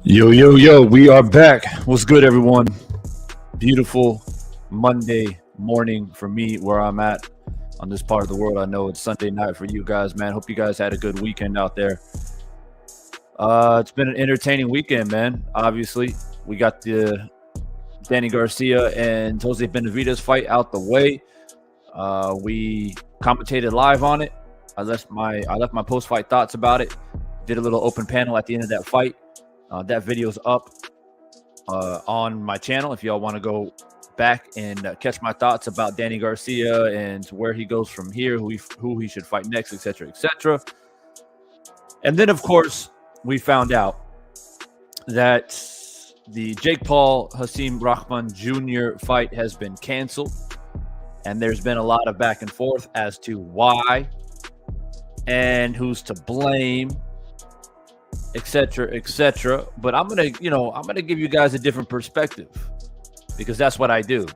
Yo, we are back. What's good, everyone? Beautiful Monday morning for me where I'm at on this part of the world. I know it's Sunday night for you guys, man. Hope you guys had a good weekend out there. It's been an entertaining weekend, man. Obviously, we got the Danny Garcia and Jose Benavidez fight out the way. We commentated live on it. I left my post-fight thoughts about it. Did a little open panel at the end of that fight. That video's up on my channel if y'all want to go back and catch my thoughts about Danny Garcia and where he goes from here, who he should fight next, etc., etc. And then, of course, we found out that the Jake Paul Hasim Rahman Jr. fight has been canceled, and there's been a lot of back and forth as to why and who's to blame, etc., etc. But I'm gonna give you guys a different perspective because that's what I do.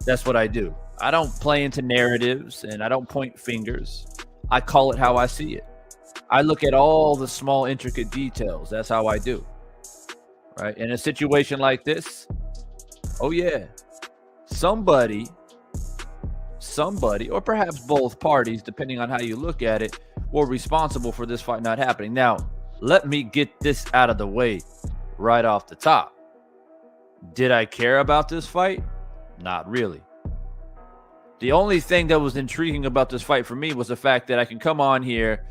I don't play into narratives and I don't point fingers. I call it how I see it. I look at all the small, intricate details. That's how I do. right? In a situation like this, oh yeah, somebody, or perhaps both parties, depending on how you look at it, were responsible for this fight not happening. Now, let me get this out of the way right off the top. Did I care about this fight? Not really. The only thing that was intriguing about this fight for me was the fact that I can come on here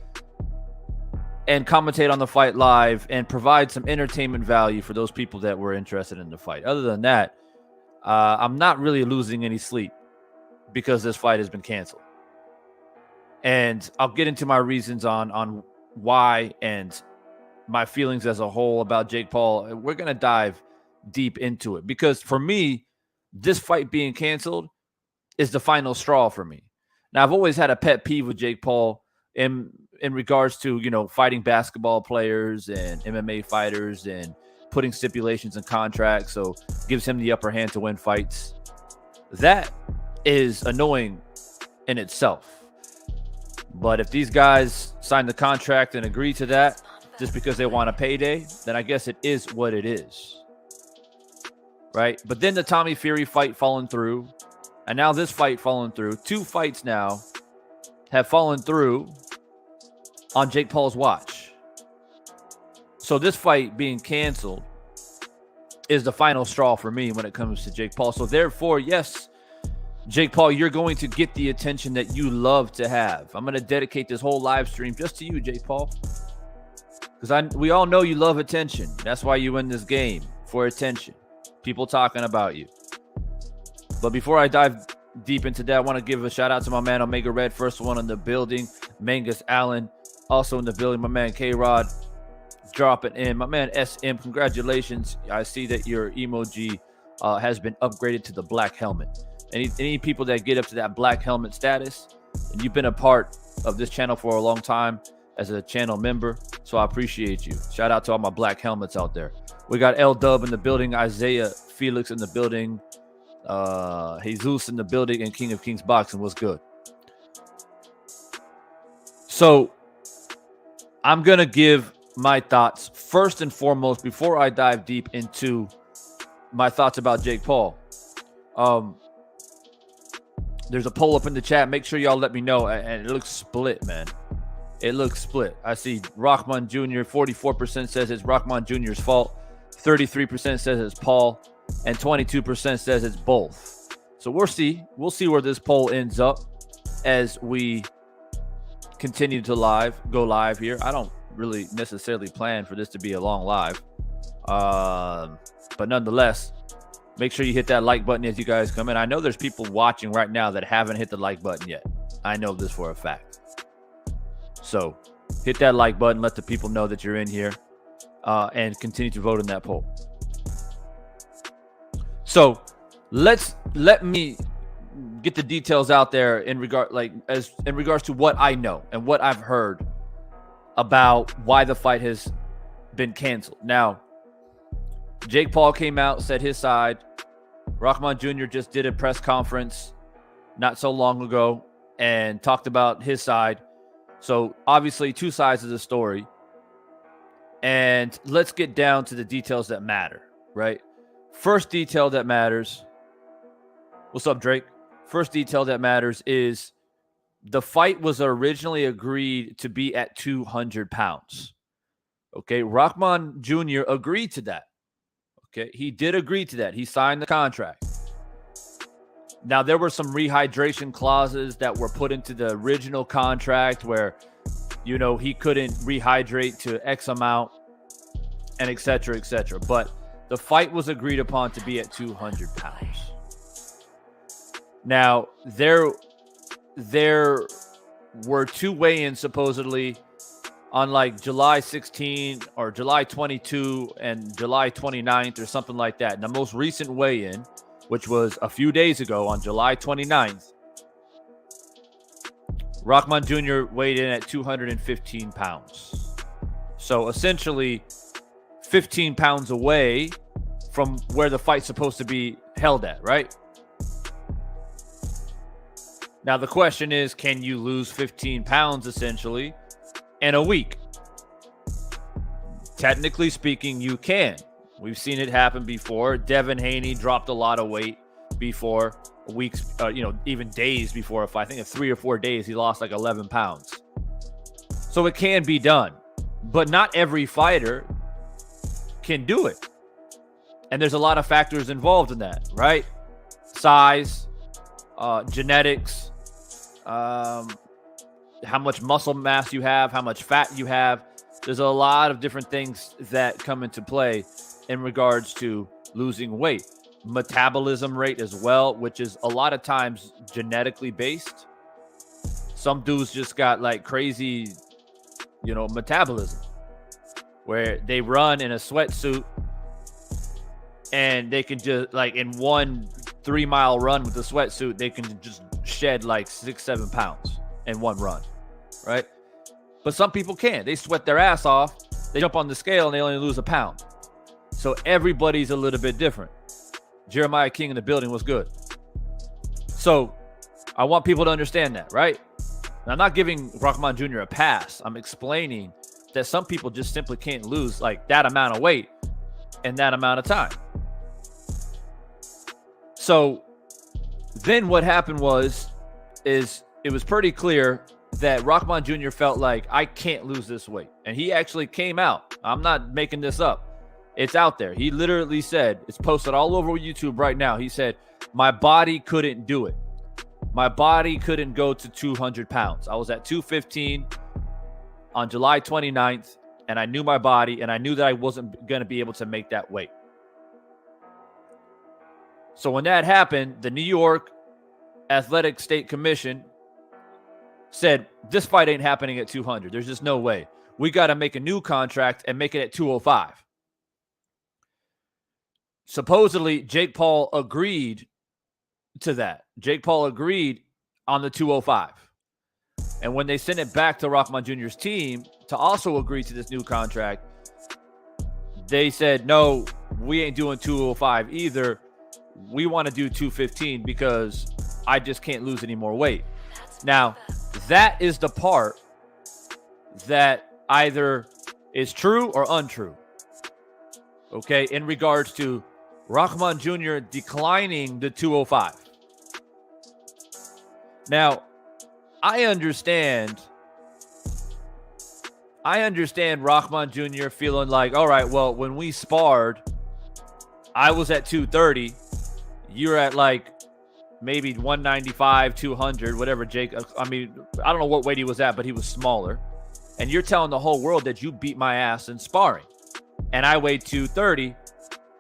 and commentate on the fight live and provide some entertainment value for those people that were interested in the fight. Other than that, I'm not really losing any sleep because this fight has been canceled. And I'll get into my reasons on why and my feelings as a whole about Jake Paul. We're going to dive deep into it because for me, this fight being canceled is the final straw for me. Now, I've always had a pet peeve with Jake Paul in regards to, fighting basketball players and MMA fighters and putting stipulations in contracts, so gives him the upper hand to win fights. That is annoying in itself. But if these guys sign the contract and agree to that just because they want a payday, then I guess it is what it is. Right? But then the Tommy Fury fight falling through, and now this fight falling through. 2 fights now have fallen through on Jake Paul's watch. So this fight being canceled is the final straw for me when it comes to Jake Paul. So therefore, yes, Jake Paul, you're going to get the attention that you love to have. I'm going to dedicate this whole live stream just to you, Jake Paul. Because we all know you love attention. That's why you win this game, for attention. People talking about you. But before I dive deep into that, I want to give a shout out to my man Omega Red, first one in the building. Mangus Allen, also in the building. My man K-Rod, dropping in. My man SM, congratulations. I see that your emoji has been upgraded to the black helmet. Any people that get up to that black helmet status, and you've been a part of this channel for a long time as a channel member, so I appreciate you. Shout out to all my black helmets out there. We got L Dub in the building, Isaiah Felix in the building, Jesus in the building, and King of Kings Boxing. What's good? So I'm gonna give my thoughts first and foremost before I dive deep into my thoughts about Jake Paul. There's a poll up in the chat. Make sure y'all let me know. And it looks split, man. It looks split. I see Rahman Jr. 44% says it's Rahman Jr.'s fault. 33% says it's Paul. And 22% says it's both. So we'll see. We'll see where this poll ends up as we continue to go live here. I don't really necessarily plan for this to be a long live. But nonetheless, make sure you hit that like button as you guys come in. I know there's people watching right now that haven't hit the like button yet. I know this for a fact. So hit that like button. Let the people know that you're in here and continue to vote in that poll. So let me get the details out there in regards to what I know and what I've heard about why the fight has been canceled. Now, Jake Paul came out, said his side. Rahman Jr. just did a press conference not so long ago and talked about his side. So obviously 2 sides of the story. And let's get down to the details that matter, right? First detail that matters. What's up, Drake? First detail that matters is the fight was originally agreed to be at 200 pounds. Okay, Rahman Jr. agreed to that. Okay, he did agree to that. He signed the contract. Now, there were some rehydration clauses that were put into the original contract where, he couldn't rehydrate to X amount and et cetera, et cetera. But the fight was agreed upon to be at 200 pounds. Now, there were 2 weigh-ins supposedly on like July 16 or July 22 and July 29th or something like that. And the most recent weigh-in, which was a few days ago on July 29th, Rahman Jr. weighed in at 215 pounds. So essentially 15 pounds away from where the fight's supposed to be held at, right? Now, the question is, can you lose 15 pounds essentially in a week? Technically speaking, you can. We've seen it happen before. Devin Haney dropped a lot of weight before, weeks, even days before a fight. I think in 3 or 4 days, he lost like 11 pounds. So it can be done. But not every fighter can do it. And there's a lot of factors involved in that, right? Size, genetics, how much muscle mass you have, how much fat you have. There's a lot of different things that come into play in regards to losing weight. Metabolism rate as well, which is a lot of times genetically based. Some dudes just got like crazy, metabolism, where they run in a sweatsuit and they can just, like, in 1 3-mile run with the sweatsuit, they can just shed like 6-7 pounds in one run, right? But some people can't. They sweat their ass off. They jump on the scale and they only lose a pound. So everybody's a little bit different. Jeremiah King in the building was good. So I want people to understand that, right? And I'm not giving Rahman Jr. a pass. I'm explaining that some people just simply can't lose like that amount of weight in that amount of time. So then what happened is it was pretty clear that Rahman Jr. felt like, I can't lose this weight. And he actually came out. I'm not making this up. It's out there. He literally said, it's posted all over YouTube right now. He said, my body couldn't do it. My body couldn't go to 200 pounds. I was at 215 on July 29th, and I knew my body, and I knew that I wasn't going to be able to make that weight. So when that happened, the New York Athletic State Commission said, this fight ain't happening at 200. There's just no way. We got to make a new contract and make it at 205. Supposedly, Jake Paul agreed to that. Jake Paul agreed on the 205. And when they sent it back to Rahman Jr.'s team to also agree to this new contract, they said, no, we ain't doing 205 either. We want to do 215 because I just can't lose any more weight. Now, that is the part that either is true or untrue. Okay, in regards to Rahman Jr. declining the 205. Now, I understand Rahman Jr. feeling like, all right, well, when we sparred, I was at 230. You're at like maybe 195, 200, whatever, Jake. I mean, I don't know what weight he was at, but he was smaller. And you're telling the whole world that you beat my ass in sparring. And I weighed 230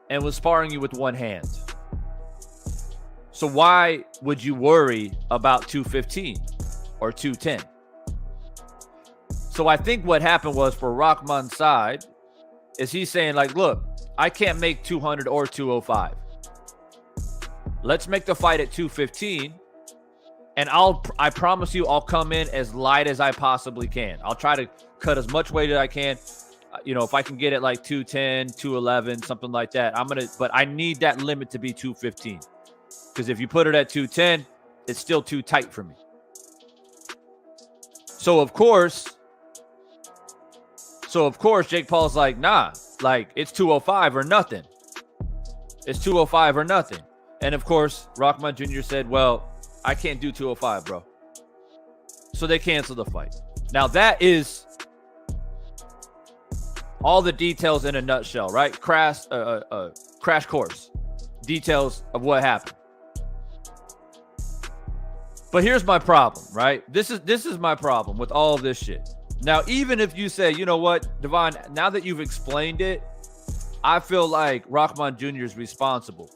and was sparring you with one hand. So why would you worry about 215 or 210? So I think what happened was, for Rahman's side, is he's saying like, look, I can't make 200 or 205. Let's make the fight at 215, and I promise you I'll come in as light as I possibly can. I'll try to cut as much weight as I can. If I can get it like 210, 211, something like that, but I need that limit to be 215. Because if you put it at 210, it's still too tight for me. So of course, Jake Paul's like, nah, like it's 205 or nothing. It's 205 or nothing. And of course, Rahman Jr. said, well, I can't do 205, bro. So they canceled the fight. Now that is all the details in a nutshell, right? Crash course. Details of what happened. But here's my problem, right? This is my problem with all this shit. Now, even if you say, you know what, Devon, now that you've explained it, I feel like Rahman Jr. is responsible.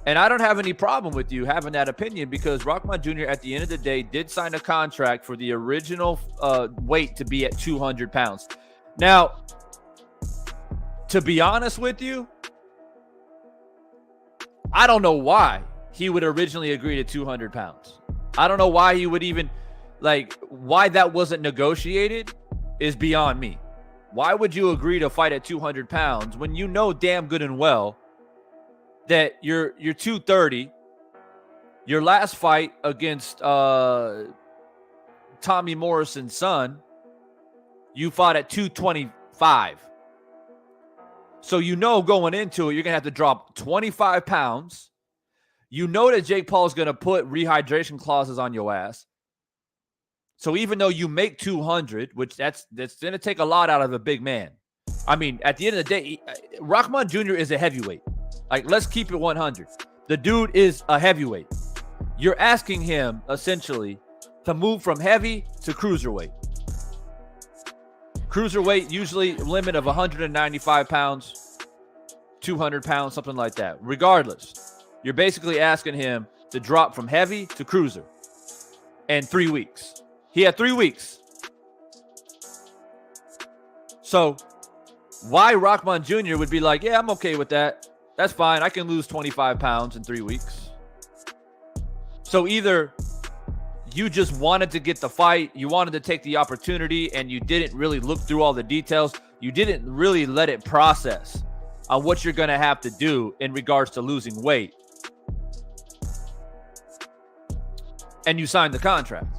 And I don't have any problem with you having that opinion, because Rahman Jr. at the end of the day did sign a contract for the original weight to be at 200 pounds. Now, to be honest with you, I don't know why he would originally agree to 200 pounds. I don't know why he would even, why that wasn't negotiated is beyond me. Why would you agree to fight at 200 pounds when you know damn good and well that you're 230? Your last fight against Tommy Morrison's son, you fought at 225. So you know going into it, you're going to have to drop 25 pounds. You know that Jake Paul is going to put rehydration clauses on your ass. So even though you make 200, which that's going to take a lot out of a big man. I mean, at the end of the day, Rahman Jr. is a heavyweight. Like, let's keep it 100. The dude is a heavyweight. You're asking him, essentially, to move from heavy to cruiserweight. Cruiserweight, usually limit of 195 pounds, 200 pounds, something like that. Regardless, you're basically asking him to drop from heavy to cruiser in 3 weeks. He had 3 weeks. So why Rahman Jr. would be like, yeah, I'm okay with that. That's fine. I can lose 25 pounds in 3 weeks. So either you just wanted to get the fight, you wanted to take the opportunity, and you didn't really look through all the details. You didn't really let it process on what you're going to have to do in regards to losing weight. And you signed the contract.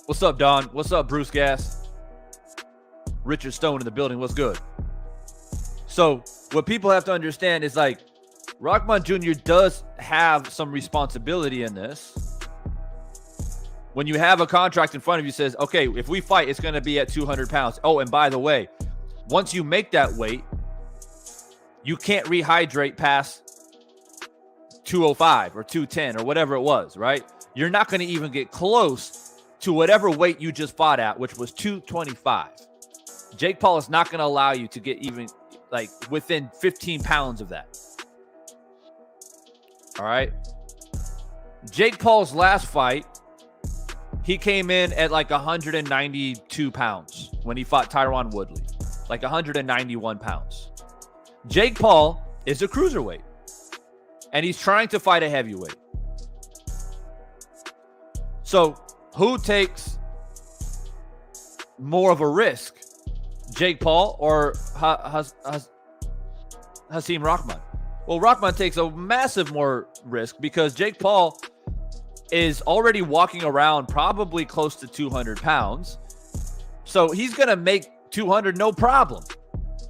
What's up, Don? What's up, Bruce Gas? Richard Stone in the building. What's good? So what people have to understand is, like, Rahman Jr. does have some responsibility in this. When you have a contract in front of you, says, okay, if we fight, it's going to be at 200 pounds. Oh, and by the way, once you make that weight, you can't rehydrate past 205 or 210 or whatever it was, right? You're not going to even get close to whatever weight you just fought at, which was 225. Jake Paul is not going to allow you to get even like within 15 pounds of that. All right. Jake Paul's last fight, he came in at like 192 pounds when he fought Tyron Woodley, like 191 pounds. Jake Paul is a cruiserweight, and he's trying to fight a heavyweight. So who takes more of a risk, Jake Paul or Hasim Rahman? Well, Rahman takes a massive more risk because Jake Paul is already walking around probably close to 200 pounds. So he's going to make 200 no problem.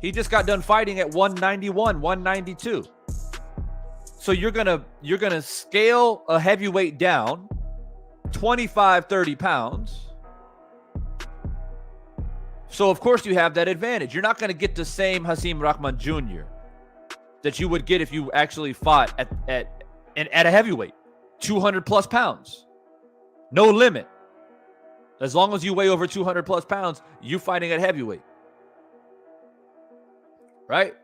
He just got done fighting at 191, 192. So you're going to scale a heavyweight down 25, 30 pounds. So of course you have that advantage. You're not going to get the same Hasim Rahman Jr. that you would get if you actually fought at a heavyweight, 200 plus pounds. No limit. As long as you weigh over 200 plus pounds, you fighting at heavyweight. Right?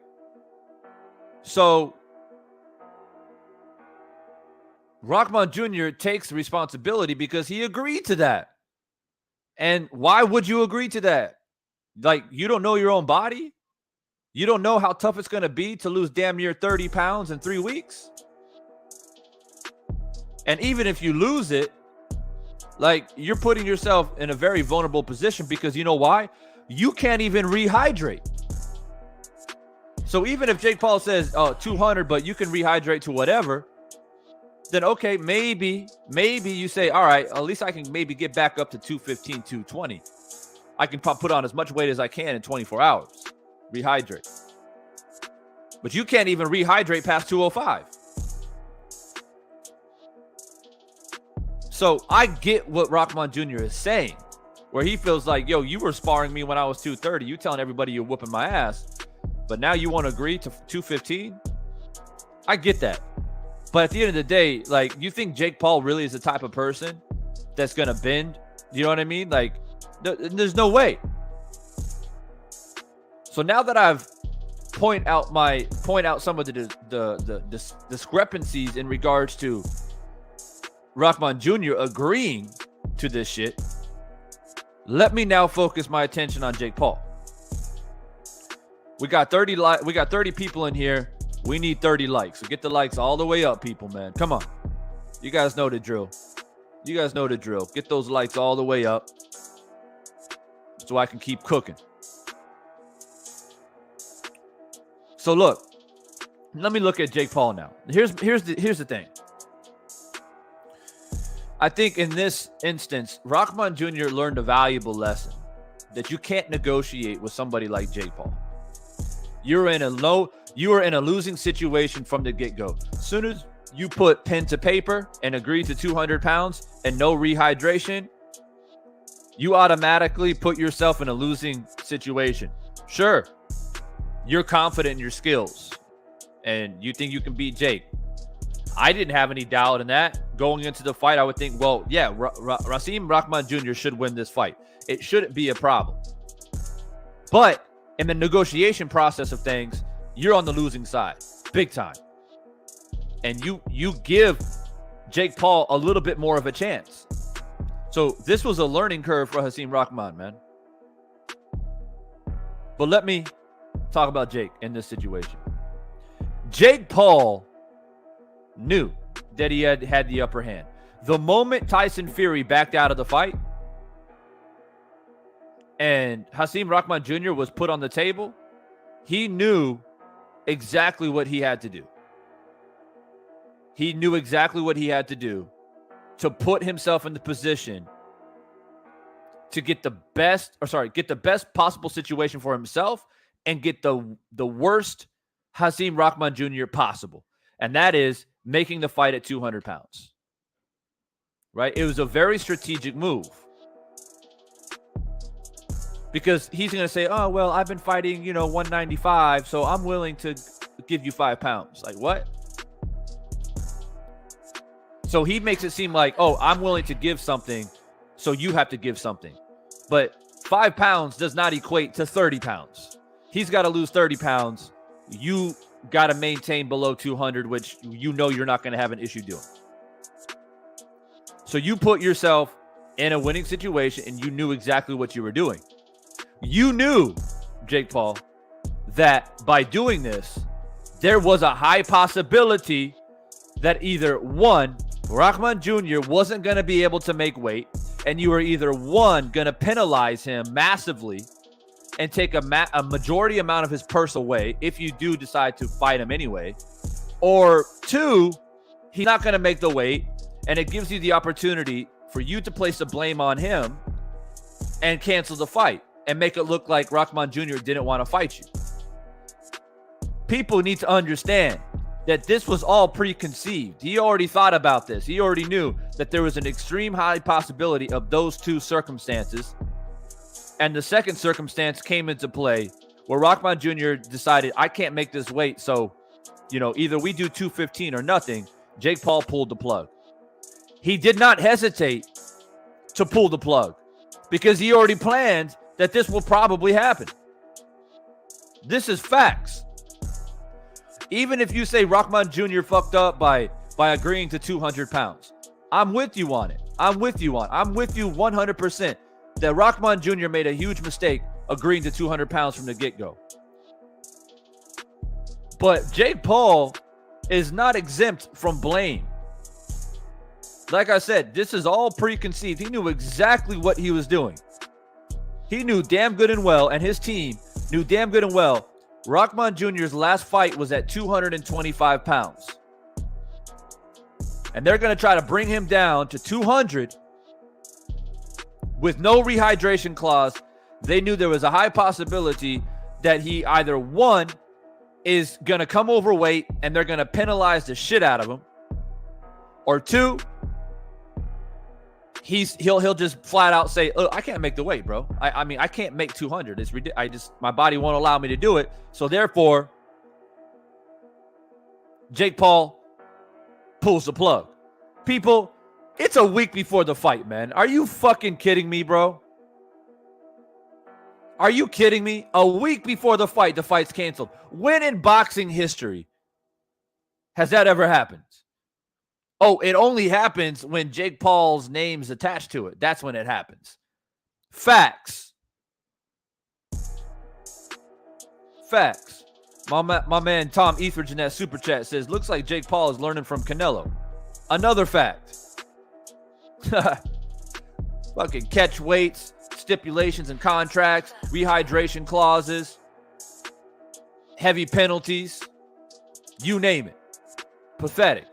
So Rahman Jr. takes responsibility because he agreed to that. And why would you agree to that? Like, you don't know your own body? You don't know how tough it's going to be to lose damn near 30 pounds in 3 weeks? And even if you lose it, like, you're putting yourself in a very vulnerable position because you know why? You can't even rehydrate. So even if Jake Paul says, oh, 200, but you can rehydrate to whatever, then okay, maybe you say, all right, at least I can maybe get back up to 215, 220. I can put on as much weight as I can in 24 hours. Rehydrate. But you can't even rehydrate past 205. So I get what Rahman Jr. is saying, where he feels like, yo, you were sparring me when I was 230. You telling everybody you're whooping my ass, but now you want to agree to 215? I get that. But at the end of the day, like, you think Jake Paul really is the type of person that's going to bend? You know what I mean? Like, there's no way. So now that I've point out some of the discrepancies in regards to Rahman Jr. agreeing to this shit, let me now focus my attention on Jake Paul. We got 30 people in here. We need 30 likes. So get the likes all the way up, people, man. Come on. You guys know the drill. Get those likes all the way up so I can keep cooking. So look, let me look at Jake Paul now. Here's the thing. I think in this instance, Rahman Jr. learned a valuable lesson that you can't negotiate with somebody like Jake Paul. You are in a losing situation from the get-go. As soon as you put pen to paper and agree to 200 pounds and no rehydration, you automatically put yourself in a losing situation. Sure, you're confident in your skills and you think you can beat Jake. I didn't have any doubt in that. Going into the fight, I would think, well, yeah, Hasim Rahman Jr. should win this fight. It shouldn't be a problem. But in the negotiation process of things, you're on the losing side, big time. And you give Jake Paul a little bit more of a chance. So this was a learning curve for Hasim Rahman, man. But let me talk about Jake in this situation. Jake Paul knew that he had the upper hand. The moment Tyson Fury backed out of the fight and Hasim Rahman Jr. was put on the table, he knew exactly what he had to do. He knew exactly what he had to do to put himself in the position to get the best possible situation for himself and get the worst Hasim Rahman Jr. possible. And that is making the fight at 200 pounds. Right? It was a very strategic move. Because he's going to say, oh, well, I've been fighting, 195, so I'm willing to give you 5 pounds. Like, what? So he makes it seem like, oh, I'm willing to give something, so you have to give something. But 5 pounds does not equate to 30 pounds. He's got to lose 30 pounds. You got to maintain below 200, which you're not going to have an issue doing. So you put yourself in a winning situation, and you knew exactly what you were doing. You knew, Jake Paul, that by doing this, there was a high possibility that either one, Rahman Jr. wasn't going to be able to make weight, and you were either one, going to penalize him massively and take a majority amount of his purse away if you do decide to fight him anyway, or two, he's not going to make the weight, and it gives you the opportunity for you to place the blame on him and cancel the fight and make it look like Rahman Jr. didn't want to fight you. People need to understand that this was all preconceived. He already thought about this. He already knew that there was an extreme high possibility of those two circumstances. And the second circumstance came into play where Rahman Jr. decided, I can't make this weight, so, either we do 215 or nothing. Jake Paul pulled the plug. He did not hesitate to pull the plug because he already planned that this will probably happen. This is facts. Even if you say Rahman Jr. fucked up by agreeing to 200 pounds, I'm with you on it. I'm with you 100% that Rahman Jr. made a huge mistake agreeing to 200 pounds from the get-go. But Jake Paul is not exempt from blame. Like I said, this is all preconceived. He knew exactly what he was doing. He knew damn good and well, and his team knew damn good and well, Rahman Jr.'s last fight was at 225 pounds. And they're going to try to bring him down to 200 with no rehydration clause. They knew there was a high possibility that he either one is going to come overweight and they're going to penalize the shit out of him, or two, he'll just flat out say, "Oh, I can't make the weight, bro. I can't make 200. It's ridiculous. My body won't allow me to do it. So therefore, Jake Paul pulls the plug." People, it's a week before the fight, man. Are you fucking kidding me, bro? Are you kidding me? A week before the fight's canceled. When in boxing history has that ever happened? Oh, it only happens when Jake Paul's name's attached to it. That's when it happens. Facts. My man Tom Etheridge in that super chat says, looks like Jake Paul is learning from Canelo. Another fact. Fucking catch weights, stipulations and contracts, rehydration clauses, heavy penalties, you name it. Pathetic.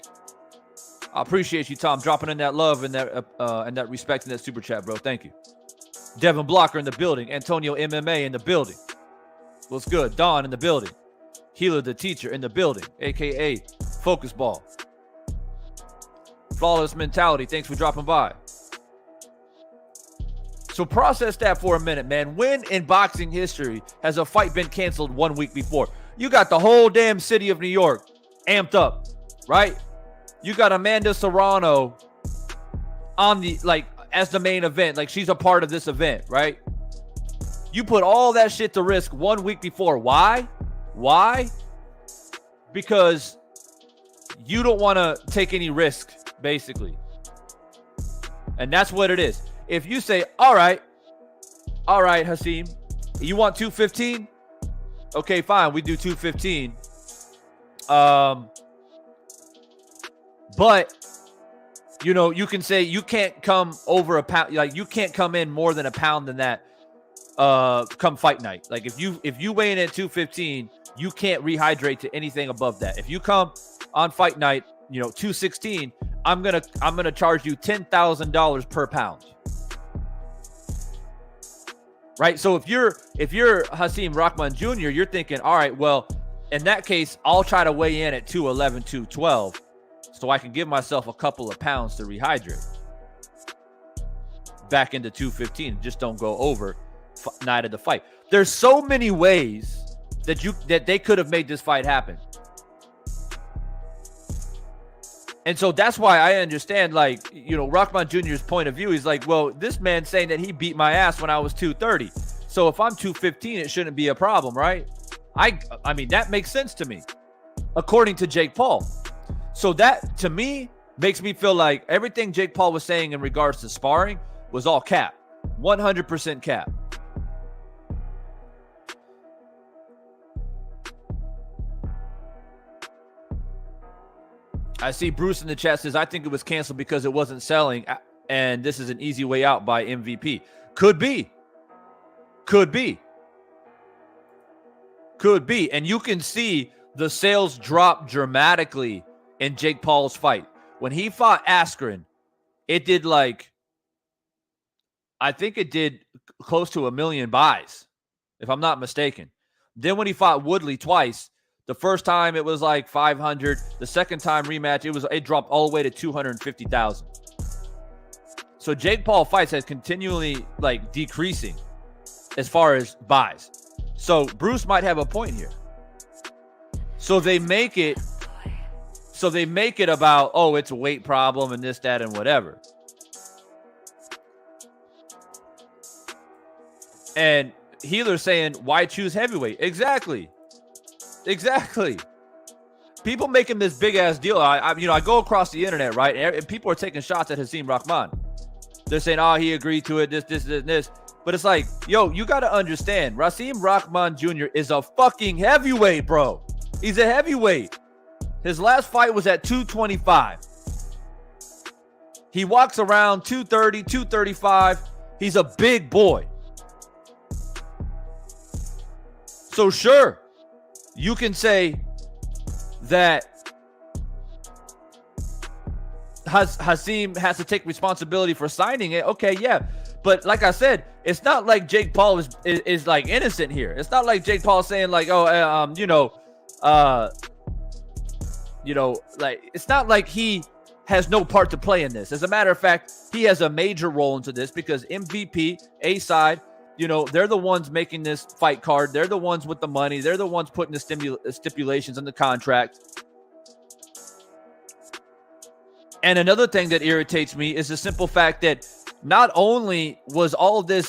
I appreciate you, Tom, dropping in that love and that respect in that super chat, bro. Thank you. Devin Blocker in the building. Antonio MMA in the building. What's good? Don in the building. Healer the teacher in the building, a.k.a. Focus Ball. Flawless Mentality, thanks for dropping by. So process that for a minute, man. When in boxing history has a fight been canceled 1 week before? You got the whole damn city of New York amped up, right? You got Amanda Serrano on the, like, as the main event. Like, she's a part of this event, right? You put all that shit to risk 1 week before. Why? Because you don't want to take any risk, basically. And that's what it is. If you say, all right, Hasim, you want 215? Okay, fine, we do 215. But, you know, you can say you can't come over a pound, like you can't come in more than a pound than that come fight night. Like if you weigh in at 215, you can't rehydrate to anything above that. If you come on fight night, you know, 216, I'm gonna charge you $10,000 per pound. Right? So if you're Hasim Rahman Jr., you're thinking, all right, well, in that case, I'll try to weigh in at 211, 212, so I can give myself a couple of pounds to rehydrate. Back into 215, just don't go over night of the fight. There's so many ways that they could have made this fight happen. And so that's why I understand, like, you know, Rahman Jr.'s point of view. He's like, well, this man's saying that he beat my ass when I was 230. So if I'm 215, it shouldn't be a problem, right? I mean, that makes sense to me, according to Jake Paul. So that, to me, makes me feel like everything Jake Paul was saying in regards to sparring was all cap. 100% cap. I see Bruce in the chat says, I think it was canceled because it wasn't selling, and this is an easy way out by MVP. Could be. And you can see the sales drop dramatically in Jake Paul's fight. When he fought Askren, it did I think it did close to 1 million buys, if I'm not mistaken. Then when he fought Woodley twice, the first time it was like 500. The second time rematch, it dropped all the way to 250,000. So Jake Paul fights has continually decreasing as far as buys. So Bruce might have a point here. So they make it about, oh, it's a weight problem and this, that, and whatever. And Healer's saying, why choose heavyweight? Exactly. People making this big ass deal. I go across the internet, right? And people are taking shots at Hasim Rahman. They're saying, oh, he agreed to it, this. But it's like, yo, you got to understand, Hasim Rahman Jr. is a fucking heavyweight, bro. He's a heavyweight. His last fight was at 225. He walks around 230, 235. He's a big boy. So sure, you can say that Hasim has to take responsibility for signing it. Okay, yeah. But like I said, it's not like Jake Paul is like innocent here. It's not like Jake Paul saying like, oh, it's not like he has no part to play in this. As a matter of fact, he has a major role into this because MVP, A-side, they're the ones making this fight card. They're the ones with the money. They're the ones putting the stipulations in the contract. And another thing that irritates me is the simple fact that not only was all of these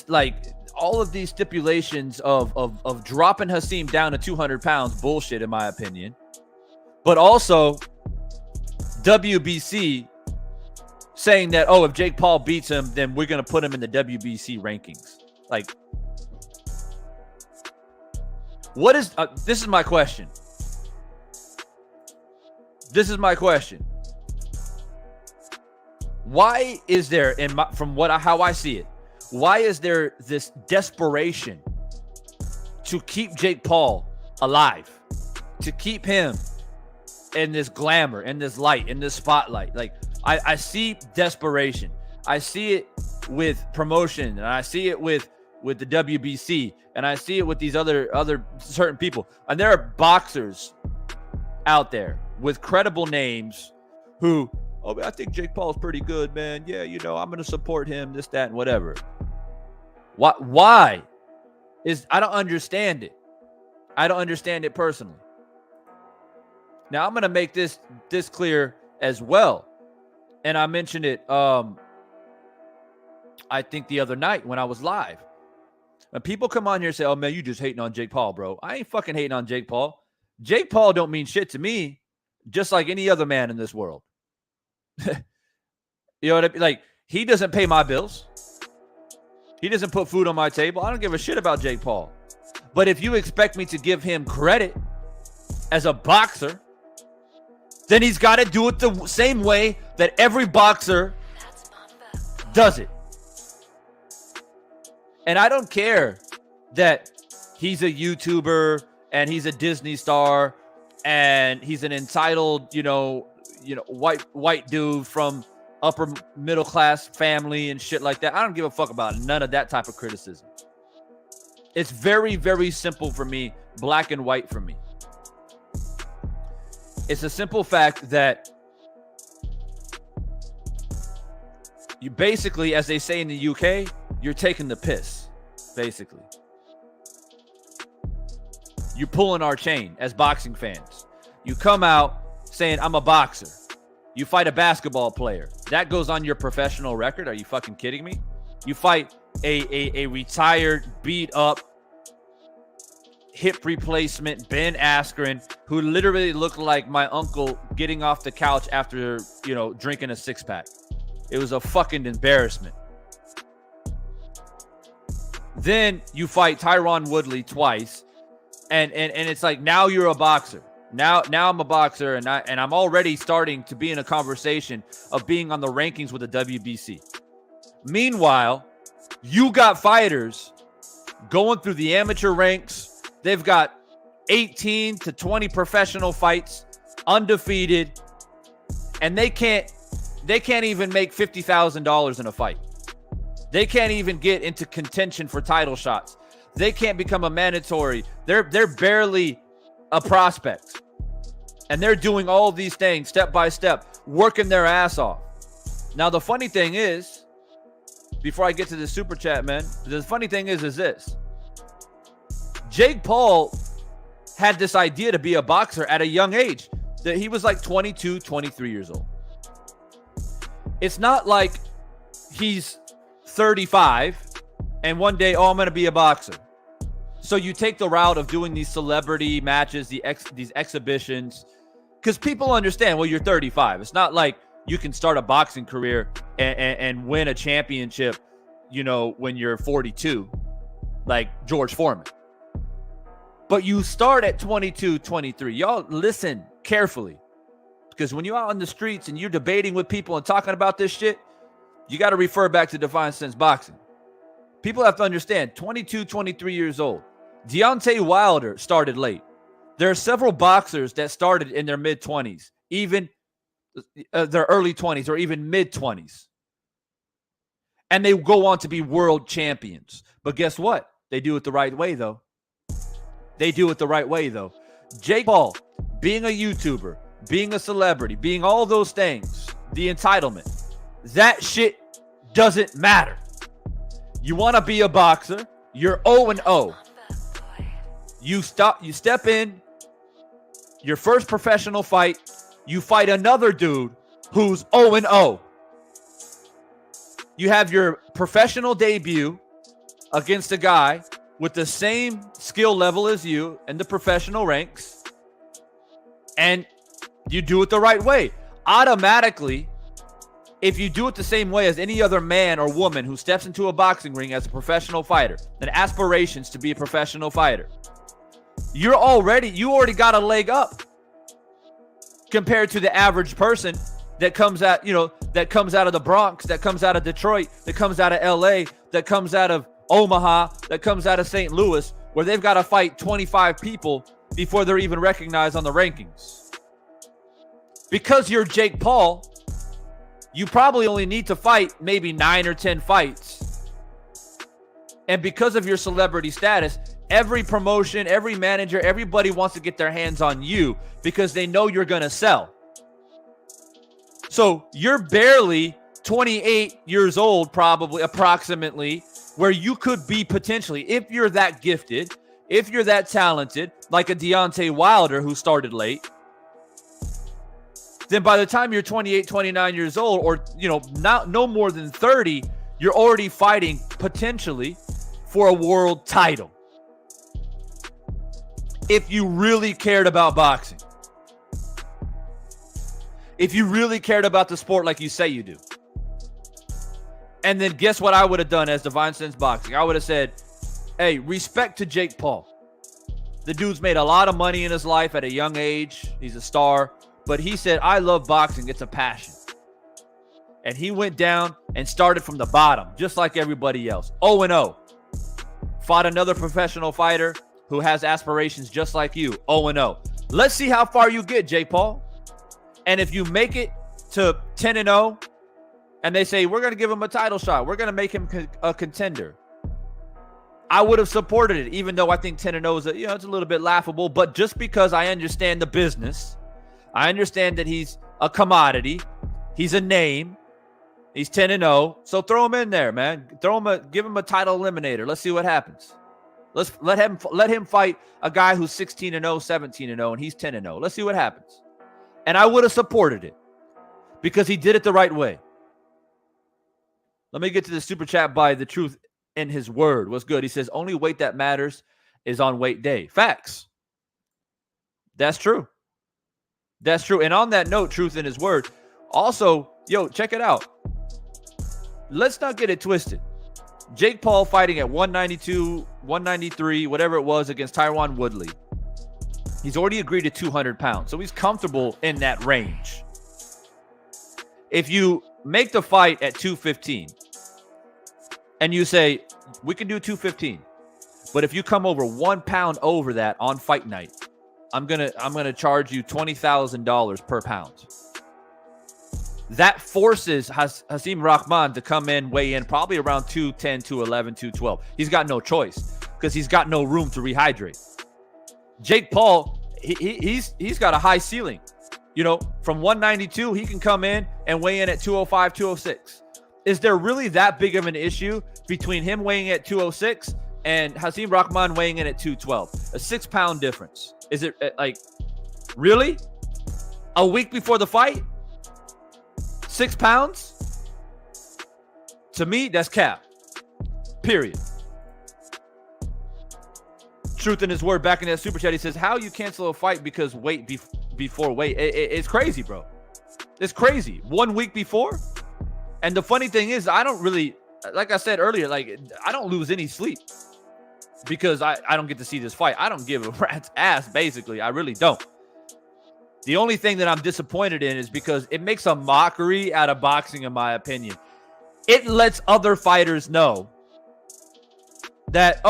stipulations of dropping Hasim down to 200 pounds bullshit, in my opinion, but also WBC saying that, oh, if Jake Paul beats him, then we're going to put him in the WBC rankings. What is this is my question. Why is there, how I see it, why is there this desperation to keep Jake Paul alive, to keep him in this glamour, in this light, in this spotlight? I see desperation. I see it with promotion, and I see it with the WBC, and I see it with these other certain people. And there are boxers out there with credible names who, oh, I think Jake Paul's pretty good, man. Yeah, I'm going to support him, this, that, and whatever. Why? I don't understand it. I don't understand it personally. Now, I'm going to make this clear as well. And I mentioned it, I think the other night when I was live. When people come on here and say, oh, man, you just hating on Jake Paul, bro. I ain't fucking hating on Jake Paul. Jake Paul don't mean shit to me, just like any other man in this world. You know what I mean? Like, he doesn't pay my bills. He doesn't put food on my table. I don't give a shit about Jake Paul. But if you expect me to give him credit as a boxer, then he's got to do it the same way that every boxer does it. And I don't care that he's a YouTuber and he's a Disney star and he's an entitled, white dude from upper middle class family and shit like that. I don't give a fuck about none of that type of criticism. It's very, very simple for me, black and white for me. It's a simple fact that you basically, as they say in the UK, you're taking the piss, basically. You're pulling our chain as boxing fans. You come out saying, I'm a boxer. You fight a basketball player. That goes on your professional record. Are you fucking kidding me? You fight a retired, beat up, hip replacement Ben Askren, who literally looked like my uncle getting off the couch after, drinking a six-pack. It was a fucking embarrassment. Then you fight Tyron Woodley twice, and it's like, now you're a boxer. Now I'm a boxer, and I'm already starting to be in a conversation of being on the rankings with the WBC. Meanwhile, you got fighters going through the amateur ranks. They've got 18 to 20 professional fights, undefeated, and they can't even make $50,000 in a fight. They can't even get into contention for title shots. They can't become a mandatory. They're barely a prospect. And they're doing all these things step by step, working their ass off. Now, the funny thing is, before I get to the super chat, man, the funny thing is this. Jake Paul had this idea to be a boxer at a young age. That he was like 22, 23 years old. It's not like he's 35 and one day, I'm going to be a boxer. So you take the route of doing these celebrity matches, these exhibitions, because people understand, well, you're 35. It's not like you can start a boxing career and win a championship, when you're 42, like George Foreman. But you start at 22, 23. Y'all listen carefully, because when you're out on the streets and you're debating with people and talking about this shit, you got to refer back to Defiant Sense Boxing. People have to understand, 22, 23 years old. Deontay Wilder started late. There are several boxers that started in their mid-20s, even their early 20s or even mid-20s. And they go on to be world champions. But guess what? They do it the right way, though. Jake Paul, being a YouTuber, being a celebrity, being all those things, the entitlement, that shit doesn't matter. You want to be a boxer, you're 0-0. You step in, your first professional fight, you fight another dude who's 0-0. You have your professional debut against a guy with the same skill level as you in the professional ranks, and you do it the right way. Automatically, if you do it the same way as any other man or woman who steps into a boxing ring as a professional fighter, then aspirations to be a professional fighter, you already got a leg up compared to the average person that comes out, that comes out of the Bronx, that comes out of Detroit, that comes out of LA, that comes out of Omaha, that comes out of St. Louis, where they've got to fight 25 people before they're even recognized on the rankings. Because you're Jake Paul, you probably only need to fight maybe 9 or 10 fights. And because of your celebrity status, every promotion, every manager, everybody wants to get their hands on you because they know you're going to sell. So you're barely 28 years old, probably, approximately, where you could be potentially, if you're that gifted, if you're that talented, like a Deontay Wilder who started late, then by the time you're 28, 29 years old, or, no more than 30, you're already fighting potentially for a world title. If you really cared about boxing. If you really cared about the sport like you say you do. And then guess what I would have done as Divine Sense Boxing? I would have said, hey, respect to Jake Paul. The dude's made a lot of money in his life at a young age. He's a star. But he said, I love boxing. It's a passion. And he went down and started from the bottom, just like everybody else. 0-0. Fought another professional fighter who has aspirations just like you. 0-0. Let's see how far you get, Jake Paul. And if you make it to 10-0, and they say, we're going to give him a title shot, we're going to make him a contender, I would have supported it, even though I think 10-0 is it's a little bit laughable. But just because I understand the business, I understand that he's a commodity, he's a name, he's 10-0. So throw him in there, man. Give him a title eliminator. Let's see what happens. Let's let him fight a guy who's 16-0, 17-0, and he's 10-0. Let's see what happens. And I would have supported it because he did it the right way. Let me get to the super chat by The Truth in His Word. What's good? He says, only weight that matters is on weight day. Facts. That's true. That's true. And on that note, Truth in His Word, also, check it out. Let's not get it twisted. Jake Paul fighting at 192, 193, whatever it was, against Tyron Woodley. He's already agreed to 200 pounds, so he's comfortable in that range. If you make the fight at 215 and you say, we can do 215, but if you come over 1 pound over that on fight night, I'm gonna charge you $20,000 per pound. That forces Hasim Rahman to come in, weigh in probably around 210, 211, 212. He's got no choice because he's got no room to rehydrate. Jake Paul, he's got a high ceiling. From 192, he can come in and weigh in at 205, 206. Is there really that big of an issue between him weighing at 206 and Hasim Rahman weighing in at 212? A 6-pound difference. Is it really? A week before the fight? 6 pounds? To me, that's cap. Period. Truth in His Word, back in that super chat, he says, how you cancel a fight because weight before weight? It's crazy, bro. It's crazy. 1 week before? And the funny thing is, I don't really, like I said earlier, I don't lose any sleep because I don't get to see this fight. I don't give a rat's ass, basically. I really don't. The only thing that I'm disappointed in is because it makes a mockery out of boxing, in my opinion. It lets other fighters know that,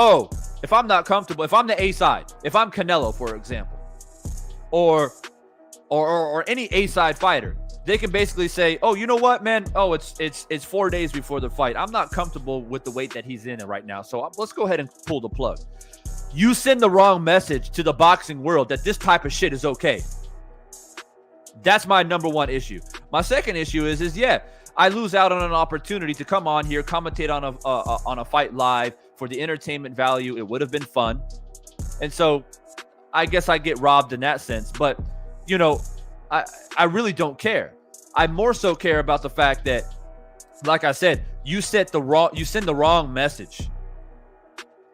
if I'm not comfortable, if I'm the A side, if I'm Canelo, for example, or any A side fighter, they can basically say, oh, you know what, man? Oh, it's 4 days before the fight. I'm not comfortable with the weight that he's in right now, so let's go ahead and pull the plug. You send the wrong message to the boxing world that this type of shit is okay. That's my number one issue. My second issue is I lose out on an opportunity to come on here, commentate on a fight live for the entertainment value. It would have been fun. And so I guess I get robbed in that sense. But, I really don't care. I more so care about the fact that, like I said, you send the wrong message.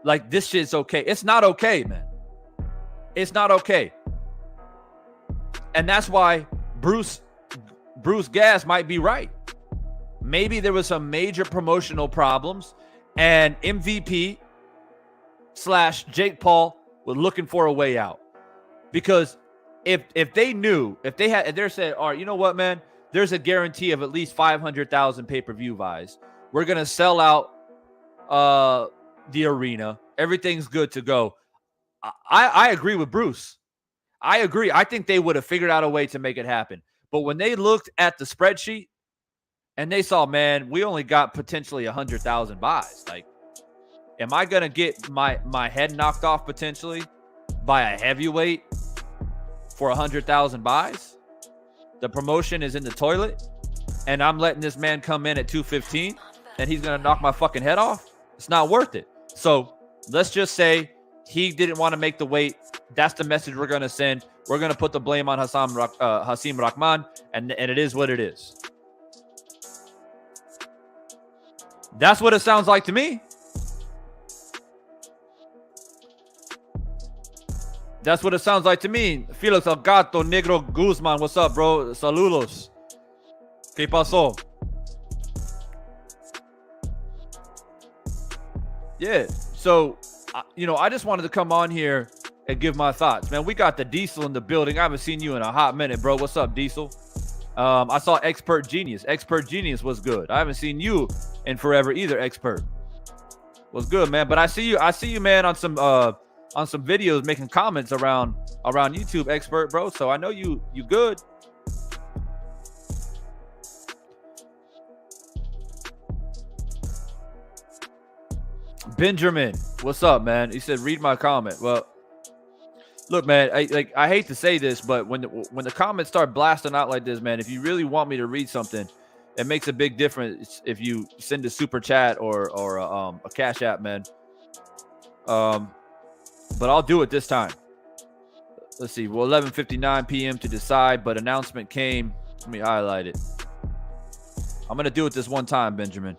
Like, this shit's okay. It's not okay, man. It's not okay. And that's why Bruce Gas might be right. Maybe there was some major promotional problems and MVP / Jake Paul was looking for a way out. Because if they knew, if they said, all right, you know what, man, there's a guarantee of at least 500,000 pay-per-view buys. We're going to sell out the arena. Everything's good to go. I agree with Bruce. I agree. I think they would have figured out a way to make it happen. But when they looked at the spreadsheet and they saw, man, we only got potentially 100,000 buys. Like, am I gonna get my head knocked off potentially by a heavyweight for 100,000 buys? The promotion is in the toilet, and I'm letting this man come in at 215, and he's gonna knock my fucking head off. It's not worth it. So let's just say he didn't want to make the weight. That's the message we're gonna send. We're gonna put the blame on Hasim Rahman, and it is what it is. That's what it sounds like to me. That's what it sounds like to me. Felix El Gato Negro Guzman, what's up, bro? Saludos. ¿Qué pasó? Yeah, so, I just wanted to come on here and give my thoughts. Man, we got the Diesel in the building. I haven't seen you in a hot minute, bro. What's up, Diesel? I saw Expert Genius. Expert Genius was good. I haven't seen you in forever either, Expert. Was good, man. But I see you, man, on some videos making comments around YouTube, Expert, bro. So I know you good. Benjamin, what's up, man? He said, read my comment. Well, look, man, I hate to say this, but when the comments start blasting out like this, man, if you really want me to read something, it makes a big difference if you send a super chat or a cash app, man. But I'll do it this time. Let's see. Well, 11:59 p.m. to decide, but announcement came. Let me highlight it. I'm gonna do it this one time, Benjamin.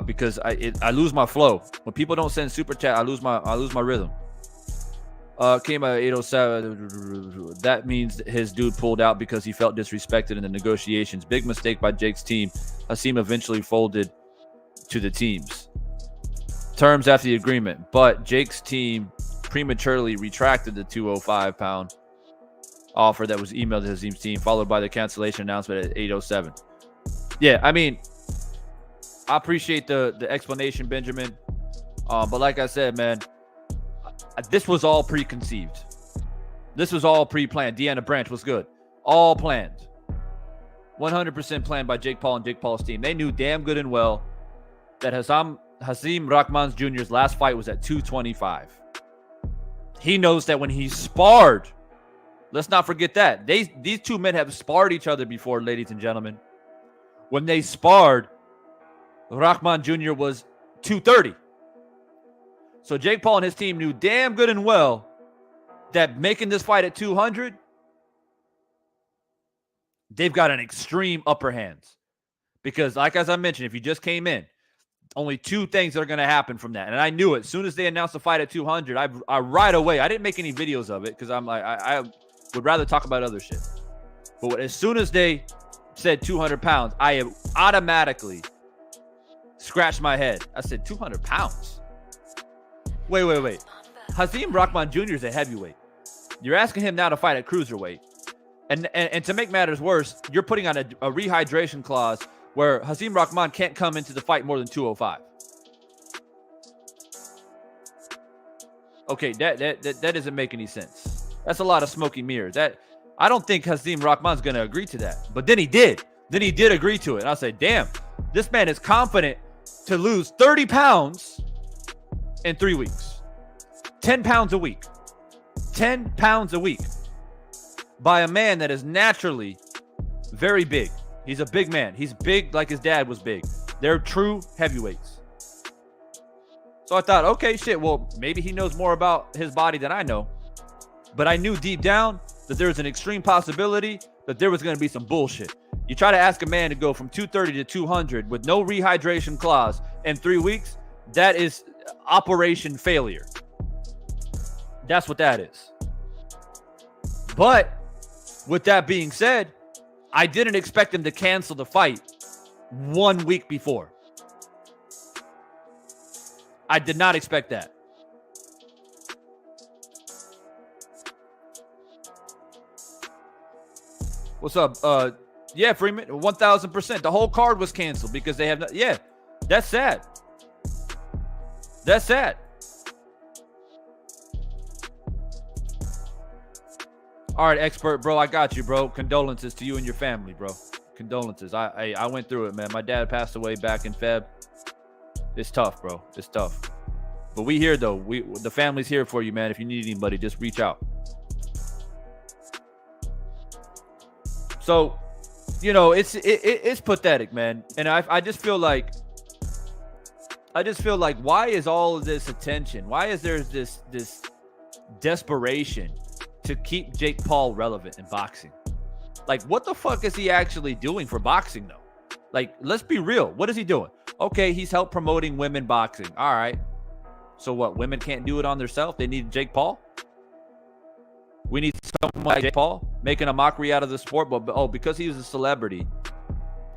Because I lose my flow when people don't send super chat. I lose my rhythm. Came at 8:07. That means his dude pulled out because he felt disrespected in the negotiations. Big mistake by Jake's team. Hasim eventually folded to the teams. Terms after the agreement, but Jake's team prematurely retracted the 205-pound offer that was emailed to Hasim's team, followed by the cancellation announcement at 8:07. Yeah, I mean, I appreciate the explanation, Benjamin. But like I said, man, this was all preconceived. This was all pre-planned. Deanna Branch was good. All planned. 100% planned by Jake Paul and Jake Paul's team. They knew damn good and well that Hasim Rahman Jr.'s last fight was at 225. He knows that when he sparred, let's not forget that. These two men have sparred each other before, ladies and gentlemen. When they sparred, Rahman Jr. was 230. So Jake Paul and his team knew damn good and well that making this fight at 200, they've got an extreme upper hand. Because, as I mentioned, if you just came in, only two things are going to happen from that. And I knew it. As soon as they announced the fight at 200, I right away, I didn't make any videos of it because I'm like, I would rather talk about other shit. But as soon as they said 200 pounds, I automatically scratched my head. I said, 200 pounds? Wait. Hasim Rahman Jr. is a heavyweight. You're asking him now to fight at cruiserweight. And to make matters worse, you're putting on a rehydration clause where Hasim Rahman can't come into the fight more than 205. Okay, that doesn't make any sense. That's a lot of smoky mirrors. I don't think Hasim Rahman's going to agree to that. But then he did. Then he did agree to it. And I said, damn, this man is confident to lose 30 pounds in 3 weeks. 10 pounds a week. 10 pounds a week. By a man that is naturally very big. He's a big man. He's big like his dad was big. They're true heavyweights. So I thought, okay, shit, well, maybe he knows more about his body than I know. But I knew deep down that there was an extreme possibility that there was going to be some bullshit. You try to ask a man to go from 230 to 200 with no rehydration clause in 3 weeks, that is operation failure. That's what that is. But with that being said, I didn't expect him to cancel the fight 1 week before. I did not expect that. What's up? Yeah, Freeman, 1,000%. The whole card was canceled because they have not. Yeah, that's sad. That's sad. All right, expert, bro. I got you, bro. Condolences to you and your family, bro. condolences. I went through it, man. My dad passed away back in Feb. It's tough, bro. It's tough. But we here though. The family's here for you, man. If you need anybody, just reach out. So, you know, it's pathetic, man. And I just feel like why is all of this attention? Why is there this desperation to keep Jake Paul relevant in boxing? Like, what the fuck is he actually doing for boxing, though? Like, let's be real. What is he doing? Okay, he's helped promoting women boxing. All right. So what? Women can't do it on themselves? They need Jake Paul? We need someone like Jake Paul making a mockery out of the sport, but because he was a celebrity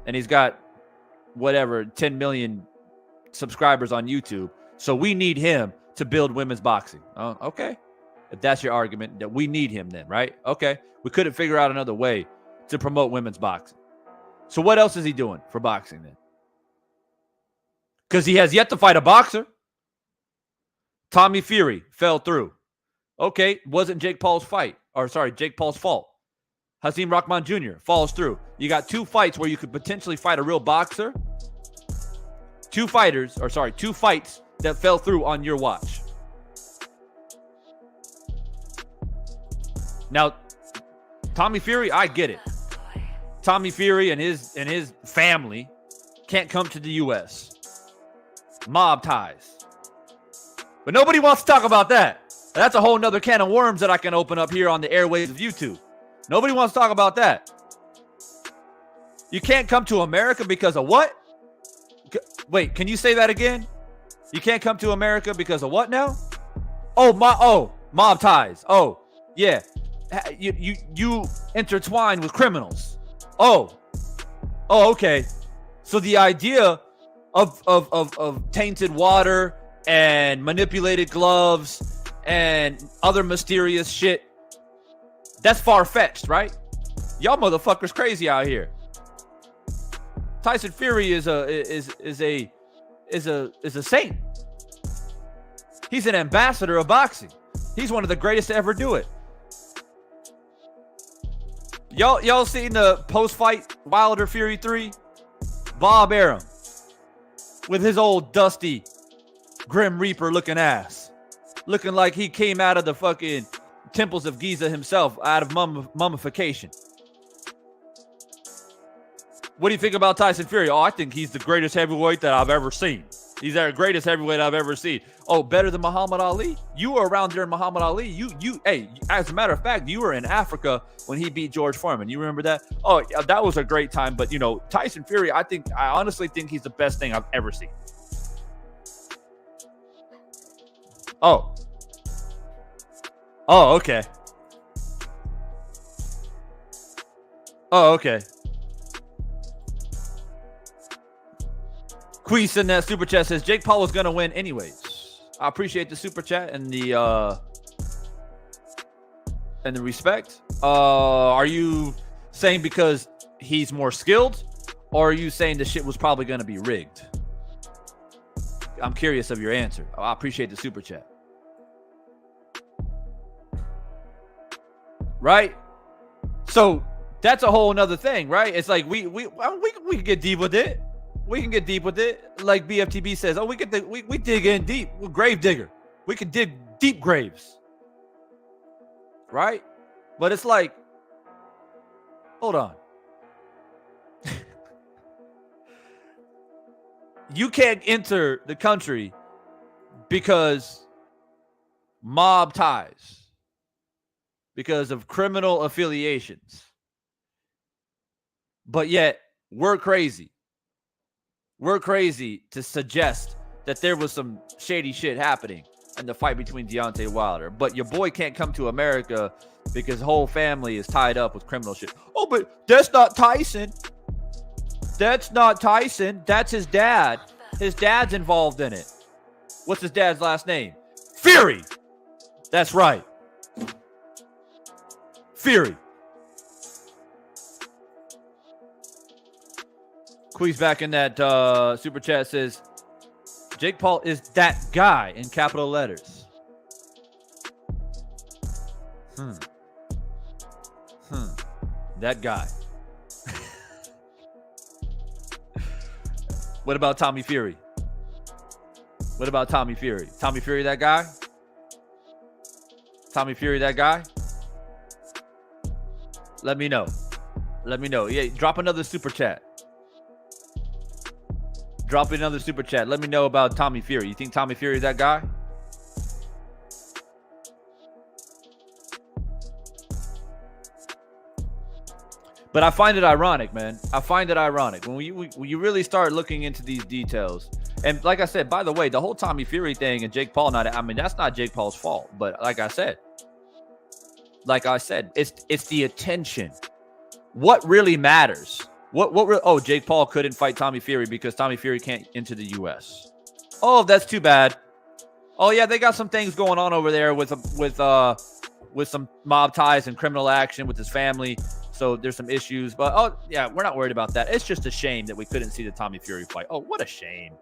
and he's got whatever 10 million subscribers on YouTube, so we need him to build women's boxing. Okay. If that's your argument, that we need him then, right? Okay. We couldn't figure out another way to promote women's boxing. So what else is he doing for boxing then? Because he has yet to fight a boxer. Tommy Fury fell through. Okay, wasn't Jake Paul's fault. Hasim Rahman Jr. falls through. You got two fights where you could potentially fight a real boxer. Two fights that fell through on your watch. Now, Tommy Fury, I get it. Tommy Fury and his family can't come to the U.S. Mob ties. But nobody wants to talk about that. That's a whole nother can of worms that I can open up here on the airwaves of YouTube. Nobody wants to talk about that. You can't come to America because of what? Wait, can you say that again? You can't come to America because of what now? Mob ties. Oh, yeah. You intertwine with criminals. Okay. So the idea of tainted water and manipulated gloves and other mysterious shit, that's far-fetched, right? Y'all motherfuckers crazy out here. Tyson Fury is a saint. He's an ambassador of boxing. He's one of the greatest to ever do it. Y'all seen the post-fight Wilder Fury 3? Bob Arum with his old dusty Grim Reaper looking ass. Looking like he came out of the fucking temples of Giza himself, out of mummification. What do you think about Tyson Fury? I think he's the greatest heavyweight that I've ever seen. He's the greatest heavyweight I've ever seen. Better than Muhammad Ali? You were around during Muhammad Ali. Hey, as a matter of fact, you were in Africa when he beat George Foreman. You remember that? That was a great time. But, Tyson Fury, I honestly think he's the best thing I've ever seen. Okay. Okay. Queese in that super chat says Jake Paul was gonna win anyways. I appreciate the super chat and the respect. Are you saying because he's more skilled, or are you saying the shit was probably gonna be rigged? I'm curious of your answer. I appreciate the super chat. Right? So that's a whole nother thing, right? It's like we can get deep with it. We can get deep with it. Like BFTB says, we dig in deep. We're grave digger. We can dig deep graves. Right? But it's like, hold on. You can't enter the country because mob ties, because of criminal affiliations. But yet, we're crazy. We're crazy to suggest that there was some shady shit happening in the fight between Deontay Wilder. But your boy can't come to America because his whole family is tied up with criminal shit. But that's not Tyson. That's not Tyson. That's his dad. His dad's involved in it. What's his dad's last name? Fury. That's right. Fury. Queez back in that super chat says, Jake Paul is that guy in capital letters. That guy. What about Tommy Fury? What about Tommy Fury? Tommy Fury, that guy? Tommy Fury, that guy? Let me know. Let me know. Yeah, drop another super chat. Drop another super chat. Let me know about Tommy Fury. You think Tommy Fury is that guy? But I find it ironic, man. I find it ironic when you really start looking into these details. And like I said, by the way, the whole Tommy Fury thing and Jake Paul, that's not Jake Paul's fault. But like I said, it's the attention. What really matters? Oh, Jake Paul couldn't fight Tommy Fury because Tommy Fury can't enter the U.S. Oh, that's too bad. Oh yeah, they got some things going on over there with some mob ties and criminal action with his family. So there's some issues, but oh yeah, we're not worried about that. It's just a shame that we couldn't see the Tommy Fury fight. Oh, what a shame.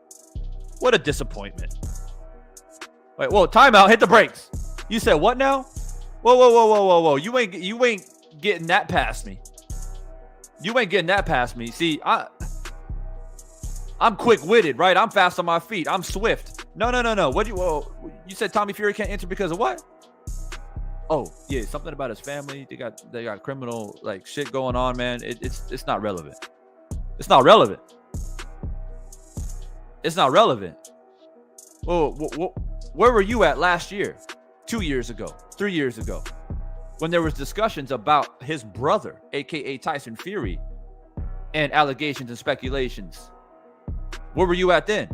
What a disappointment. Wait, whoa, timeout, hit the brakes. You said what now? Whoa. You ain't getting that past me. You ain't getting that past me. See, I'm quick-witted, right? I'm fast on my feet. I'm swift. No. You said Tommy Fury can't enter because of what? Oh, yeah, something about his family. They got criminal like shit going on, man. It's not relevant. It's not relevant. It's not relevant. Where were you at last year, 2 years ago, 3 years ago, when there was discussions about his brother, aka Tyson Fury, and allegations and speculations? Where were you at then?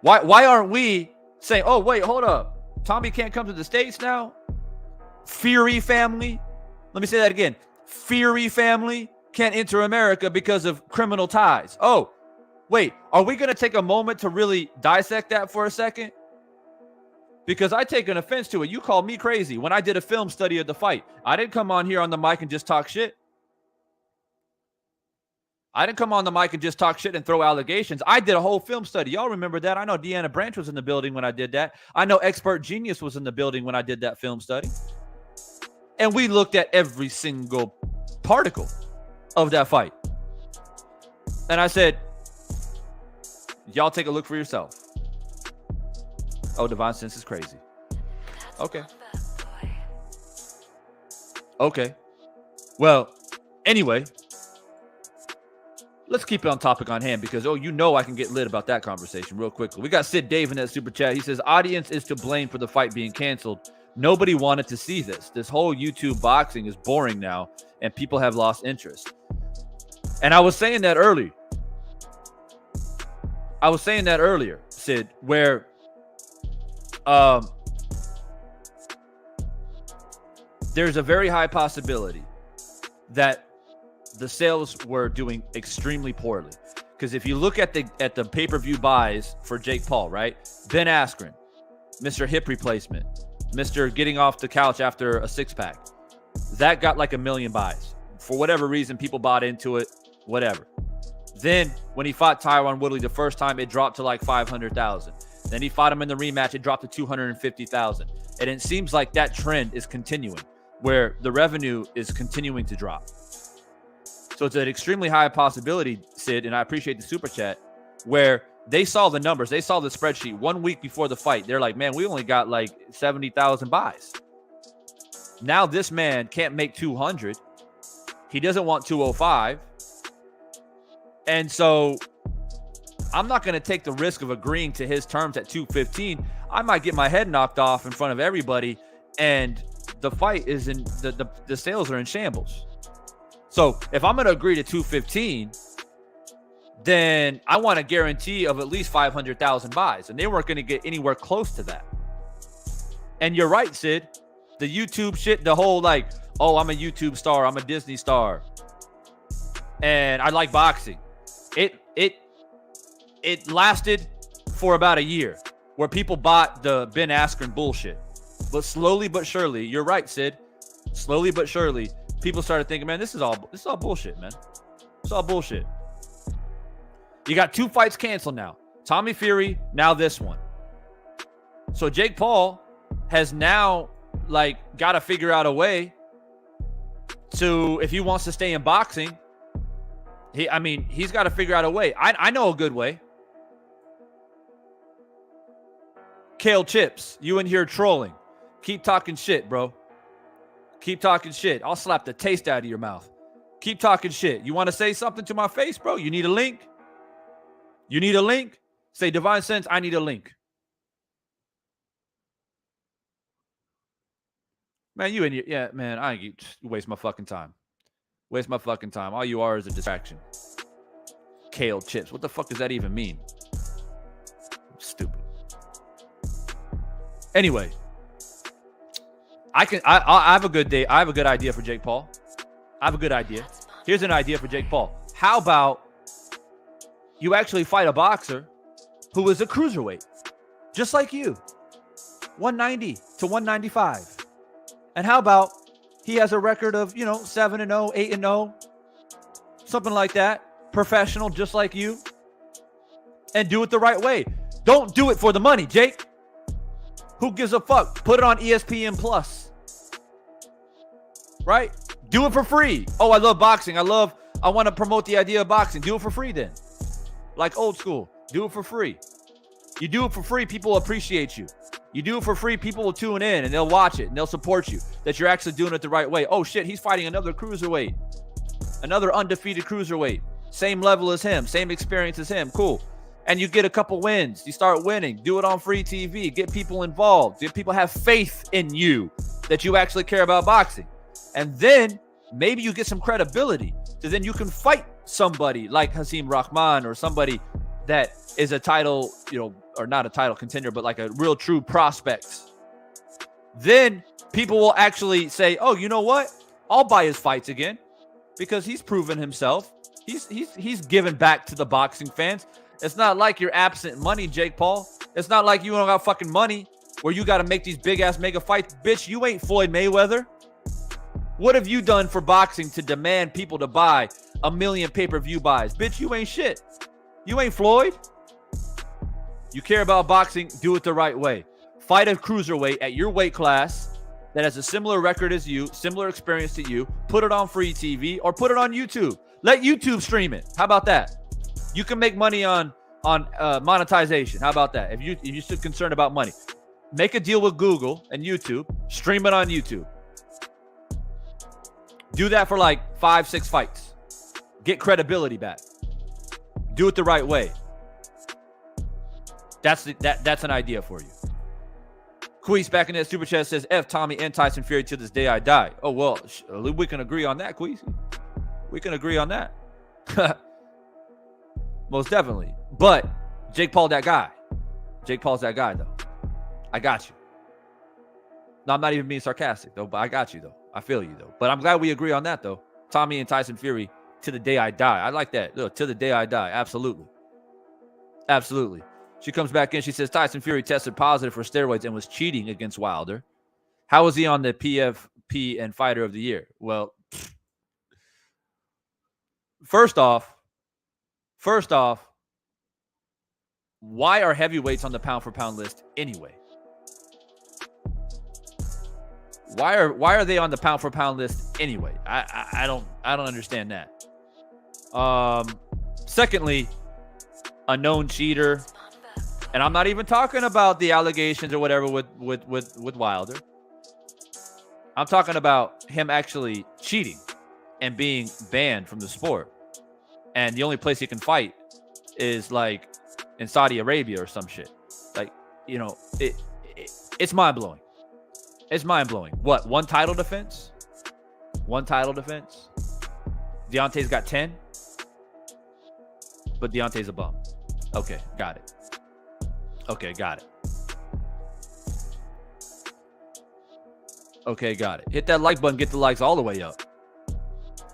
Why aren't we saying, oh wait, hold up, Tommy can't come to the States now? Fury family, let me say that again. Fury family can't enter America because of criminal ties. Oh, wait, are we going to take a moment to really dissect that for a second? Because I take an offense to it. You called me crazy when I did a film study of the fight. I didn't come on here on the mic and just talk shit. I didn't come on the mic and just talk shit and throw allegations. I did a whole film study. Y'all remember that? I know Deanna Branch was in the building when I did that. I know Expert Genius was in the building when I did that film study. And we looked at every single particle of that fight. And I said, y'all take a look for yourself. Oh, Divine Sense is crazy. Okay. Okay. Well, anyway, let's keep it on topic on hand because, I can get lit about that conversation real quickly. We got Sid Dave in that super chat. He says, audience is to blame for the fight being canceled. Nobody wanted to see this. This whole YouTube boxing is boring now, and people have lost interest. And I was saying that earlier. Sid, where there's a very high possibility that the sales were doing extremely poorly. Because if you look at the pay-per-view buys for Jake Paul, right? Ben Askren, Mr. Hip Replacement, Mr. Getting Off the Couch After a Six-Pack, that got like 1 million buys. For whatever reason, people bought into it, whatever. Then when he fought Tyron Woodley the first time, it dropped to like 500,000. Then he fought him in the rematch, it dropped to 250,000. And it seems like that trend is continuing, where the revenue is continuing to drop. So it's an extremely high possibility, Sid, and I appreciate the super chat, where they saw the numbers, they saw the spreadsheet 1 week before the fight. They're like, man, we only got like 70,000 buys. Now this man can't make 200. He doesn't want 205. And so I'm not going to take the risk of agreeing to his terms at 215. I might get my head knocked off in front of everybody, and the fight is in the sales are in shambles. So if I'm going to agree to 215, then I want a guarantee of at least 500,000 buys, and they weren't going to get anywhere close to that. And you're right, Sid. The YouTube shit, the whole like, oh, I'm a YouTube star, I'm a Disney star, and I like boxing. It lasted for about a year, where people bought the Ben Askren bullshit. But slowly but surely, you're right, Sid. Slowly but surely, people started thinking, man, this is all bullshit, man. It's all bullshit. You got 2 fights canceled now. Tommy Fury, now this one. So Jake Paul has now got to figure out a way to, if he wants to stay in boxing, he's got to figure out a way. I know a good way. Kale Chips, you in here trolling. Keep talking shit, bro. Keep talking shit. I'll slap the taste out of your mouth. Keep talking shit. You want to say something to my face, bro? You need a link? You need a link? Say Divine Sense, I need a link. Man, you in here. Yeah, man, I ain't waste my fucking time. Waste my fucking time. All you are is a distraction. Kale Chips. What the fuck does that even mean? Stupid. Anyway, I have a good day. I have a good idea for Jake Paul. I have a good idea. Here's an idea for Jake Paul. How about you actually fight a boxer who is a cruiserweight, just like you, 190 to 195. And how about he has a record of, 7-0, 8-0, something like that, professional, just like you, and do it the right way. Don't do it for the money, Jake. Who gives a fuck? Put it on ESPN Plus. Right? Do it for free. Oh, I love boxing. I want to promote the idea of boxing. Do it for free then. Like old school. Do it for free. You do it for free, people appreciate you. You do it for free, people will tune in and they'll watch it and they'll support you. That you're actually doing it the right way. Oh shit, he's fighting another cruiserweight. Another undefeated cruiserweight. Same level as him. Same experience as him. Cool. And you get a couple wins. You start winning. Do it on free TV. Get people involved. Get people have faith in you that you actually care about boxing. And then maybe you get some credibility. So then you can fight somebody like Hasim Rahman or somebody that is a title, or not a title contender, but like a real true prospect. Then people will actually say, oh, you know what? I'll buy his fights again because he's proven himself. He's given back to the boxing fans. It's not like you're absent money, Jake Paul. It's not like you don't got fucking money where you got to make these big ass mega fights. Bitch, you ain't Floyd Mayweather. What have you done for boxing to demand people to buy 1 million pay-per-view buys? Bitch, you ain't shit. You ain't Floyd. You care about boxing, do it the right way. Fight a cruiserweight at your weight class that has a similar record as you, similar experience to you. Put it on free TV or put it on YouTube. Let YouTube stream it. How about that? You can make money on monetization. How about that? If you're still concerned about money, make a deal with Google and YouTube. Stream it on YouTube. Do that for like 5-6 fights. Get credibility back. Do it the right way. That's an idea for you. Queese back in that super chat says, F Tommy and Tyson Fury to this day I die. Oh, well, we can agree on that, Queese. We can agree on that. Most definitely. But Jake Paul, that guy. Jake Paul's that guy, though. I got you. No, I'm not even being sarcastic, though, but I got you, though. I feel you, though. But I'm glad we agree on that, though. Tommy and Tyson Fury to the day I die. I like that. Look, to the day I die. Absolutely. Absolutely. She comes back in. She says, Tyson Fury tested positive for steroids and was cheating against Wilder. How was he on the PFP and Fighter of the Year? Well, first off, why are heavyweights on the pound-for-pound list anyway? Why are they on the pound-for-pound list anyway? I don't understand that. Secondly, a known cheater. And I'm not even talking about the allegations or whatever with Wilder. I'm talking about him actually cheating and being banned from the sport. And the only place he can fight is like in Saudi Arabia or some shit. Like, it's mind-blowing. It's mind-blowing. What, one title defense? One title defense? Deontay's got 10? But Deontay's a bum. Okay, got it. Okay, got it. Okay, got it. Hit that like button. Get the likes all the way up.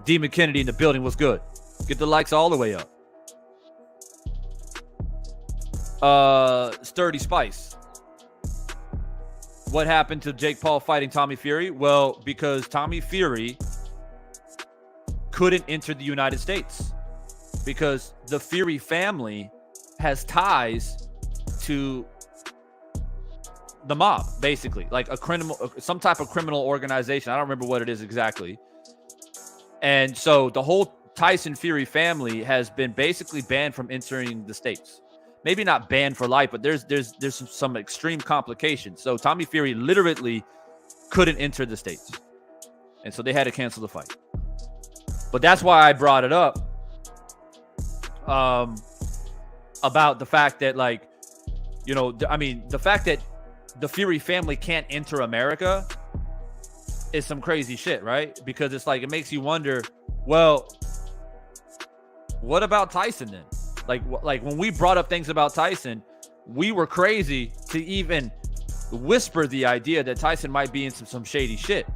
Demon Kennedy in the building. What's good? Get the likes all the way up. Sturdy Spice. What happened to Jake Paul fighting Tommy Fury? Well, because Tommy Fury couldn't enter the United States because the Fury family has ties to the mob, basically, like some type of criminal organization. I don't remember what it is exactly. And so the whole Tyson Fury family has been basically banned from entering the States. maybe not banned for life, but there's some extreme complications. So Tommy Fury literally couldn't enter the States. And so they had to cancel the fight. But that's why I brought it up about the fact that, like, you know, I mean, the fact that the Fury family can't enter America is some crazy shit, right? Because it's like, it makes you wonder, well, what about Tyson then? Like when we brought up things about Tyson, we were crazy to even whisper the idea that Tyson might be in some shady shit.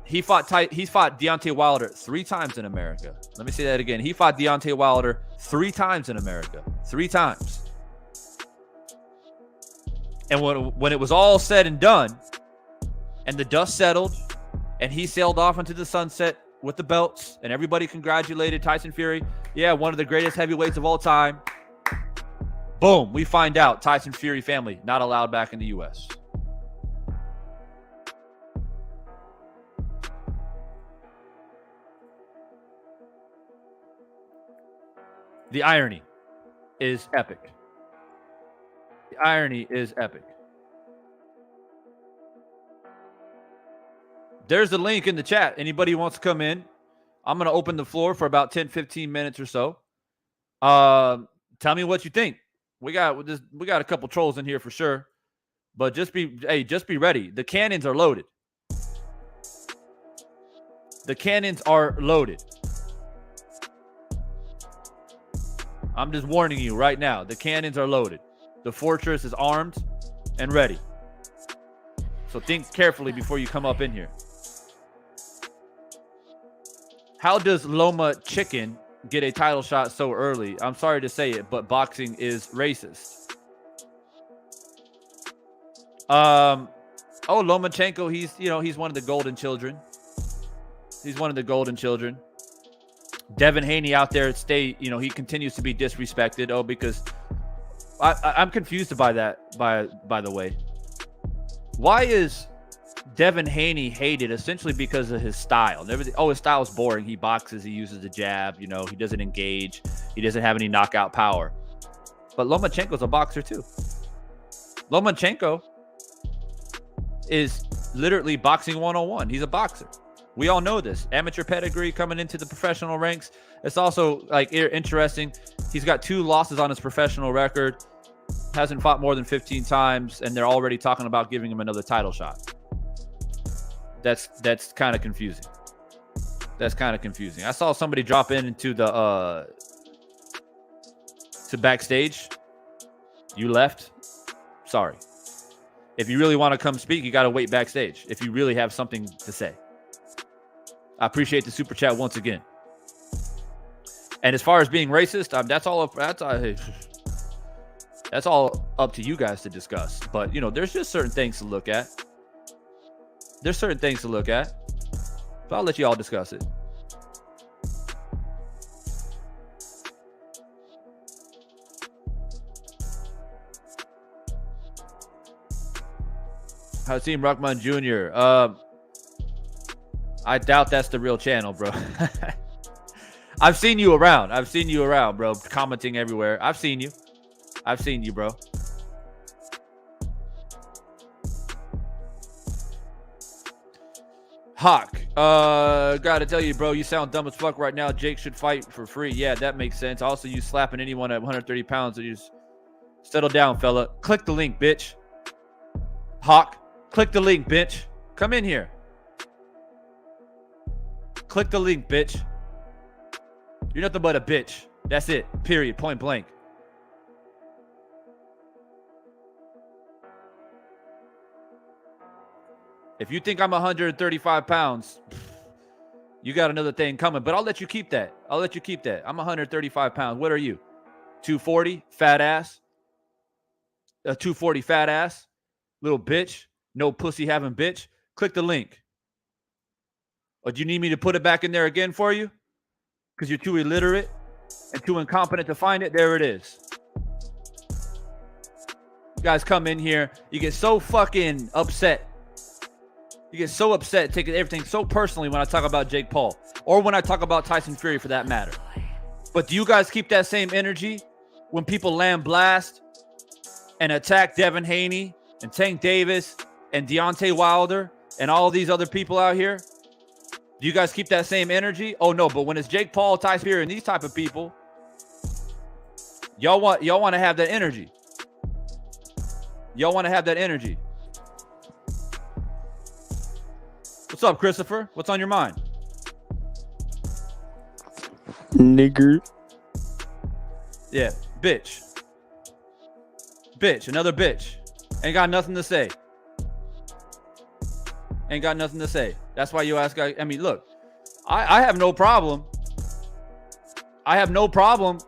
He fought Deontay Wilder 3 times in America. Let me say that again. He fought Deontay Wilder 3 times in America. 3 times. And when it was all said and done, and the dust settled, and he sailed off into the sunset with the belts, and everybody congratulated Tyson Fury. Yeah, one of the greatest heavyweights of all time. Boom, we find out Tyson Fury family not allowed back in the U.S. The irony is epic. The irony is epic. There's the link in the chat. Anybody who wants to come in, I'm going to open the floor for about 10, 15 minutes or so. Tell me what you think. We got a couple trolls in here for sure. But just be ready. The cannons are loaded. The cannons are loaded. I'm just warning you right now. The cannons are loaded. The fortress is armed and ready. So think carefully before you come up in here. How does Loma Chicken get a title shot so early? I'm sorry to say it, but boxing is racist. Lomachenko, he's one of the golden children. He's one of the golden children. Devin Haney out there he continues to be disrespected. Because I'm confused by that, by the way. Why is Devin Haney hated essentially because of his style? His style is boring. He boxes, he uses the jab, he doesn't engage, he doesn't have any knockout power. But Lomachenko's a boxer too. Lomachenko is literally boxing 101. He's a boxer. We all know this. Amateur pedigree coming into the professional ranks. It's also like interesting. He's got 2 losses on his professional record. Hasn't fought more than 15 times, and they're already talking about giving him another title shot. That's kind of confusing. That's kind of confusing. I saw somebody drop into the to backstage. You left. Sorry. If you really want to come speak, you got to wait backstage. If you really have something to say. I appreciate the super chat once again. And as far as being racist, that's all up to you guys to discuss. But there's just certain things to look at. But I'll let you all discuss it. Hasim Rahman Jr. I doubt that's the real channel, bro. I've seen you around, bro. Commenting everywhere. I've seen you, bro. Hawk, gotta tell you, bro, you sound dumb as fuck right now. Jake should fight for free. Yeah, that makes sense. Also, you slapping anyone at 130 pounds. So you just settle down, fella. Click the link, bitch. Hawk, click the link, bitch. Come in here. Click the link, bitch. You're nothing but a bitch. That's it. Period. Point blank. If you think I'm 135 pounds, you got another thing coming. But I'll let you keep that. I'm 135 pounds. What are you? 240? Fat ass? A 240 fat ass? Little bitch? No pussy having bitch? Click the link. Or do you need me to put it back in there again for you? Because you're too illiterate and too incompetent to find it? There it is. You guys come in here. You get so fucking upset. You get so upset, taking everything so personally when I talk about Jake Paul. Or when I talk about Tyson Fury for that matter. But do you guys keep that same energy when people land blast and attack Devin Haney and Tank Davis and Deontay Wilder and all these other people out here? Do you guys keep that same energy? Oh no, but when it's Jake Paul, Ty Spear, and these type of people, y'all want to have that energy. Y'all want to have that energy. What's up, Christopher? What's on your mind? Nigger. Yeah, bitch. Bitch, another bitch. Ain't got nothing to say. Ain't got nothing to say. That's why you ask. I mean, look, I have no problem. I have no problem.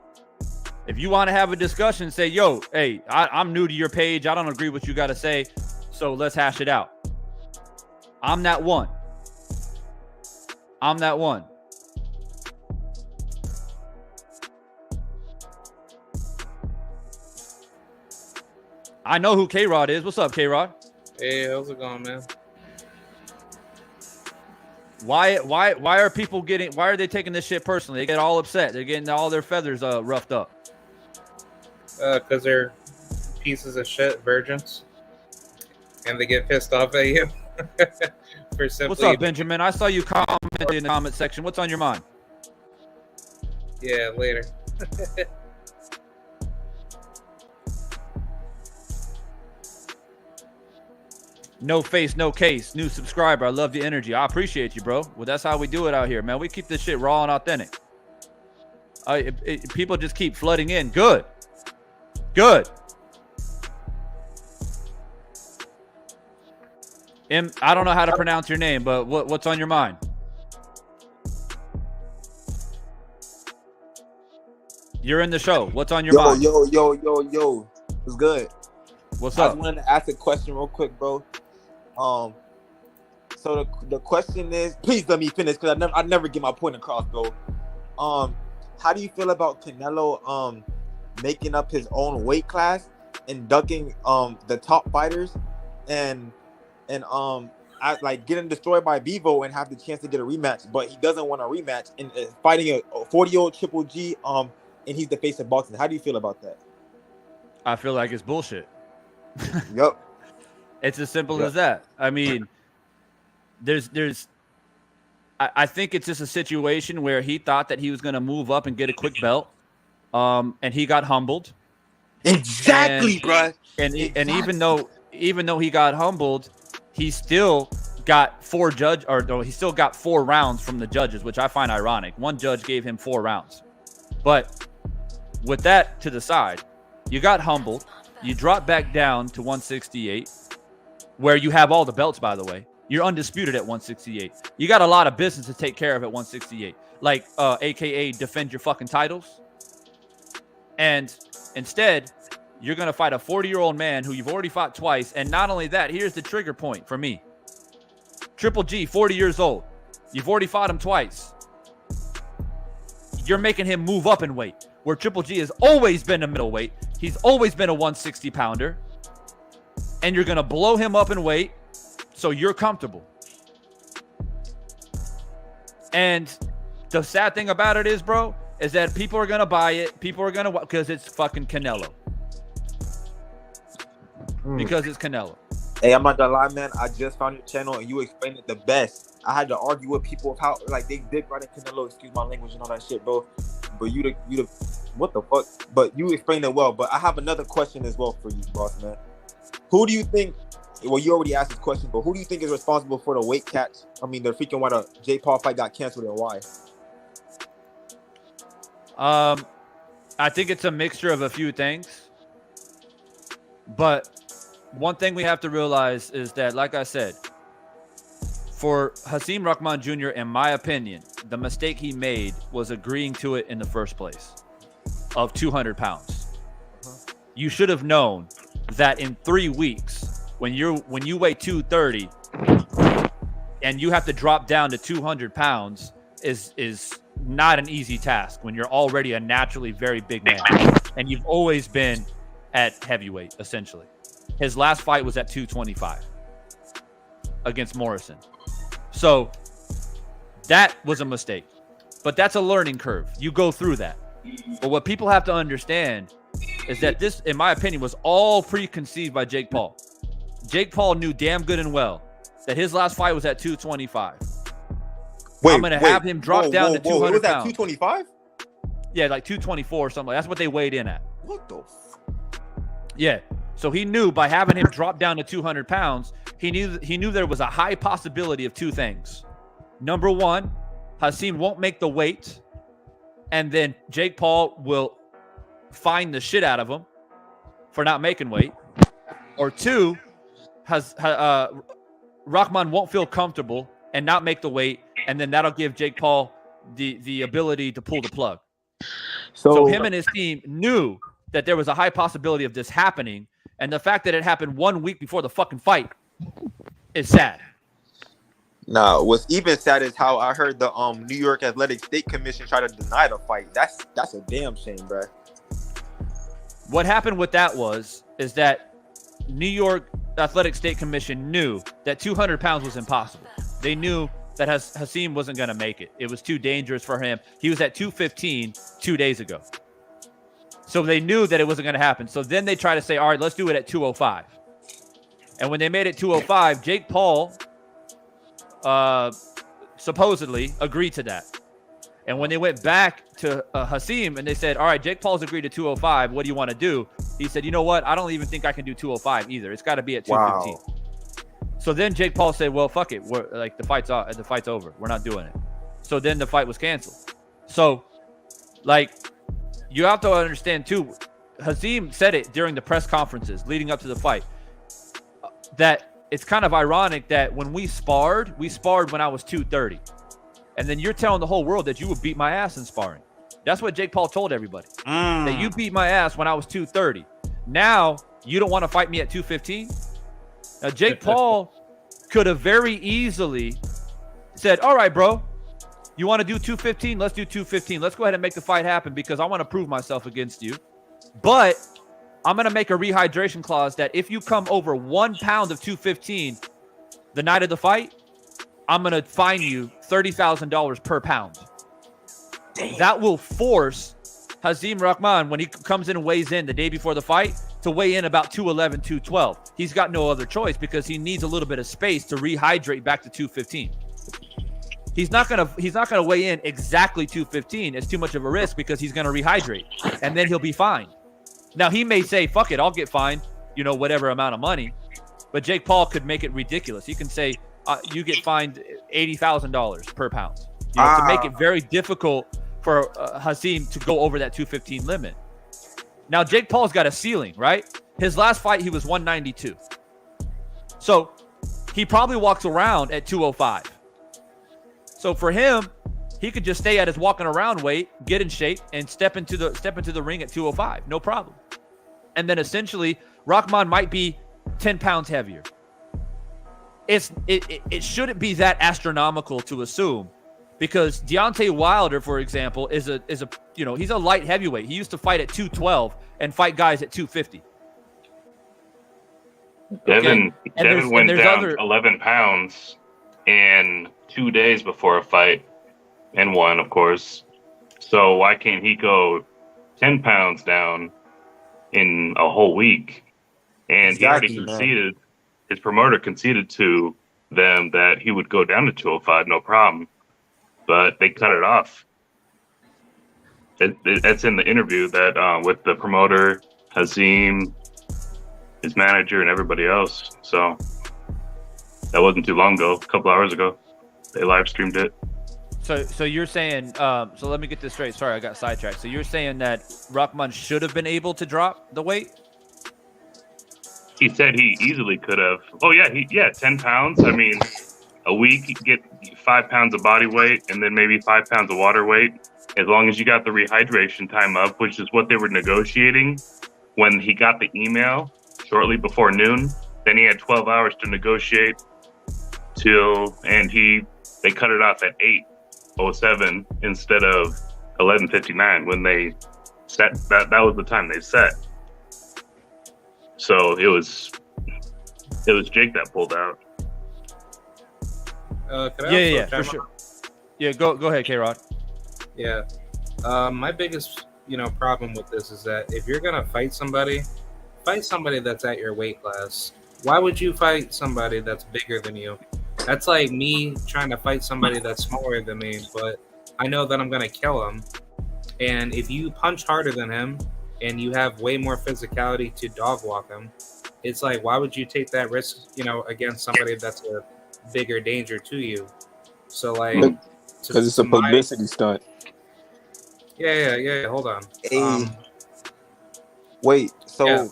If you want to have a discussion, say, yo, hey, I'm new to your page. I don't agree with what you got to say. So let's hash it out. I'm that one. I'm that one. I know who K-Rod is. What's up, K-Rod? Hey, how's it going, man? Why are people getting? Why are they taking this shit personally? They get all upset. They're getting all their feathers roughed up. Because they're pieces of shit, virgins, and they get pissed off at you for simply. What's up, Benjamin? I saw you comment in the comment section. What's on your mind? Yeah, later. No face, no case. New subscriber. I love the energy. I appreciate you, bro. Well, that's how we do it out here, man. We keep this shit raw and authentic. People just keep flooding in. Good. Good. I don't know how to pronounce your name, but what's on your mind? You're in the show. What's on your mind? Yo. What's good? What's I up? just wanted to ask a question real quick, bro. So the question is, please let me finish because I never get my point across, bro. How do you feel about Canelo making up his own weight class and ducking the top fighters and like getting destroyed by Bevo and have the chance to get a rematch, but he doesn't want a rematch and fighting a 40-year-old Triple G and he's the face of boxing. How do you feel about that? I feel like it's bullshit. Yep. It's as simple as that. I mean, I think it's just a situation where he thought that he was going to move up and get a quick belt, and he got humbled. Exactly, bro. And even though he got humbled, he still got he still got 4 rounds from the judges, which I find ironic. One judge gave him 4 rounds, but with that to the side, you got humbled. You drop back down to 168, where you have all the belts, by the way. You're undisputed at 168. You got a lot of business to take care of at 168, like AKA defend your fucking titles. And instead, you're going to fight a 40-year-old man who you've already fought twice. And not only that, here's the trigger point for me. Triple G, 40 years old. You've already fought him twice. You're making him move up in weight, where Triple G has always been a middleweight. He's always been a 160-pounder. And you're going to blow him up in weight so you're comfortable. And the sad thing about it is, bro, is that people are going to buy it. People are going to, because it's fucking Canelo. Because it's Canelo. Hey, I'm not gonna lie, man. I just found your channel and you explained it the best. I had to argue with people of how, like, they did right at Canelo, excuse my language and all that shit, bro. But you the what the fuck? But you explained it well. But I have another question as well for you, boss man. Who do you think? Well, you already asked this question, but who do you think is responsible for the weight catch? I mean, the freaking why the Jake Paul fight got canceled and why? I think it's a mixture of a few things. But one thing we have to realize is that, like I said, for Hasim Rahman Jr., in my opinion, the mistake he made was agreeing to it in the first place of 200 pounds. You should have known that in 3 weeks, when you weigh 230 and you have to drop down to 200 pounds is not an easy task when you're already a naturally very big man. And you've always been at heavyweight, essentially. His last fight was at 225 against Morrison. So that was a mistake. But that's a learning curve. You go through that. But what people have to understand is that this, in my opinion, was all preconceived by Jake Paul. Jake Paul knew damn good and well that his last fight was at 225. I'm going to have him drop down to 200 It was at pounds. 225? Yeah, like 224 or something. That's what they weighed in at. What the Yeah. So he knew by having him drop down to 200 pounds, he knew there was a high possibility of two things. Number one, Hasim won't make the weight, and then Jake Paul will fine the shit out of him for not making weight. Or two, Rahman won't feel comfortable and not make the weight, and then that'll give Jake Paul the ability to pull the plug. So him and his team knew that there was a high possibility of this happening, and the fact that it happened 1 week before the fucking fight is sad. Nah, what's even sad is how I heard the New York Athletic State Commission try to deny the fight. That's a damn shame, bro. What happened with that is that New York Athletic State Commission knew that 200 pounds was impossible. They knew that Hasim wasn't going to make it. It was too dangerous for him. He was at 215 2 days ago. So they knew that it wasn't going to happen. So then they try to say, all right, let's do it at 205. And when they made it 205, Jake Paul supposedly agreed to that. And when they went back to Hasim and they said, all right, Jake Paul's agreed to 205. What do you want to do? He said, you know what? I don't even think I can do 205 either. It's got to be at 215. Wow. So then Jake Paul said, well, fuck it. We're like, the fight's over. We're not doing it. So then the fight was canceled. So like, you have to understand too, Hasim said it during the press conferences leading up to the fight, that it's kind of ironic that when we sparred when I was 230. And then you're telling the whole world that you would beat my ass in sparring. That's what Jake Paul told everybody. That you beat my ass when I was 230. Now you don't want to fight me at 215? Now Jake Paul could have very easily said, all right, bro, you want to do 215? Let's do 215. Let's go ahead and make the fight happen because I want to prove myself against you. But I'm going to make a rehydration clause that if you come over 1 pound of 215 the night of the fight, I'm going to fine you $30,000 per pound. Damn. That will force Hasim Rahman, when he comes in and weighs in the day before the fight, to weigh in about 211, 212. He's got no other choice because he needs a little bit of space to rehydrate back to 215. He's not gonna weigh in exactly 215. It's too much of a risk because he's gonna rehydrate, and then he'll be fine. Now he may say, "Fuck it, I'll get fined," whatever amount of money. But Jake Paul could make it ridiculous. He can say, "You get fined $80,000 per pound," to make it very difficult for Hasim to go over that 215 limit. Now Jake Paul's got a ceiling, right? His last fight he was 192, so he probably walks around at 205. So for him, he could just stay at his walking around weight, get in shape, and step into the ring at 205, no problem. And then essentially, Rahman might be 10 pounds heavier. It shouldn't be that astronomical to assume, because Deontay Wilder, for example, is a he's a light heavyweight. He used to fight at 212 and fight guys at 250. Devin went down 11 pounds in 2 days before a fight and won, of course. So why can't he go 10 pounds down in a whole week? And he already conceded, his promoter conceded to them that he would go down to 205, no problem. But they cut it off. It's in the interview that with the promoter, Hasim, his manager, and everybody else. So that wasn't too long ago, a couple hours ago. They live streamed it. So you're saying, so let me get this straight. Sorry, I got sidetracked. So you're saying that Rahman should have been able to drop the weight? He said he easily could have. Oh yeah, 10 pounds. I mean, a week you get 5 pounds of body weight and then maybe 5 pounds of water weight. As long as you got the rehydration time up, which is what they were negotiating when he got the email shortly before noon. Then he had 12 hours to negotiate and they cut it off at 8:07 instead of 11:59 when they set that was the time they set. So it was Jake that pulled out. Yeah, for sure. Yeah, go ahead, K-Rod. Yeah. My biggest problem with this is that if you're gonna fight somebody that's at your weight class. Why would you fight somebody that's bigger than you? That's like me trying to fight somebody that's smaller than me, but I know that I'm gonna kill him. And if you punch harder than him and you have way more physicality to dog walk him, it's like, why would you take that risk, against somebody that's a bigger danger to you? So like, because it's a publicity stunt. Yeah. Hold on. Hey, wait. So yeah.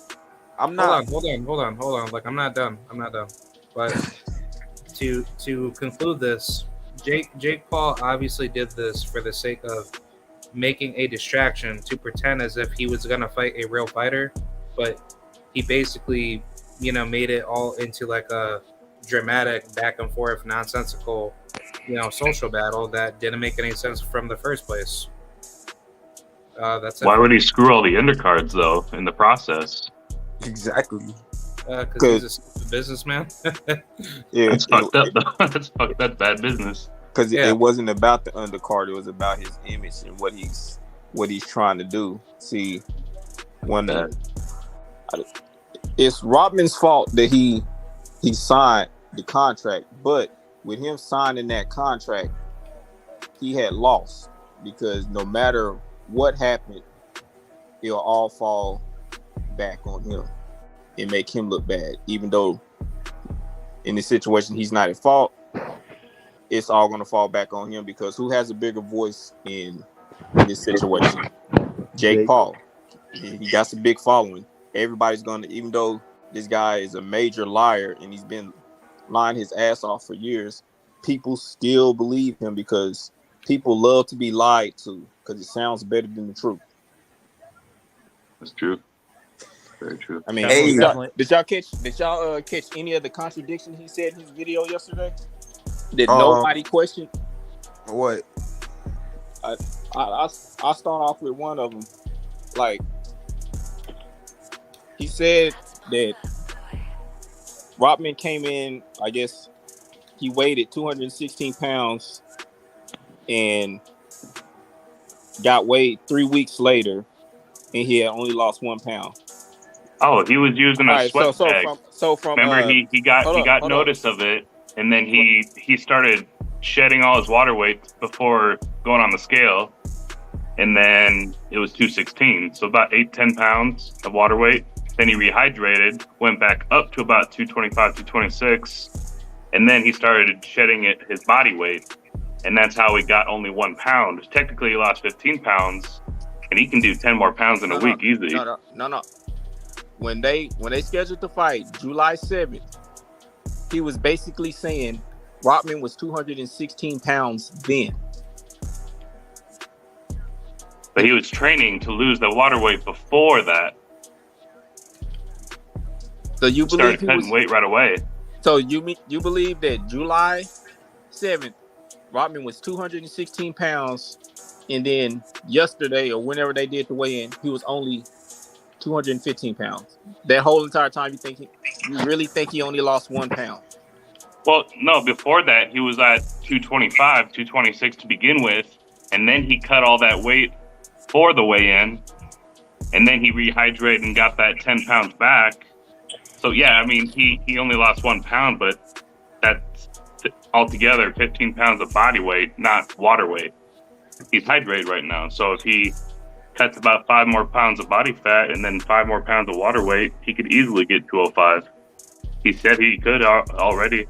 I'm not. Hold on. Like I'm not done. But to conclude this, Jake Paul obviously did this for the sake of making a distraction to pretend as if he was gonna fight a real fighter, but he basically, made it all into like a dramatic back and forth, nonsensical, social battle that didn't make any sense from the first place. That's Why would he screw all the undercards though in the process? Exactly. Because he's a stupid businessman. Yeah, That's fucked up though. That's bad business. Because it wasn't about the undercard; it was about his image and what he's trying to do. See, it's Rodman's fault that he signed the contract, but with him signing that contract, he had lost because no matter what happened, it'll all fall back on him and make him look bad. Even though in this situation he's not at fault, it's all going to fall back on him because who has a bigger voice in this situation? Jake Paul. He got some big following. Everybody's going to, even though this guy is a major liar and he's been lying his ass off for years, people still believe him because people love to be lied to because it sounds better than the truth. That's true. Very true. I mean, Hey, did y'all catch any of the contradictions he said in his video yesterday? Did nobody question? What? I'll start off with one of them. Like, he said that Rahman came in, I guess he weighed at 216 pounds and got weighed 3 weeks later, and he had only lost 1 pound. Oh, he was using a sweat bag. From remember, he got notice of it, and then he started shedding all his water weight before going on the scale, and then it was 216, so about 8-10 pounds of water weight. Then he rehydrated, went back up to about 225, 226, and then he started shedding his body weight, and that's how he got only 1 pound. Technically, he lost 15 pounds, and he can do 10 more pounds in a week easily. No. When they scheduled the fight, July 7th, he was basically saying Rahman was 216 pounds then. But he was training to lose the water weight before that. So you believe started cutting weight right away. So you believe that July 7th, Rahman was 216 pounds, and then yesterday or whenever they did the weigh-in, he was only 215 pounds. That whole entire time, you really think he only lost 1 pound? Well, no, before that, he was at 225, 226 to begin with, and then he cut all that weight for the weigh-in, and then he rehydrated and got that 10 pounds back. So, yeah, I mean, he only lost 1 pound, but that's altogether 15 pounds of body weight, not water weight. He's hydrated right now, so if he cuts about 5 more pounds of body fat and then 5 more pounds of water weight, he could easily get 205. He said he could already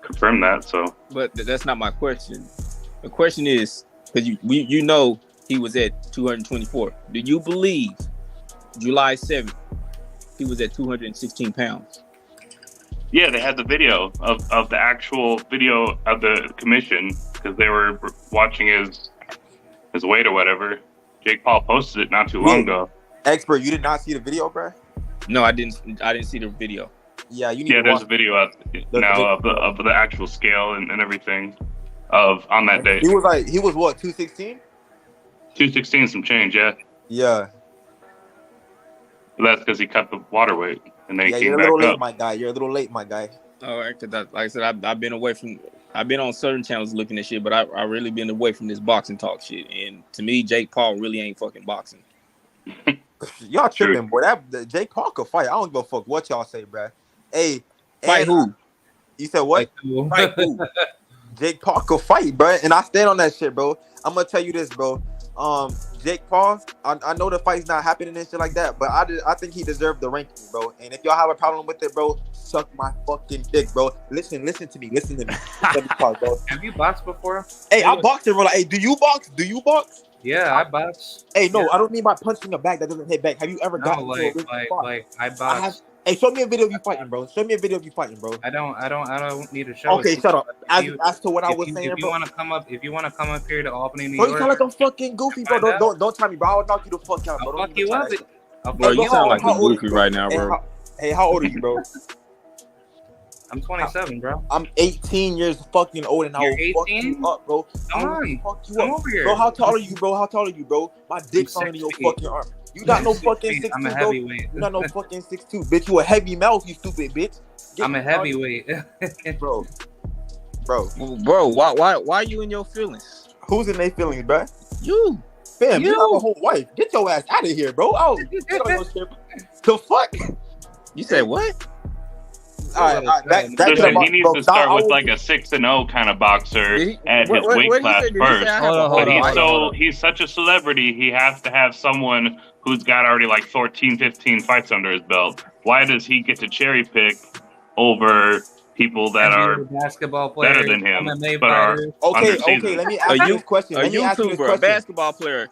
confirm that. So, but that's not my question. The question is, because you know he was at 224. Do you believe July 7th he was at 216 pounds? Yeah, they had the video of the actual video of the commission because they were watching his weight or whatever. Jake Paul posted it not too long ago. Expert, you did not see the video, bro? No, I didn't see the video. Yeah, you need to there's watch a video out now of the actual scale and everything on that day. He was what, 216? 216 some change, yeah. Yeah. But that's because he cut the water weight and then he came you're a back little late, up. my guy. You're a little late, my guy. All right, because like I said, I've been away from I've been on certain channels looking at shit, but I really been away from this boxing talk shit. And to me, Jake Paul really ain't fucking boxing. Y'all tripping, boy. That Jake Paul could fight. I don't give a fuck what y'all say, bro. Hey, Fight who? You said what? Fight who? Jake Paul could fight, bro, and I stand on that shit, bro. I'm gonna tell you this, bro. Jake Paul, I know the fight's not happening and shit like that, but I think he deserved the ranking, bro. And if y'all have a problem with it, bro, suck my fucking dick, bro. Listen to me. Let me talk, bro. Have you boxed before? Hey, I boxed it, bro. Like, hey, do you box? Yeah, I box. Hey, no, yeah. I don't mean by punching a bag that doesn't hit back. Have you ever gotten like I box? Hey, show me a video of you fighting, bro. I don't need to show. Okay, shut up. As to what I was saying, if you bro. want to come up here to Albany, New Bro, York, you sound like I'm fucking goofy, bro. Don't try me, bro. I'll knock you the fuck out, bro. I'll fuck you up. Bro, you sound like a goofy right now, bro. Hey, how old are you, bro? I'm 27, bro. I'm 18 years fucking old, and I will fuck you up, bro. Come on, come over here, bro. How tall are you, bro? My dick's on your fucking arm. You got no fucking 6'2", I'm a heavyweight. You got no fucking 6'2", bitch. You a heavy mouth, you stupid bitch. I'm a heavyweight, bro. Why you in your feelings? Who's in their feelings, bro? You, fam. You have a whole wife. Get your ass out of here, bro. Oh, the fuck? You said what? All right. Listen, he needs to start with like a 6-0 kind of boxer at his weight class first. But he's such a celebrity, he has to have someone who's got already like 14, 15 fights under his belt. Why does he get to cherry pick over people that are basketball players, better than him? But are okay. Let me ask you this question. A YouTuber, a basketball player.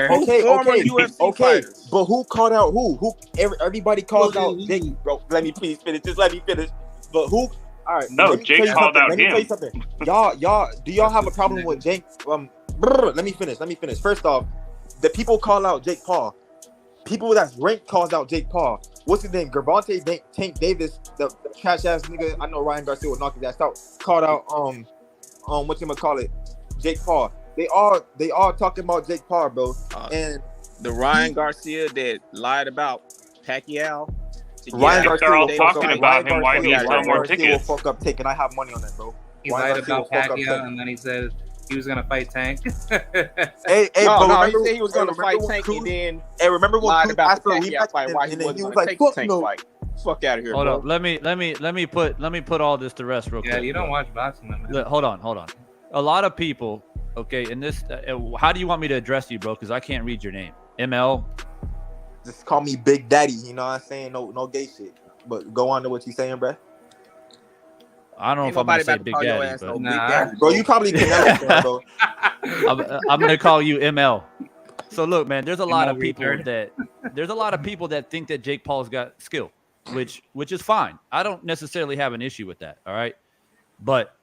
Okay. But who called out who? Everybody calls out Jake, bro. Let me please finish. Just let me finish. But who? All right. No, Jake called out him. Let me tell you something. Y'all, do y'all have a problem with Jake? Let me finish. First off, the people call out Jake Paul. People that's ranked calls out Jake Paul. What's his name? Gervonta Tank Davis, the trash ass nigga. I know Ryan Garcia will knock his ass out. Called out what you gonna call it? Jake Paul. They all talking about Jake Paul, bro. And the Ryan Garcia that lied about Pacquiao. Ryan Garcia, they're all talking about him. Why he sell more tickets? Will fuck up Tank, and I have money on that, bro. He lied about Pacquiao, and then he said he was gonna fight Tank. He said he was gonna fight Tank, and then remember when lied about after the he Pacquiao fight, why he wasn't gonna take the Tank fight. Fuck out of here, Hold bro. up, let me put all this to rest real quick. Yeah, you don't watch boxing, man. Hold on. A lot of people. Okay, in this, how do you want me to address you, bro? Because I can't read your name. ML. Just call me Big Daddy. You know what I'm saying? No gay shit. But go on to what you saying, bro. I don't know if I'm gonna say Big Daddy, but Daddy. Bro, you probably Canelo, bro. I'm gonna call you ML. So look, man, there's a lot of people that think that Jake Paul's got skill, which is fine. I don't necessarily have an issue with that. All right, but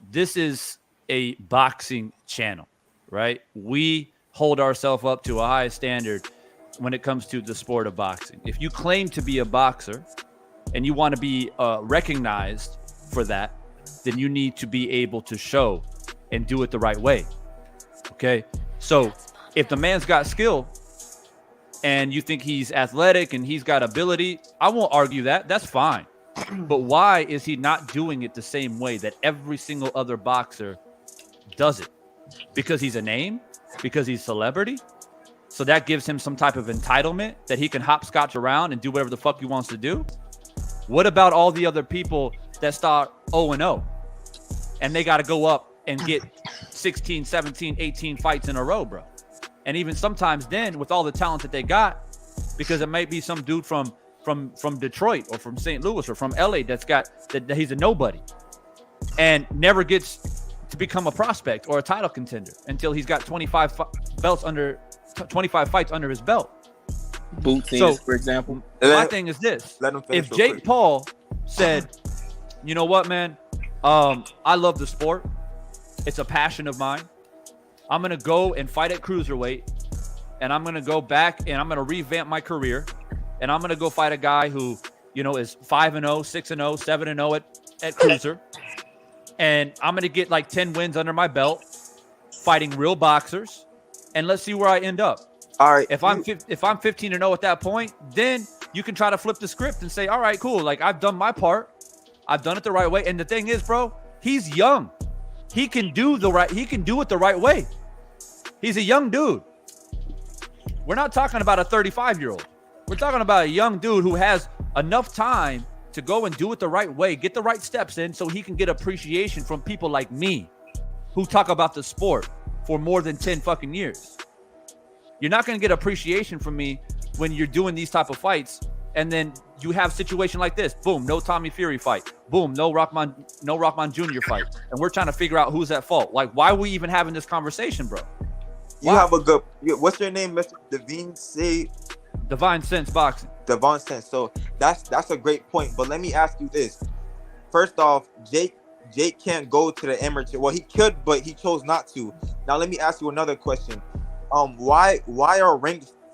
this is a boxing channel, right? We hold ourselves up to a high standard when it comes to the sport of boxing. If you claim to be a boxer and you want to be recognized for that, then you need to be able to show and do it the right way. Okay, so if the man's got skill and you think he's athletic and he's got ability, I won't argue that. That's fine. But why is he not doing it the same way that every single other boxer does it? Because he's a name? Because he's celebrity? So that gives him some type of entitlement that he can hopscotch around and do whatever the fuck he wants to do? What about all the other people that start 0-0 and they got to go up and get 16, 17, 18 fights in a row, bro? And even sometimes then with all the talent that they got, because it might be some dude from Detroit or from St. Louis or from LA that he's a nobody and never gets to become a prospect or a title contender until he's got 25 fights under his belt. Boots, for example. My thing is this: if Jake Paul said, "You know what, man? I love the sport. It's a passion of mine. I'm gonna go and fight at cruiserweight, and I'm gonna go back and I'm gonna revamp my career, and I'm gonna go fight a guy who, is 5-0, 6-0, 7-0 at cruiser." And I'm going to get like 10 wins under my belt fighting real boxers. And let's see where I end up. All right. If I'm 15-0 at that point, then you can try to flip the script and say, all right, cool. Like I've done my part. I've done it the right way. And the thing is, bro, He's young. He can do it the right way. He's a young dude. We're not talking about a 35-year-old. We're talking about a young dude who has enough time to go and do it the right way, get the right steps in so he can get appreciation from people like me who talk about the sport for more than 10 fucking years. You're not going to get appreciation from me when you're doing these type of fights, and then you have a situation like this. Boom, no Tommy Fury fight. Boom, no Rahman Jr. fight. And we're trying to figure out who's at fault. Like, why are we even having this conversation, bro? You have a good. What's your name, Mr. Devine? Say Divine Sense Boxing. Devon Sense. So that's a great point. But let me ask you this. First off, Jake can't go to the amateur. Well, he could, but he chose not to. Now let me ask you another question. Why did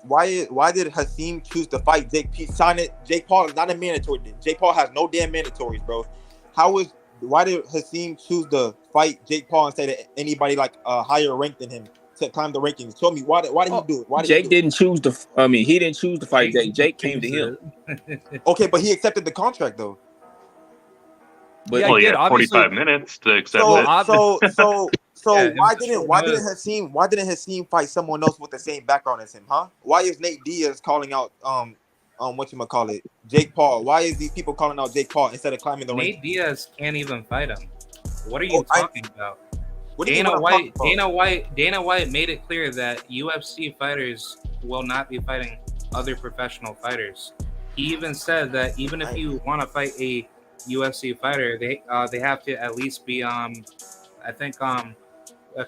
Hasim choose to fight Jake Paul is not a mandatory. Jake Paul has no damn mandatories, bro. Why did Hasim choose to fight Jake Paul instead of anybody like higher ranked than him to climb the rankings? Tell me why did he do it? Jake didn't choose to. I mean, he didn't choose to fight Jake. Jake came to him. Okay, but he accepted the contract though. But Well, he had 45 minutes to accept it. So Yeah, why didn't Hasim fight someone else with the same background as him, huh? Why is Nate Diaz calling out whatchamacallit, Jake Paul? Why is these people calling out Jake Paul instead of climbing the ranks? Nate Diaz can't even fight him. What are you talking about? Dana White made it clear that UFC fighters will not be fighting other professional fighters. He even said that even if you want to fight a UFC fighter, they have to at least be I think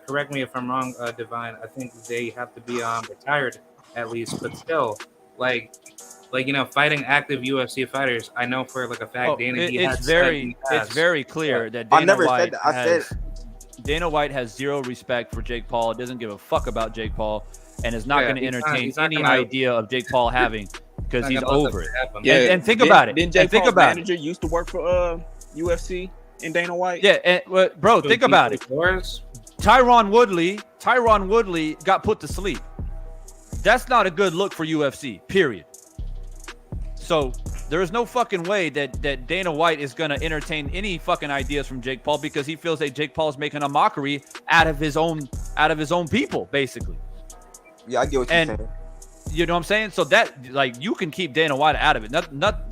correct me if I'm wrong, Divine. I think they have to be retired at least, but still, like fighting active UFC fighters. I know for like a fact, it's very clear that Dana White has zero respect for Jake Paul. Doesn't give a fuck about Jake Paul, and is not going to entertain any idea of Jake Paul having, because he's over it. Yeah, and think about it. Didn't Jake Paul's manager used to work for UFC and Dana White? Yeah, and bro, think about it. Tyron Woodley got put to sleep. That's not a good look for UFC, period. So there is no fucking way that Dana White is going to entertain any fucking ideas from Jake Paul, because he feels that Jake Paul is making a mockery out of his own people, basically. Yeah, I get what you're saying. You know what I'm saying? So that, like, you can keep Dana White out of it.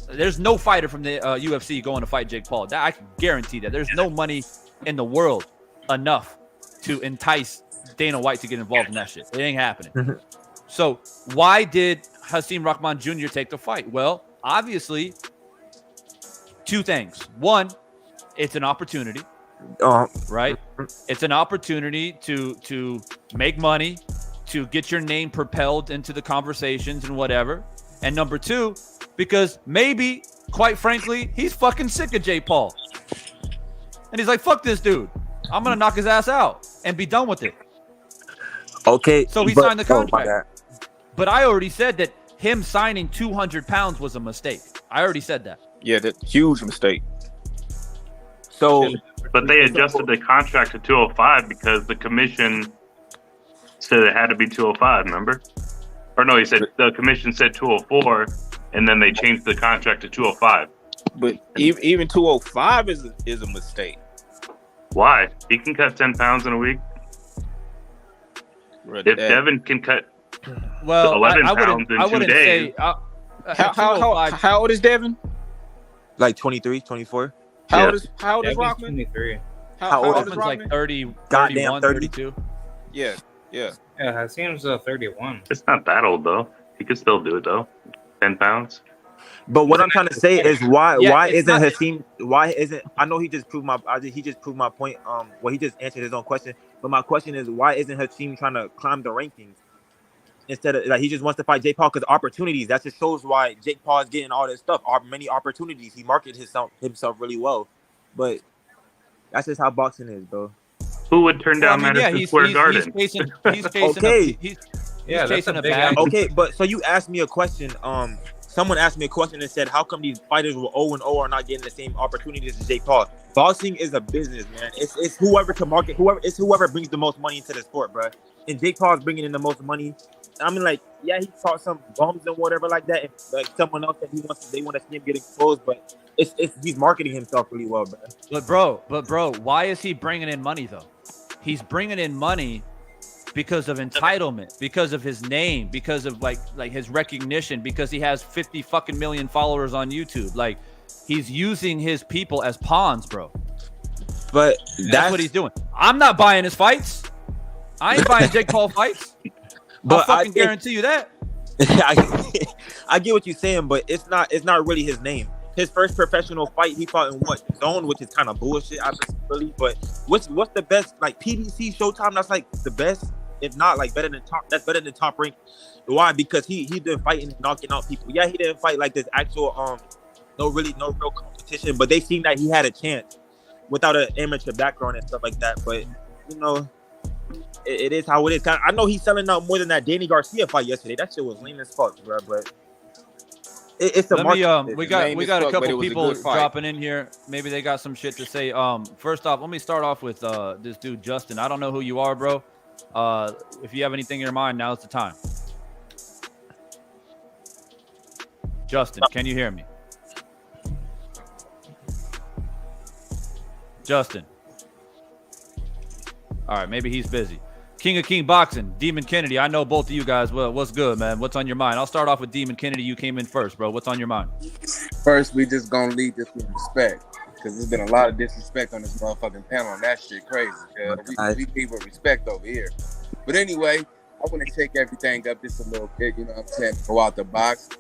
There's no fighter from the UFC going to fight Jake Paul. That I can guarantee that. There's no money in the world enough to entice Dana White to get involved in that shit. It ain't happening. So why did Hasim Rahman Jr. take the fight? Well, obviously, two things. One, it's an opportunity, right? It's an opportunity to make money, to get your name propelled into the conversations and whatever. And number two, because maybe, quite frankly, he's fucking sick of Jake Paul. And he's like, fuck this dude. I'm going to knock his ass out and be done with it. Okay. So he signed the contract. But I already said that him signing 200 pounds was a mistake. I already said that. Yeah, that's a huge mistake. So, but they adjusted the contract to 205 because the commission said it had to be 205, remember? Or no, he said the commission said 204, and then they changed the contract to 205. But even 205 is a mistake. Why? He can cut 10 pounds in a week. If Devin can cut 11 pounds in 2 days. How old is Devin? Like 23, 24. How old is Rahman? 23. How old is Rahman's like 30, Goddamn 31, 32. Yeah. Yeah, it seems 31. It's not that old though. He could still do it though. 10 pounds. But what I'm trying to say is why isn't Hasim? I know he just proved my point. He just answered his own question. But my question is, why isn't Hasim trying to climb the rankings instead of, like, he just wants to fight Jake Paul because opportunities? That just shows why Jake Paul is getting all this stuff. Many opportunities. He marketed himself really well. But that's just how boxing is, bro. Who would turn down Madison Square Garden? He's chasing okay. He's chasing a bag. Okay, but so you asked me a question. someone asked me a question and said, "How come these fighters were 0-0 are not getting the same opportunities as Jake Paul?" Boxing is a business, man. It's whoever can market, whoever brings the most money into the sport, bro. And Jake Paul's bringing in the most money. I mean, like, yeah, he caught some bums and whatever like that. And like someone else that they want to see him get exposed, but it's he's marketing himself really well, bro. But bro, why is he bringing in money though? He's bringing in money because of entitlement, because of his name, because of like his recognition, because he has 50 fucking million followers on YouTube. Like, he's using his people as pawns, bro. But that's what he's doing. I'm not buying his fights. I ain't buying Jake Paul fights. But I fucking guarantee you that. I get what you're saying, but it's not really his name. His first professional fight, he fought in what zone, which is kind of bullshit, I believe. But what's the best, like PBC Showtime? That's like the best, if not like better than top. That's better than Top Rank. Why? Because he been fighting and knocking out people. Yeah, he didn't fight like this actual no real competition, but they seen that he had a chance without an amateur background and stuff like that. But you know, it is how it is. I know he's selling out more than that Danny Garcia fight yesterday. That shit was lame as fuck, bro. But it's a market. We got a couple people dropping in here. Maybe they got some shit to say. First off, let me start off with this dude Justin. I don't know who you are, bro. If you have anything in your mind, now's the time. Justin, can you hear me? Justin. All right, maybe he's busy. King of King Boxing, Demon Kennedy. I know both of you guys. Well, what's good, man? What's on your mind? I'll start off with Demon Kennedy. You came in first, bro. What's on your mind? First, we just gonna lead this with respect, because there's been a lot of disrespect on this motherfucking panel, and that shit crazy. We lead with respect over here. But anyway, I want to shake everything up just a little bit. You know what I'm saying? Go out the box.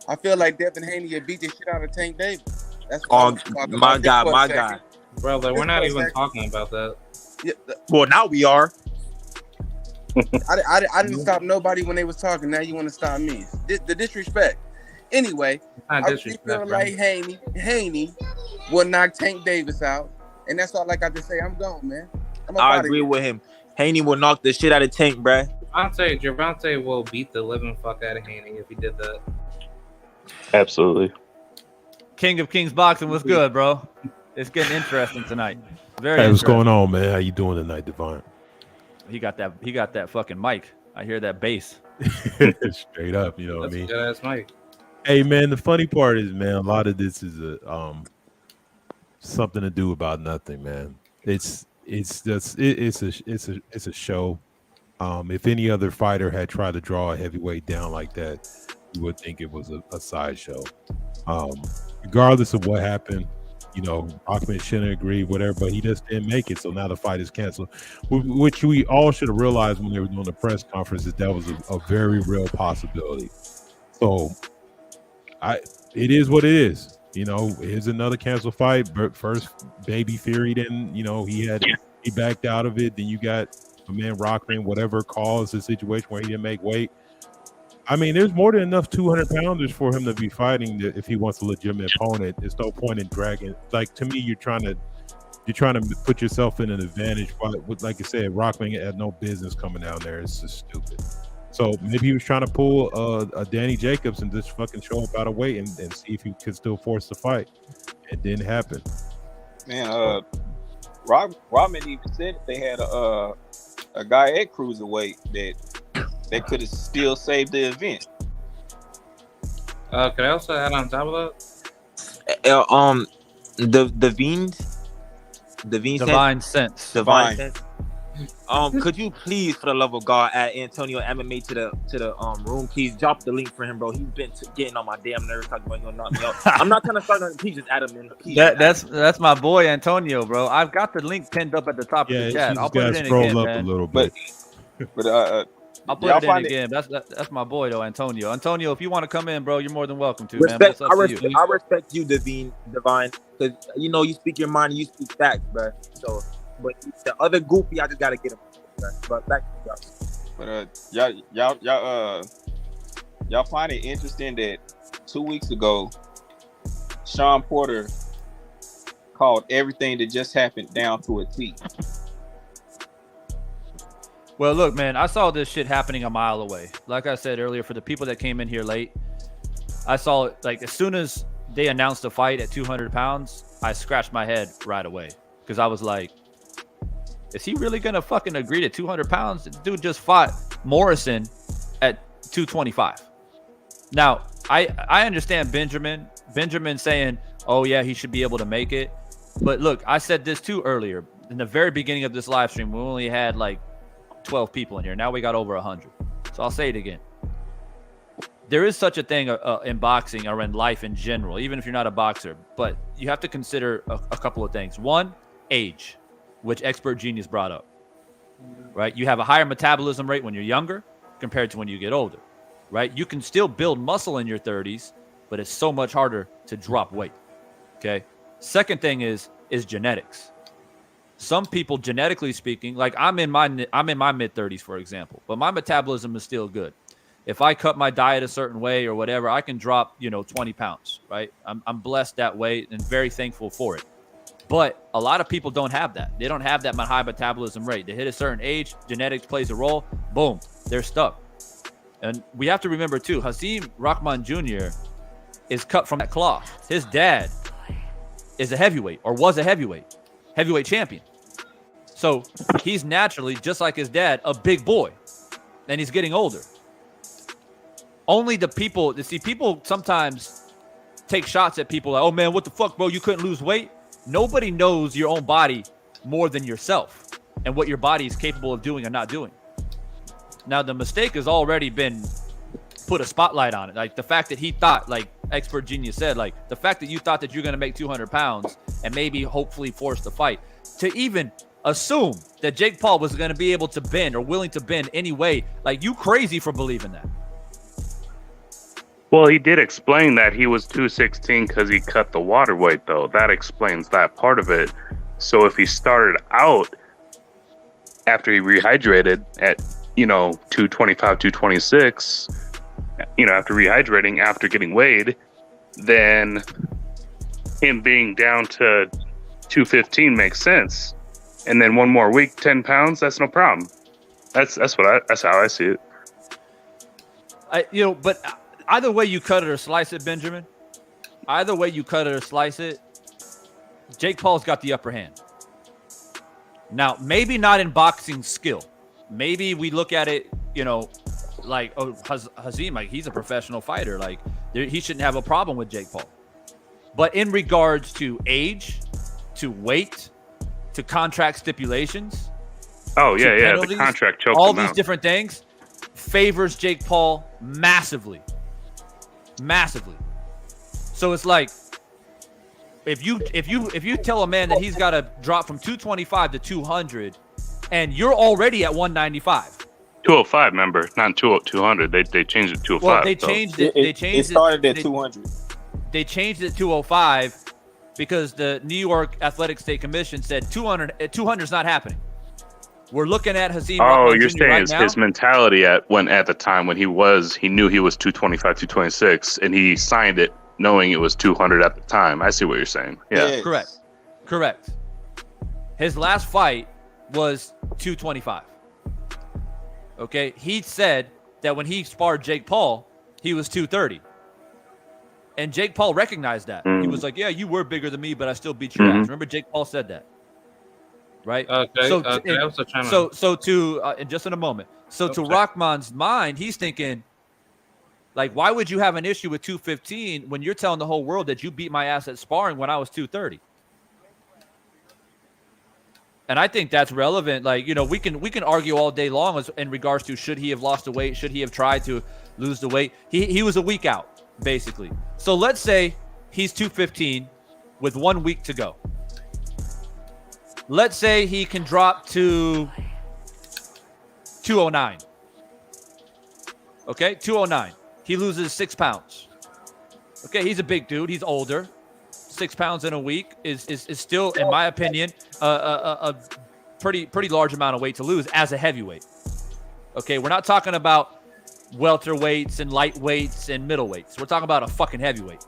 I feel like Devin Haney would beat the shit out of Tank Davis. That's what my guy. Brother, we're not even talking about that. Yeah, well, now we are. I didn't stop nobody when they was talking. Now you want to stop me? The disrespect. Anyway, I really feel like Haney will knock Tank Davis out, and that's all I got to say. I'm gone, man. I agree with him. Haney will knock the shit out of Tank, bruh. Gervonta will beat the living fuck out of Haney if he did that. Absolutely. King of Kings Boxing, what's good, bro? It's getting interesting tonight. Hey, what's going on, man? How you doing tonight, Devon? He got that fucking mic. I hear that bass. Straight up, you know what I mean? That's mic. Hey, man, the funny part is, man, a lot of this is something to do about nothing, man. It's a show. If any other fighter had tried to draw a heavyweight down like that, you would think it was a sideshow. Regardless of what happened, you know, Rahman shouldn't agree, whatever, but he just didn't make it. So now the fight is canceled, which we all should have realized when they were doing the press conference that was a very real possibility. So it is what it is. You know, here's another canceled fight. First, Baby Fury, then, you know, he backed out of it. Then you got a man Rahman, whatever caused the situation where he didn't make weight. I mean, there's more than enough 200-pounders for him to be fighting if he wants a legitimate opponent. There's no point in dragging. Like, to me, you're trying to put yourself in an advantage. Like I said, Rahman had no business coming down there. It's just stupid. So maybe he was trying to pull a Danny Jacobs and just fucking show up out of weight and see if he could still force the fight. It didn't happen. Man, Rahman even said that they had a guy at cruiserweight that could have still saved the event. Could I also add on top of that? Divine Sense. Could you please, for the love of God, add Antonio MMA to the room? Please drop the link for him, bro. He's been getting on my damn nerves talking about you knock me out. I'm not trying to start nothing. Please just add him in. That's my boy Antonio, bro. I've got the link pinned up at the top of the chat. I'll put it in again, up man. A little bit. But I'll put it in again. That's my boy though, Antonio. Antonio, if you want to come in, bro, you're more than welcome to, man. I respect you, Divine, because you know you speak your mind, and you speak facts, bro. So, but the other goofy, I just gotta get him. But back to y'all find it interesting that 2 weeks ago, Sean Porter called everything that just happened down to a T. Well, look, man, I saw this shit happening a mile away. Like I said earlier, for the people that came in here late, I saw it like as soon as they announced the fight at 200 pounds, I scratched my head right away because I was like, is he really gonna fucking agree to 200 pounds? This dude just fought Morrison at 225. Now, I understand Benjamin saying, oh yeah, he should be able to make it. But look, I said this too earlier. In the very beginning of this live stream, we only had like 12 people in here. Now we got over 100. So I'll say it again. There is such a thing in boxing or in life in general, even if you're not a boxer, but you have to consider a couple of things. One, age, which Expert Genius brought up, right? You have a higher metabolism rate when you're younger compared to when you get older, right? You can still build muscle in your 30s, but it's so much harder to drop weight, okay? Second thing is genetics. Some people, genetically speaking, like I'm in my mid 30s, for example, but my metabolism is still good. If I cut my diet a certain way or whatever, I can drop, 20 pounds, right? I'm blessed that way and very thankful for it. But a lot of people don't have that. They don't have that high metabolism rate. They hit a certain age, genetics plays a role, boom, they're stuck. And we have to remember too, Hasim Rahman Jr. is cut from that cloth. His dad is a heavyweight or was a heavyweight champion. So he's naturally, just like his dad, a big boy, and he's getting older. Only the people, people sometimes take shots at people like, oh man, what the fuck, bro? You couldn't lose weight. Nobody knows your own body more than yourself and what your body is capable of doing or not doing. Now, the mistake has already been put a spotlight on it. Like the fact that he thought, like Expert Genius said, like the fact that you thought that you're going to make 200 pounds and maybe hopefully force the fight, to even assume that Jake Paul was going to be able to bend or willing to bend anyway, like you crazy for believing that. Well, he did explain that he was 216 because he cut the water weight, though. That explains that part of it. So if he started out after he rehydrated at, 225, 226, after rehydrating, after getting weighed, then him being down to 215 makes sense. And then one more week, 10 pounds, that's no problem. That's how I see it. But either way you cut it or slice it, Benjamin, Jake Paul's got the upper hand. Now, maybe not in boxing skill. Maybe we look at it, like, oh, Hasim, like he's a professional fighter. Like he shouldn't have a problem with Jake Paul. But in regards to age, to weight, to contract stipulations. Oh, yeah, penalties, the contract choked all him these out. Different things favors Jake Paul massively. So it's like if you tell a man that he's got to drop from 225 to 200 and you're already at 195. 205, remember, not 200. They changed it to 205. Well, they changed it. It started at 200. They changed it to 205 because the New York Athletic State Commission said 200 is not happening. We're looking at Hasim. Oh, you're saying his mentality at the time when he knew he was 225, 226, and he signed it knowing it was 200 at the time. I see what you're saying. Yeah, Yes. Correct. His last fight was 225. Okay, he said that when he sparred Jake Paul, he was 230. And Jake Paul recognized that. He was like, yeah, you were bigger than me, but I still beat your ass. Remember, Jake Paul said that. Right? Okay. So in just in a moment. So to Rahman's mind, he's thinking, like, why would you have an issue with 215 when you're telling the whole world that you beat my ass at sparring when I was 230? And I think that's relevant. Like, we can argue all day long in regards to should he have lost the weight, should he have tried to lose the weight. He was a week out, basically. So let's say he's 215 with 1 week to go. Let's say he can drop to 209. Okay, 209. He loses 6 pounds. Okay, he's a big dude. He's older. 6 pounds in a week is still, in my opinion, a pretty large amount of weight to lose as a heavyweight. Okay, we're not talking about welterweights and lightweights and middleweights. We're talking about a fucking heavyweight.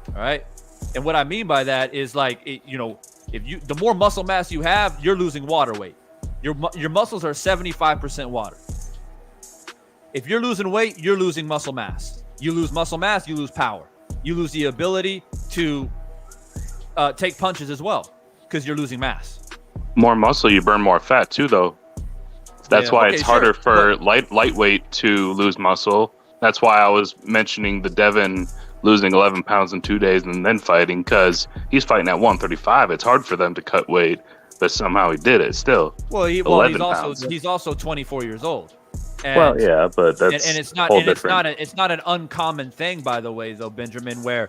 All right, and what I mean by that is like, the more muscle mass you have, you're losing water weight. Your muscles are 75% water. If you're losing weight, you're losing muscle mass. You lose muscle mass, you lose power. You lose the ability to take punches as well because you're losing mass. More muscle, you burn more fat too, though. That's why it's harder for lightweight to lose muscle. That's why I was mentioning the Devin losing 11 pounds in 2 days and then fighting, because he's fighting at 135. It's hard for them to cut weight, but somehow he did it still. Well, he's also 24 years old. And, well, yeah, but that's and it's not it's not an uncommon thing, by the way, though, Benjamin, where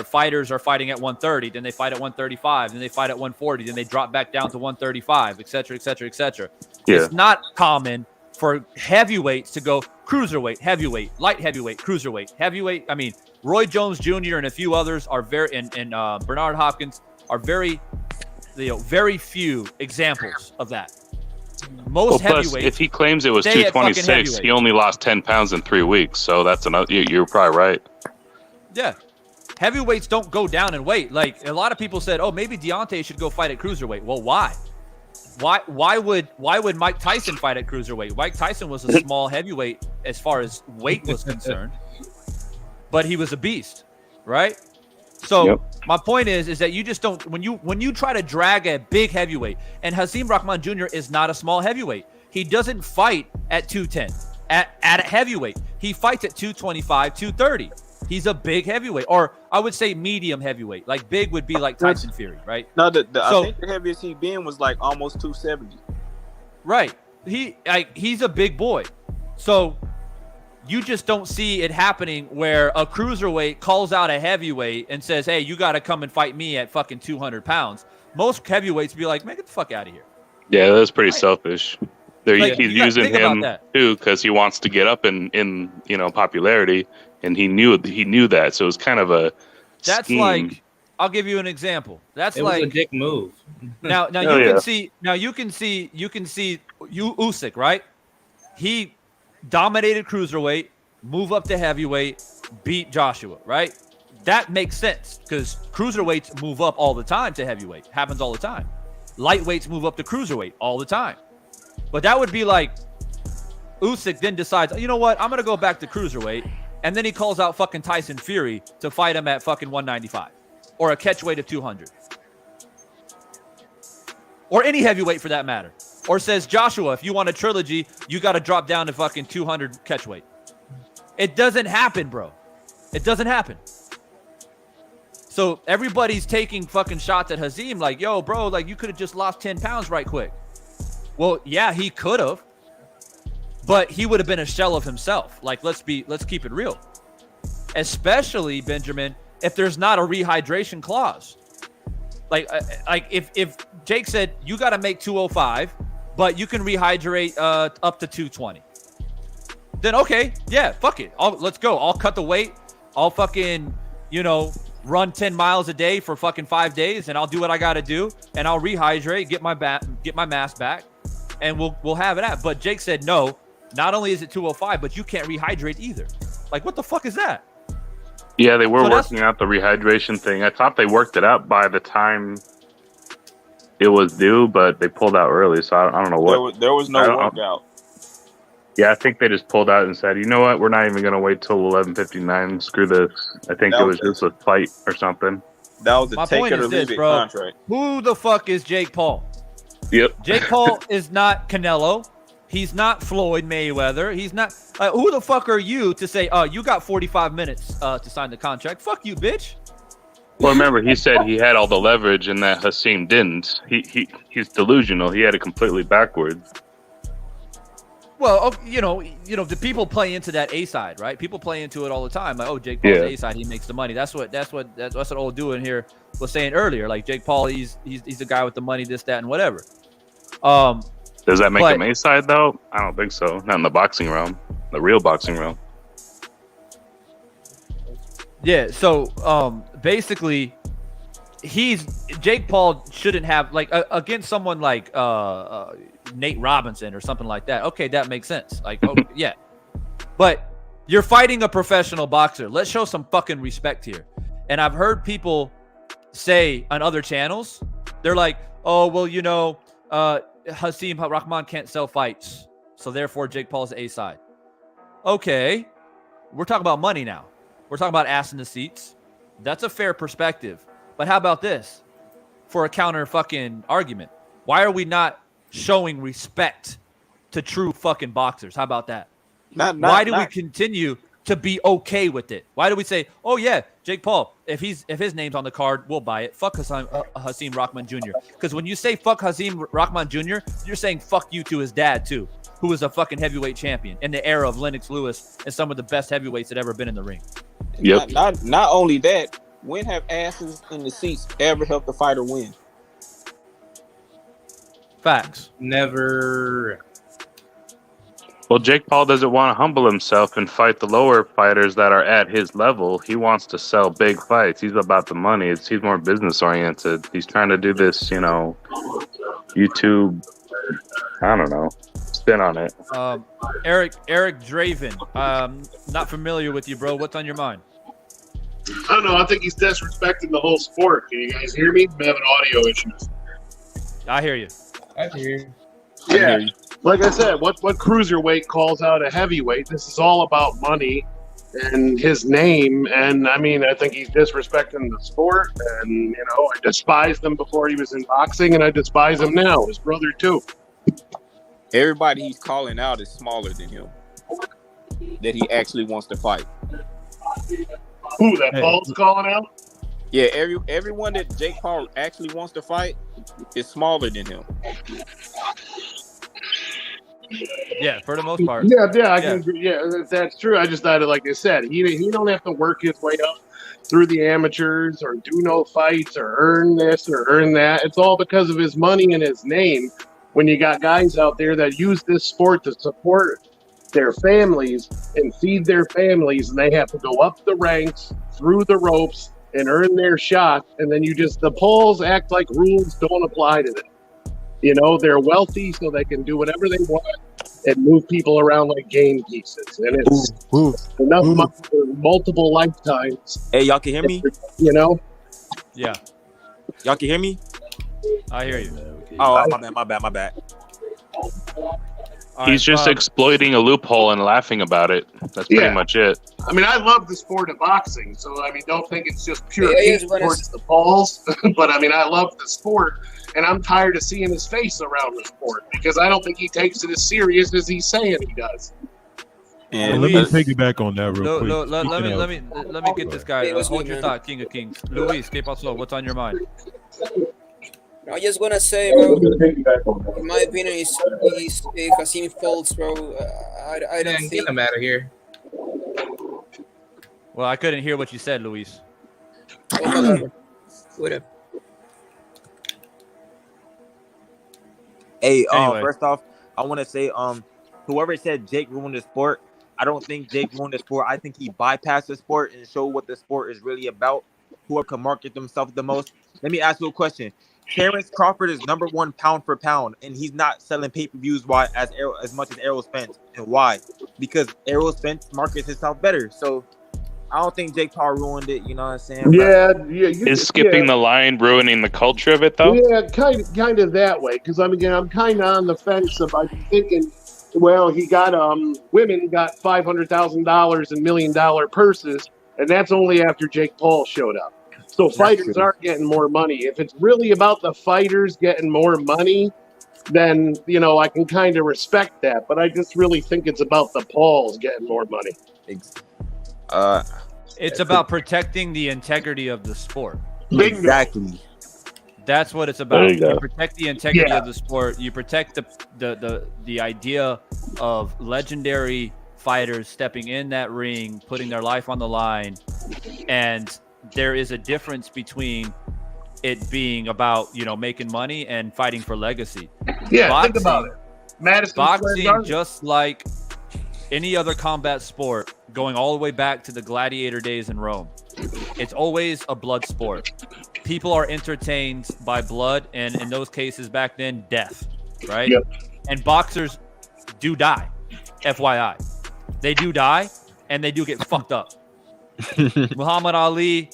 fighters are fighting at 130, then they fight at 135, then they fight at 140, then they drop back down to 135, et cetera, et cetera, et cetera. Yeah. It's not common for heavyweights to go cruiserweight, heavyweight, light heavyweight, cruiserweight, heavyweight. I mean, Roy Jones Jr. and a few others are and Bernard Hopkins are very few examples of that. Most heavyweights. If he claims it was 226, he only lost 10 pounds in 3 weeks. So that's another. You're probably right. Yeah. Heavyweights don't go down in weight. Like, a lot of people said, oh, maybe Deontay should go fight at cruiserweight. Well, why? Why would Mike Tyson fight at cruiserweight? Mike Tyson was a small heavyweight as far as weight was concerned, but he was a beast, right? So my point is that you just don't, when you try to drag a big heavyweight, and Hasim Rahman Jr. is not a small heavyweight. He doesn't fight at 210 at a heavyweight. He fights at 225, 230. He's a big heavyweight, or I would say medium heavyweight. Like, big would be like Tyson Fury, right? No, I think the heaviest he been was like almost 270. Right. He's a big boy. So you just don't see it happening where a cruiserweight calls out a heavyweight and says, hey, you got to come and fight me at fucking 200 pounds. Most heavyweights be like, man, get the fuck out of here. Yeah, that's pretty selfish. He's using him too because he wants to get up in popularity, and he knew that. So it was kind of a That's scheme. like, I'll give you an example. It was a dick move. Now you can see Usyk, right? He dominated cruiserweight, move up to heavyweight, beat Joshua, right? That makes sense because cruiserweights move up all the time to heavyweight. Happens all the time. Lightweights move up to cruiserweight all the time. But that would be like Usyk then decides, you know what? I'm going to go back to cruiserweight. And then he calls out fucking Tyson Fury to fight him at fucking 195 or a catch weight of 200 or any heavyweight for that matter. Or says, Joshua, if you want a trilogy, you got to drop down to fucking 200 catch weight. It doesn't happen, bro. It doesn't happen. So everybody's taking fucking shots at Hasim like, yo, bro, like you could have just lost 10 pounds right quick. Well, yeah, he could have, but he would have been a shell of himself. Like, let's keep it real. Especially, Benjamin, if there's not a rehydration clause. Like if Jake said you got to make 205, but you can rehydrate up to 220, then okay, yeah, fuck it. Let's go. I'll cut the weight. I'll fucking, run 10 miles a day for fucking 5 days, and I'll do what I got to do, and I'll rehydrate, get my mass back, and we'll have it at. But Jake said no. Not only is it 205, but you can't rehydrate either. Like, what the fuck is that? Yeah, they were working out the rehydration thing. I thought they worked it out by the time it was due, but they pulled out early, so I don't know what. There was no workout. Yeah, I think they just pulled out and said, you know what, we're not even going to wait till 11:59. Screw this. I think it was just a fight or something. That was the take it or leave it contract. Who the fuck is Jake Paul? Yep. Jake Paul is not Canelo. He's not Floyd Mayweather. He's not. Who the fuck are you to say, oh, you got 45 minutes to sign the contract? Fuck you, bitch. Well, remember, he said he had all the leverage and that Hasim didn't. He's delusional. He had it completely backwards. Well, the people play into that A side, right? People play into it all the time. Like, oh, Jake Paul's A side, he makes the money. That's what old dude here was saying earlier. Like, Jake Paul, he's the guy with the money, this, that, and whatever. Does that make him A side though? I don't think so. Not in the boxing realm, the real boxing realm. Yeah. So basically, Jake Paul shouldn't have against someone like Nate Robinson or something like that. Okay, that makes sense. Like, yeah, but you're fighting a professional boxer. Let's show some fucking respect here. And I've heard people say on other channels, they're like, oh, well, Hasim Rahman can't sell fights, so therefore Jake Paul's A side. Okay, We're talking about money now. We're talking about ass in the seats. That's a fair perspective. But how about this? For a counter fucking argument. Why are we not showing respect to true fucking boxers? How about that? Why do we continue to be okay with it? Why do we say, oh yeah, Jake Paul, if his name's on the card, we'll buy it. Fuck Hasim Rahman Jr. Because when you say fuck Hasim Rahman Jr., you're saying fuck you to his dad too, who was a fucking heavyweight champion in the era of Lennox Lewis and some of the best heavyweights that ever been in the ring. Yep. Not only that, when have asses in the seats ever helped the fighter win? Facts. Never. Well, Jake Paul doesn't want to humble himself and fight the lower fighters that are at his level. He wants to sell big fights. He's about the money. He's more business oriented. He's trying to do this, YouTube. I don't know. Spin on it. Eric Draven. Not familiar with you, bro. What's on your mind? I don't know. I think he's disrespecting the whole sport. Can you guys hear me? I'm having audio issues. I hear you. I hear you. Yeah. Like I said, what cruiserweight calls out a heavyweight? This is all about money and his name. And I mean, I think he's disrespecting the sport. And, I despised him before he was in boxing, and I despise him now. His brother, too. Everybody he's calling out is smaller than him that he actually wants to fight. Who, that Paul's calling out? Yeah, everyone that Jake Paul actually wants to fight is smaller than him. Yeah, for the most part. Yeah, I can agree. Yeah, that's true. I just thought, like I said, he don't have to work his way up through the amateurs or do no fights or earn this or earn that. It's all because of his money and his name. When you got guys out there that use this sport to support their families and feed their families, and they have to go up the ranks, through the ropes, and earn their shot, and then the polls act like rules don't apply to them. They're wealthy, so they can do whatever they want and move people around like game pieces. And it's enough money for multiple lifetimes. Hey, y'all can hear me? Yeah. Y'all can hear me? I hear you. Oh, my bad. He's just exploiting a loophole and laughing about it. That's pretty much it. I mean, I love the sport of boxing, so don't think it's just pure hate towards the balls. But I love the sport, and I'm tired of seeing his face around the sport because I don't think he takes it as serious as he's saying he does. And let me piggyback on that real quick. Let me get this guy. Hold your thought, King of Kings. Luis, ¿qué pasó? What's on your mind? I just want to say, bro, in my opinion, is Hasim false, bro. I don't think... Get him out of here. Well, I couldn't hear what you said, Luis. Whatever. Hey, Anyway. First off, I want to say, whoever said Jake ruined the sport, I don't think Jake ruined the sport. I think he bypassed the sport and showed what the sport is really about. Whoever can market themselves the most. Let me ask you a question. Terrence Crawford is #1 pound for pound, and he's not selling pay-per-views as much as Errol Spence. And why? Because Errol Spence markets himself better. So I don't think Jake Paul ruined it. You know what I'm saying? Yeah. Is skipping the line ruining the culture of it, though? Yeah, kind of that way. Because I'm kind of on the fence about thinking. Well, he got women got $500,000 and $1 million purses, and that's only after Jake Paul showed up. So fighters aren't getting more money. If it's really about the fighters getting more money, then, I can kind of respect that. But I just really think it's about the Pauls getting more money. It's about protecting the integrity of the sport. Exactly. That's what it's about. There you go. You protect the integrity of the sport. You protect the idea of legendary fighters stepping in that ring, putting their life on the line, and there is a difference between it being about, making money and fighting for legacy. Yeah, boxing, think about it. Boxing, just like any other combat sport, going all the way back to the gladiator days in Rome, it's always a blood sport. People are entertained by blood, and in those cases back then, death, right? Yep. And boxers do die, FYI. They do die, and they do get fucked up. Muhammad Ali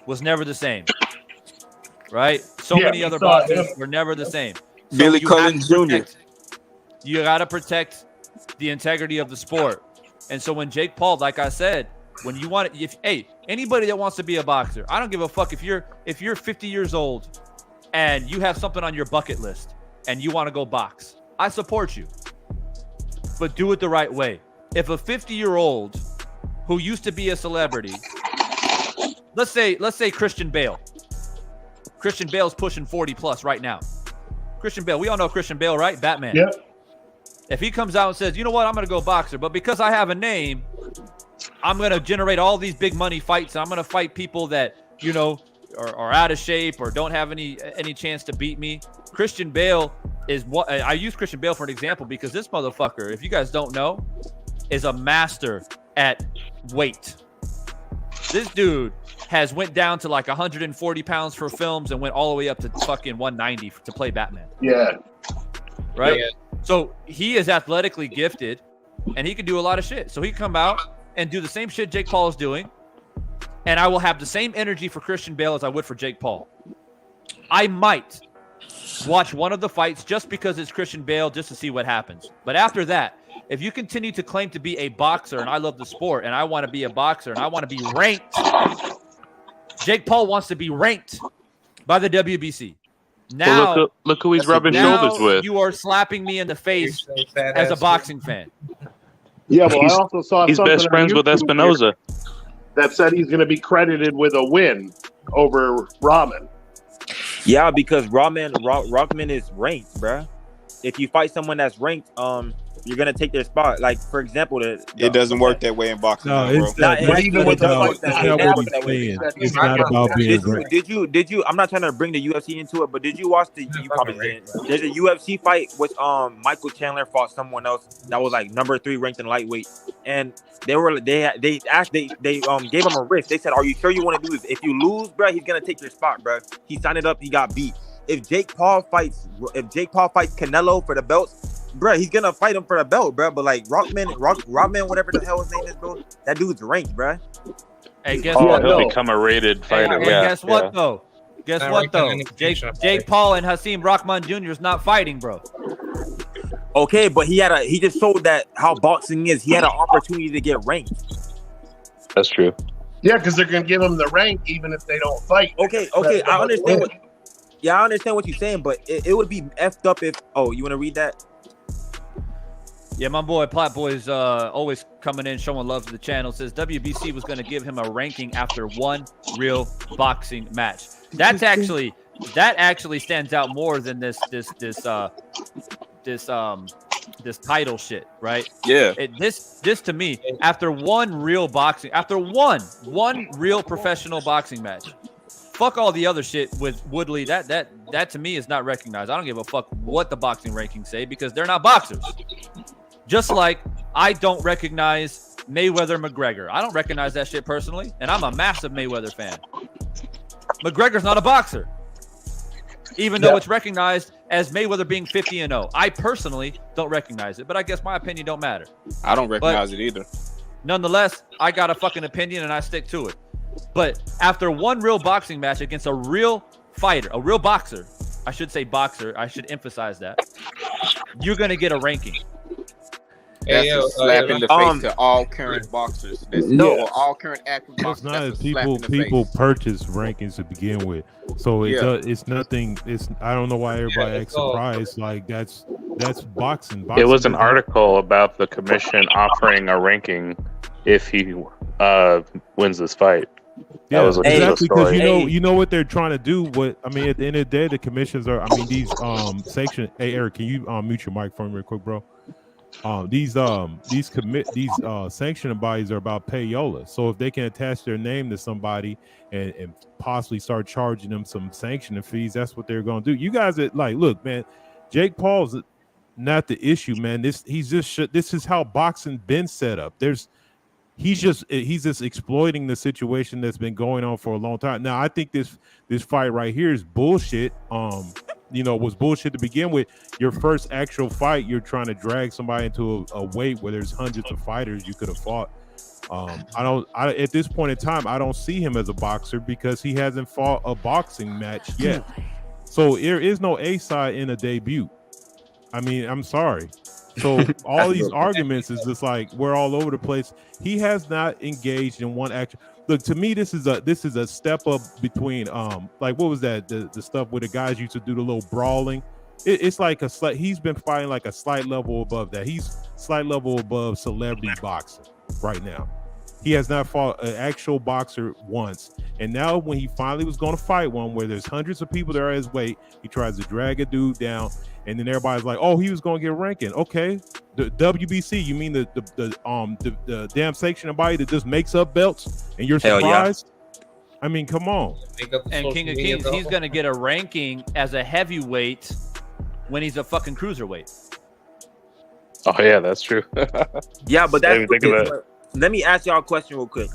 was never the same, right? So many other boxers were never the same. So Billy Cullen Jr. You got to protect the integrity of the sport. And so when Jake Paul, like I said, when you want it, hey, anybody that wants to be a boxer, I don't give a fuck if you're 50 years old and you have something on your bucket list and you want to go box. I support you. But do it the right way. If a 50-year-old who used to be a celebrity, let's say Christian Bale. Christian Bale's pushing 40 plus right now. Christian Bale, we all know Christian Bale, right? Batman. Yep. If he comes out and says, you know what, I'm going to go boxer, but because I have a name, I'm going to generate all these big money fights. And I'm going to fight people that, you know, are out of shape or don't have any chance to beat me. Christian Bale is what I use Christian Bale for an example because this motherfucker, if you guys don't know, is a master at weight. This dude has went down to like 140 pounds for films and went all the way up to fucking 190 to play Batman. Yeah. Right? Yeah. So he is athletically gifted and he can do a lot of shit. So he can come out and do the same shit Jake Paul is doing. And I will have the same energy for Christian Bale as I would for Jake Paul. I might watch one of the fights just because it's Christian Bale just to see what happens. But after that, if you continue to claim to be a boxer and I love the sport and I want to be a boxer and I want to be ranked, Jake Paul wants to be ranked by the WBC. Now, well, look who he's rubbing shoulders with. You are slapping me in the face as a boxing fan. Yeah, well, I also saw he's best friends with Espinoza. That said he's going to be credited with a win over Rahman. Yeah, because Rahman is ranked, bruh. If you fight someone that's ranked, you're gonna take their spot. Like for example, it doesn't work that way in boxing. No, it's not about being ranked. Did you? I'm not trying to bring the UFC into it, but did you watch the? You probably didn't. There's a UFC fight which Michael Chandler fought someone else that was like number 3 ranked in lightweight, and they gave him a risk. They said, "Are you sure you want to do this? If you lose, bro, he's gonna take your spot, bro." He signed it up. He got beat. If Jake Paul fights Canelo for the belts, bro, he's gonna fight him for the belt, bro. But like Rahman, whatever the hell his name is, bro, that dude's ranked, bro. Hey, guess what? He'll though? Become a rated fighter. Hey, guess what though? Guess what though? Jake Paul and Hasim Rahman Jr. is not fighting, bro. Okay, but he just showed that how boxing is. He had an opportunity to get ranked. That's true. Yeah, because they're gonna give him the rank even if they don't fight. Okay, I understand what. Yeah, I understand what you're saying, but it would be effed up if. Oh, you want to read that? Yeah, my boy Plot Boy's always coming in, showing love to the channel. Says WBC was going to give him a ranking after one real boxing match. That actually stands out more than this title shit, right? Yeah. This to me, after one real professional boxing match. Fuck all the other shit with Woodley. That to me is not recognized. I don't give a fuck what the boxing rankings say because they're not boxers. Just like I don't recognize Mayweather McGregor. I don't recognize that shit personally, and I'm a massive Mayweather fan. McGregor's not a boxer, even though it's recognized as Mayweather being 50-0. I personally don't recognize it, but I guess my opinion don't matter. I don't recognize it either. Nonetheless, I got a fucking opinion and I stick to it. But after one real boxing match against a real fighter, a real boxer, I should say boxer, I should emphasize that, you're going to get a ranking. That's a slap in the face to all current boxers. All current active boxers. It's not people purchase rankings to begin with, so it's nothing. I don't know why everybody acts surprised. Like that's boxing. It was an article about the commission offering a ranking if he wins this fight. Yeah, that was exactly because you know what they're trying to do. What I mean, at the end of the day, the commissions are. I mean, these sanction. Hey, Eric, can you mute your microphone real quick, bro? These sanctioning bodies are about payola. So if they can attach their name to somebody and possibly start charging them some sanctioning fees, that's what they're going to do. You guys are like, look, man, Jake Paul's not the issue, man. This is how boxing been set up. He's just exploiting the situation that's been going on for a long time. Now, I think this fight right here is bullshit. Was bullshit to begin with. Your first actual fight, you're trying to drag somebody into a weight where there's hundreds of fighters you could have fought. At this point in time, I don't see him as a boxer because he hasn't fought a boxing match yet. So there is no A side in a debut. I mean, I'm sorry. So all these arguments is just like we're all over the place. He has not engaged in one action. Look, to me, this is a step up between like what was that the stuff where the guys used to do the little brawling. It's like a slight. He's been fighting like a slight level above that. He's slight level above celebrity boxing right now. He has not fought an actual boxer once. And now when he finally was going to fight one where there's hundreds of people that are his weight, he tries to drag a dude down. And then everybody's like, oh, he was going to get ranking. Okay. The WBC, you mean the damn sanctioning body that just makes up belts and you're surprised? Yeah. I mean, come on. And King of Kings, he's going to get a ranking as a heavyweight when he's a fucking cruiserweight. Oh, yeah, that's true. Yeah, but that's let me ask y'all a question real quick.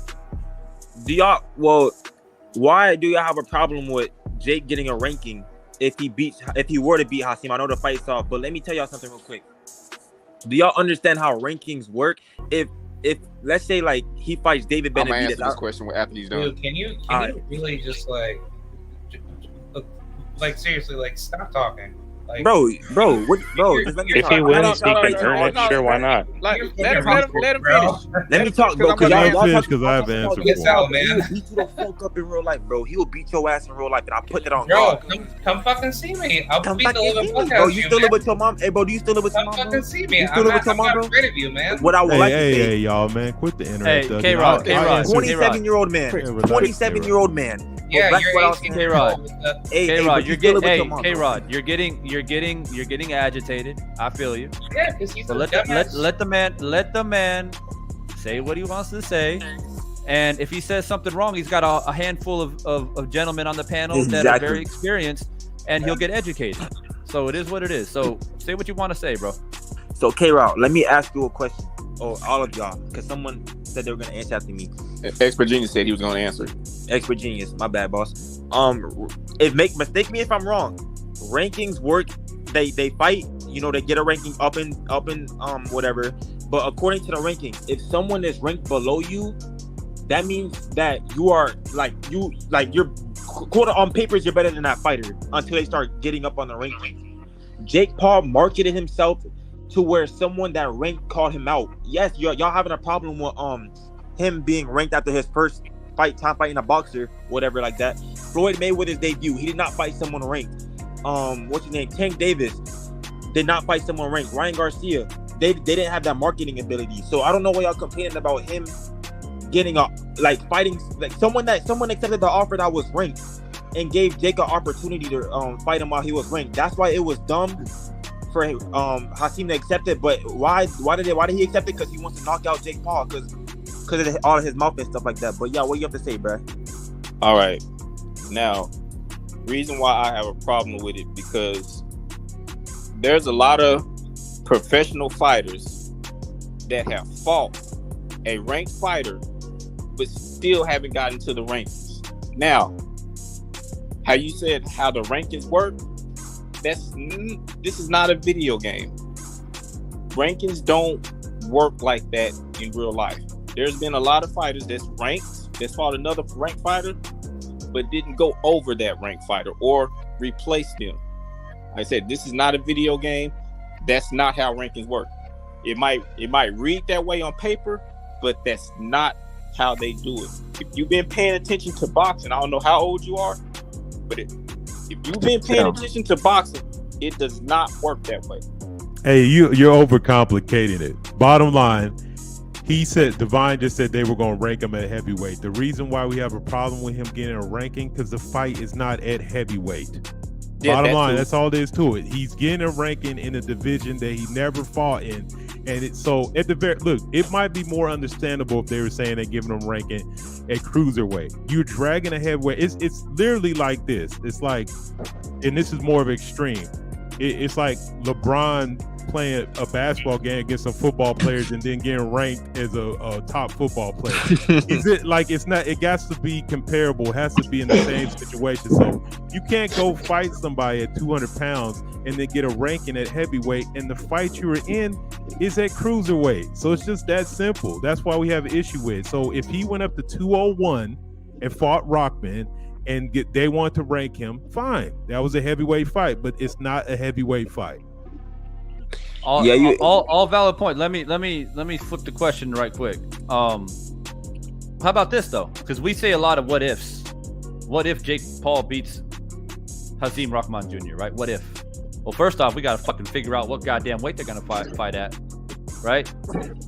Why do y'all have a problem with Jake getting a ranking if he were to beat Hasim? I know the fight's off, but let me tell y'all something real quick. Do y'all understand how rankings work? If let's say like he fights David Benavidez, I'm gonna answer this question after he's done. Dude, can you really just like seriously, like stop talking? Like, bro, if he wins, he can earn it. Sure, why not? Let him finish. Let me talk, bro. Because I have an answer. He'll beat you the fuck up in real life, bro. He will beat your ass in real life, and I put it on. Bro, come fucking see me. I'll beat the living fuck out of you, still live with your mom? Hey, bro, do you still live with your mom? Come fucking see me. You still live with your mom, bro? I'm not afraid of you, man. What I would like to say, hey, y'all, man, quit the internet. Hey, K-Rod, 27-year-old man, 27-year-old man. Yeah, you're 18. K-Rod. K-Rod, you're getting agitated. I feel you. Yeah, because he's let the man say what he wants to say. And if he says something wrong, he's got a handful of gentlemen on the panel that are very experienced, and he'll get educated. So it is what it is. So say what you want to say, bro. So K-Rod, let me ask you a question. Oh, all of y'all, because someone said they were going to answer after me. Expert Genius said he was going to answer. Expert Genius, my bad, boss. Mistake me if I'm wrong. Rankings work. They fight. You know, they get a ranking up and whatever. But according to the rankings, if someone is ranked below you, that means that you're quote on papers you're better than that fighter until they start getting up on the ranking. Jake Paul marketed himself to where someone that ranked called him out. Yes, y'all having a problem with him being ranked after his first time fighting a boxer, whatever like that. Floyd Mayweather's debut, he did not fight someone ranked. What's his name? Tank Davis did not fight someone ranked. Ryan Garcia, they didn't have that marketing ability. So I don't know why y'all complaining about him getting fighting someone accepted the offer that was ranked and gave Jake an opportunity to fight him while he was ranked. That's why it was dumb for Hasim to accept it. But why did he accept it? Because he wants to knock out Jake Paul because of all of his mouth and stuff like that. But yeah, what you have to say, bro? All right, now reason why I have a problem with it, because there's a lot of professional fighters that have fought a ranked fighter but still haven't gotten to the rankings. Now, how you said how the rankings work, this is not a video game. Rankings don't work like that in real life. There's been a lot of fighters that's ranked, that's fought another ranked fighter, but didn't go over that ranked fighter or replace them. Like I said, this is not a video game. That's not how rankings work. It might read that way on paper, but that's not how they do it. If you've been paying attention to boxing, I don't know how old you are, but if you've been paying attention to boxing, it does not work that way. Hey, you're overcomplicating it. Bottom line, he said Divine just said they were going to rank him at heavyweight. The reason why we have a problem with him getting a ranking because the fight is not at heavyweight. Yeah, bottom line, that's all there is to it. He's getting a ranking in a division that he never fought in, and so at the very it might be more understandable if they were saying they're giving him ranking at cruiserweight. You're dragging a heavyweight. It's literally like this. It's like, and this is more of extreme. It's like LeBron playing a basketball game against some football players and then getting ranked as a top football player. Is it like it's not? It got to be comparable. It has to be in the same situation. So you can't go fight somebody at 200 pounds and then get a ranking at heavyweight, and the fight you were in is at cruiserweight. So it's just that simple. That's why we have an issue with it. So if he went up to 201 and fought Rahman and they wanted to rank him, fine. That was a heavyweight fight, but it's not a heavyweight fight. All valid point. Let me flip the question right quick. How about this though? Because we say a lot of what ifs. What if Jake Paul beats Hasim Rahman Jr., right? What if? Well, first off, we got to fucking figure out what goddamn weight they're going to fight at, right?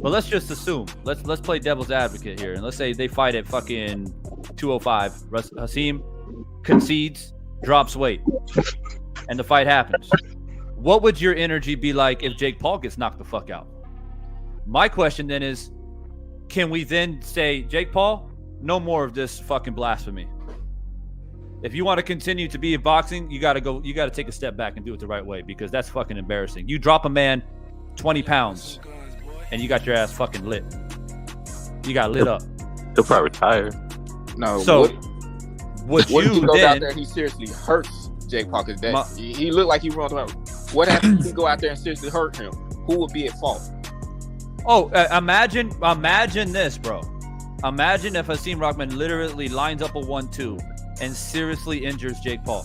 But let's just assume. Let's play devil's advocate here. And let's say they fight at fucking 205. Hasim concedes, drops weight, and the fight happens. What would your energy be like if Jake Paul gets knocked the fuck out? My question then is, can we then say, Jake Paul, no more of this fucking blasphemy? If you want to continue to be in boxing, you got to take a step back and do it the right way, because that's fucking embarrassing. You drop a man 20 pounds and you got your ass fucking lit. You got lit up. He'll probably retire. No. So what if he goes out there and he seriously hurts Jake Paul? Because he looked like he runs around. What happens if he go out there and seriously hurt him? Who would be at fault? Oh, imagine this, bro. Imagine if Hasim Rahman literally lines up a 1-2 and seriously injures Jake Paul.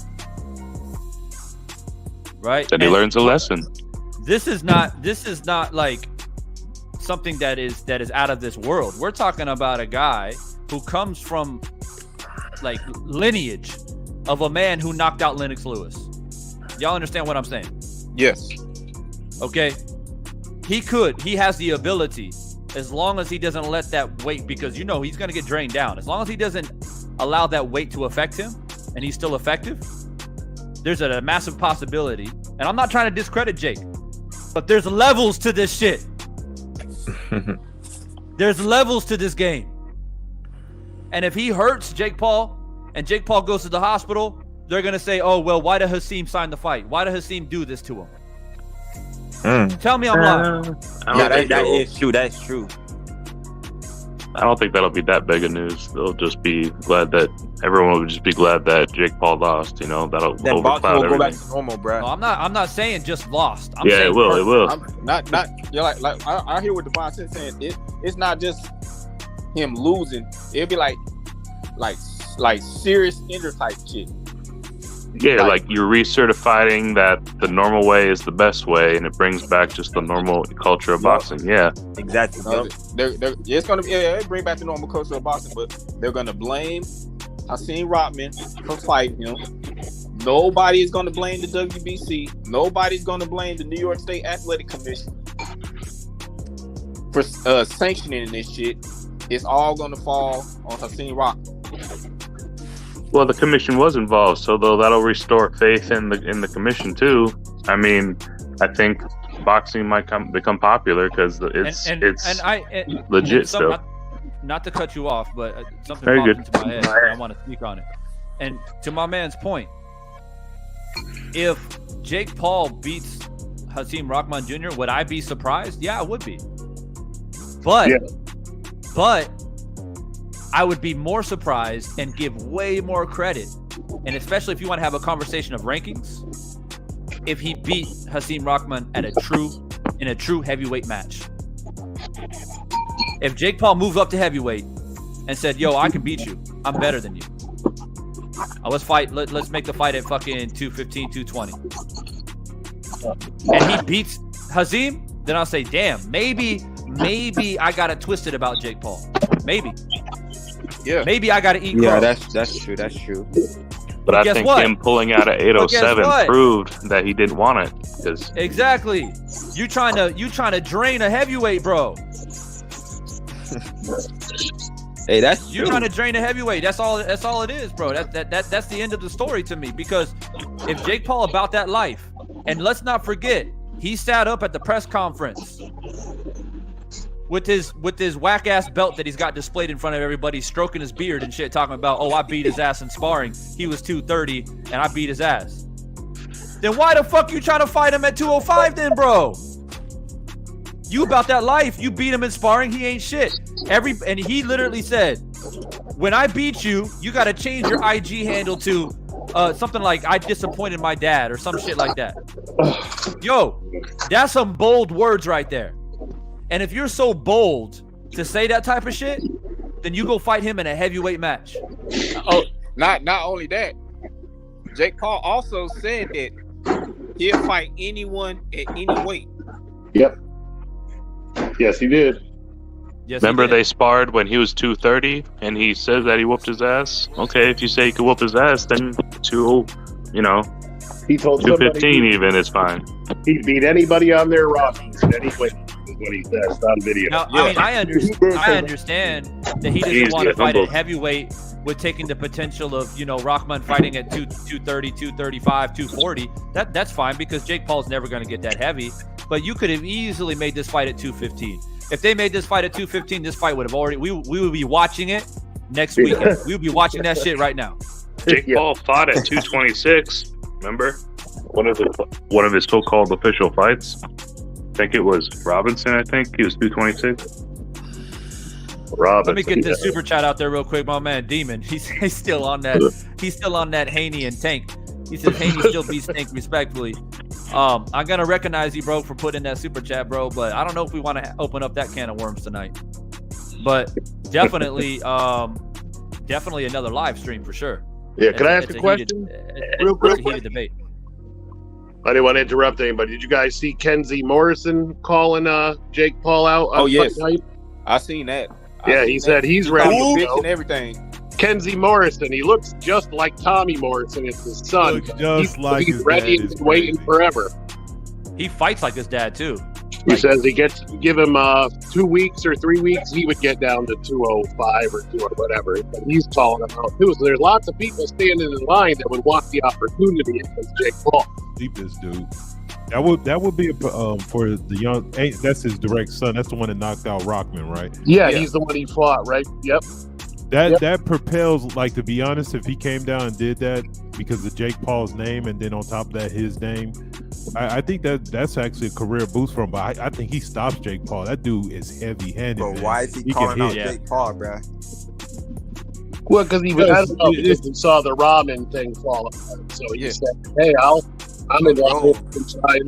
Right? Then he learns a lesson. This is not like something that is out of this world. We're talking about a guy who comes from like lineage of a man who knocked out Lennox Lewis. Y'all understand what I'm saying? Yes. Okay. He has the ability, as long as he doesn't let that weight, because he's going to get drained down. As long as he doesn't allow that weight to affect him and he's still effective, there's a massive possibility. And I'm not trying to discredit Jake, but there's levels to this shit. There's levels to this game. And if he hurts Jake Paul and Jake Paul goes to the hospital, they're going to say, oh, well, why did Hasim sign the fight? Why did Hasim do this to him? Tell me I'm lying. That is true. That's true. I don't think that'll be that big of news. They'll just be glad that everyone will just be glad that Jake Paul lost. That'll Then overcloud boxing will everything. go back to normal, bro. No, I'm not saying just lost. I'm Yeah, saying it will. It will. I'm not. You're like I hear what Devon said saying. It's not just him losing. It'll be like serious injury type shit. Yeah, like you're recertifying that the normal way is the best way, and it brings back just the normal culture of boxing. Yeah, Exactly. It's gonna be it bring back the normal culture of boxing, but they're gonna blame Hasim Rahman for fighting him. Nobody is gonna blame the WBC. Nobody's gonna blame the New York State Athletic Commission for sanctioning this shit. It's all gonna fall on Hasim Rahman. well, the commission was involved, so that'll restore faith in the commission too. I mean, I think boxing might become popular because it's legit still. Not to cut you off, but something Very popped good. into my head, and I want to speak on it. And to my man's point, if Jake Paul beats Hasim Rahman Jr., would I be surprised? Yeah, I would be. But I would be more surprised and give way more credit, and especially if you want to have a conversation of rankings, if he beat Hasim Rahman in a true heavyweight match. If Jake Paul moved up to heavyweight and said, yo, I can beat you, I'm better than you. Let's fight. Let's make the fight at fucking 215, 220. And he beats Hasim, then I'll say, damn, maybe I got it twisted about Jake Paul. Maybe. Yeah. Maybe I got to eat crow. Yeah, that's true. That's true. But I guess think what? him pulling out at 807 proved that he didn't want it. Because Exactly. You trying to drain a heavyweight, bro. Hey, that's You're true. trying to drain a heavyweight. That's all it is, bro. That's the end of the story to me. Because if Jake Paul about that life, and let's not forget, he sat up at the press conference with his whack ass belt that he's got displayed in front of everybody, stroking his beard and shit, talking about, oh, I beat his ass in sparring. He was 230 and I beat his ass. Then why the fuck you trying to fight him at 205 then, bro? You about that life. You beat him in sparring. He ain't shit. And he literally said, when I beat you, you got to change your IG handle to something like I disappointed my dad or some shit like that. Yo, that's some bold words right there. And if you're so bold to say that type of shit, then you go fight him in a heavyweight match. Oh, not only that, Jake Paul also said that he'll fight anyone at any weight. Yep. Yes, he did. Yes, Remember they sparred when he was 230, and he said that he whooped his ass. Okay, if you say he could whoop his ass, then he told 215 even is fine. He'd beat anybody on their roster in any weight. Is what he says on video. Now, I mean, I understand that he doesn't want to fight at heavyweight with taking the potential of, Rahman fighting at 230, 235, 240. That's fine because Jake Paul's never going to get that heavy. But you could have easily made this fight at 215. If they made this fight at 215, this fight would have already. We would be watching it next weekend. We would be watching that shit right now. Jake Paul fought at 226. Remember, one of his so-called official fights. I think it was Robinson. I think he was 226. Robinson. Let me get this super chat out there real quick. My man Demon, he's still on that. He's still on that Haney and Tank. He says Haney still beats Tank respectfully. I'm gonna recognize you, bro, for putting that super chat, bro. But I don't know if we want to open up that can of worms tonight. But definitely, definitely another live stream for sure. Yeah, can I ask a question? Real quick. Heated debate. I didn't want to interrupt anybody. Did you guys see Kenzie Morrison calling Jake Paul out? Oh yes, I seen that. He said he's ready to go and everything. Kenzie Morrison, he looks just like Tommy Morrison. It's his son. He's ready and waiting forever. He fights like his dad too. He says give him 2 weeks or 3 weeks, he would get down to 205 or 2 or whatever. But he's calling him out too. So there's lots of people standing in line that would want the opportunity against Jake Paul. Keep this dude. That would be for the young. That's his direct son. That's the one that knocked out Rahman, right? Yeah, he's the one he fought, right? Yep. That propels, like, to be honest, if he came down and did that because of Jake Paul's name and then on top of that his name, I think that's actually a career boost for him. But I think he stops Jake Paul. That dude is heavy-handed. Bro, man. why is he calling out Jake Paul, bro? Well, because he saw the Rahman thing fall apart. So he said, "Hey, I'm in the inside."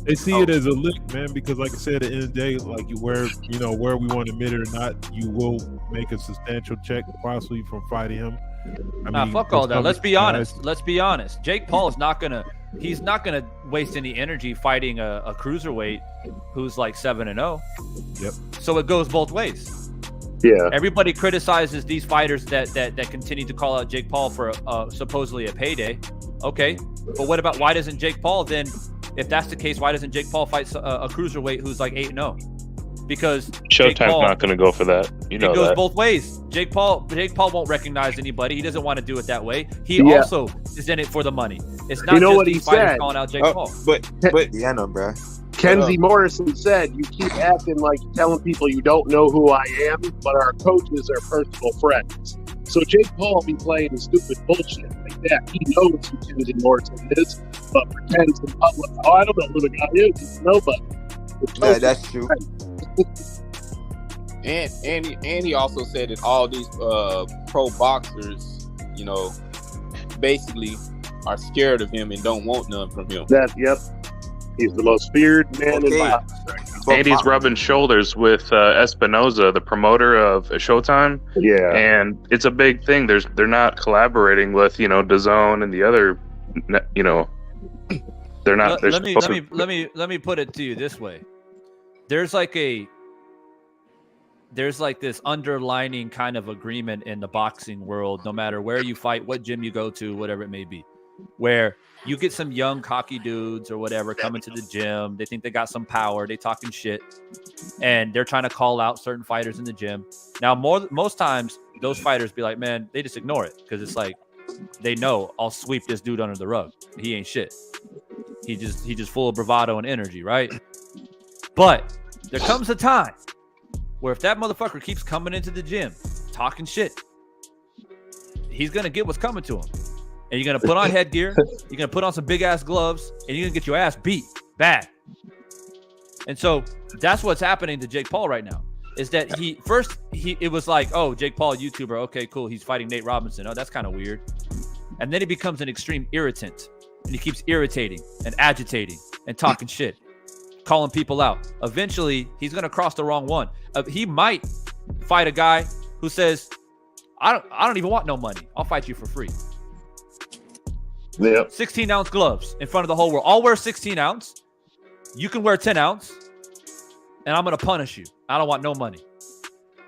They see it as a lick, man, because like I said, at the end of the day, like where we want to admit it or not, you will make a substantial check possibly from fighting him. Fuck all that. Let's be honest. Jake Paul is not gonna waste any energy fighting a cruiserweight who's like 7-0. Yep. So it goes both ways. Yeah. Everybody criticizes these fighters that continue to call out Jake Paul for supposedly a payday. Okay, but what about why doesn't Jake Paul then? If that's the case, why doesn't Jake Paul fight a cruiserweight who's like 8-0? Because Showtime's not going to go for that. It goes both ways. Jake Paul won't recognize anybody. He doesn't want to do it that way. He also is in it for the money. It's not just these fighters calling out Jake Paul. But bro. Kenzie Morrison said, "You keep acting like telling people you don't know who I am, but our coaches are personal friends." So Jake Paul be playing stupid bullshit like that. He knows who Kenzie Morrison is, but pretends in public, I don't know who the guy is. He's nobody. Yeah, that's true. And he also said that all these pro boxers, basically are scared of him and don't want none from him. He's the most feared man in boxing. And he's rubbing shoulders with Espinoza, the promoter of Showtime. Yeah, and it's a big thing. They're not collaborating with DAZN and the other. They're not. Let me put it to you this way. There's like this underlining kind of agreement in the boxing world, no matter where you fight, what gym you go to, whatever it may be, where you get some young cocky dudes or whatever coming to the gym. They think they got some power. They talking shit, and they're trying to call out certain fighters in the gym. Now, most times those fighters be like, man, they just ignore it because it's like they know I'll sweep this dude under the rug. He ain't shit. He just full of bravado and energy, right? But there comes a time where if that motherfucker keeps coming into the gym talking shit, he's gonna get what's coming to him. And you're going to put on headgear, you're going to put on some big-ass gloves, and you're going to get your ass beat bad. And so that's what's happening to Jake Paul right now, is that it was like, oh, Jake Paul, YouTuber, okay, cool, he's fighting Nate Robinson. Oh, that's kind of weird. And then he becomes an extreme irritant, and he keeps irritating and agitating and talking shit, calling people out. Eventually, he's going to cross the wrong one. He might fight a guy who says, I don't even want no money. I'll fight you for free. Yeah. 16-ounce gloves in front of the whole world. I'll wear 16-ounce, you can wear 10 ounce, and I'm gonna punish you. I don't want no money.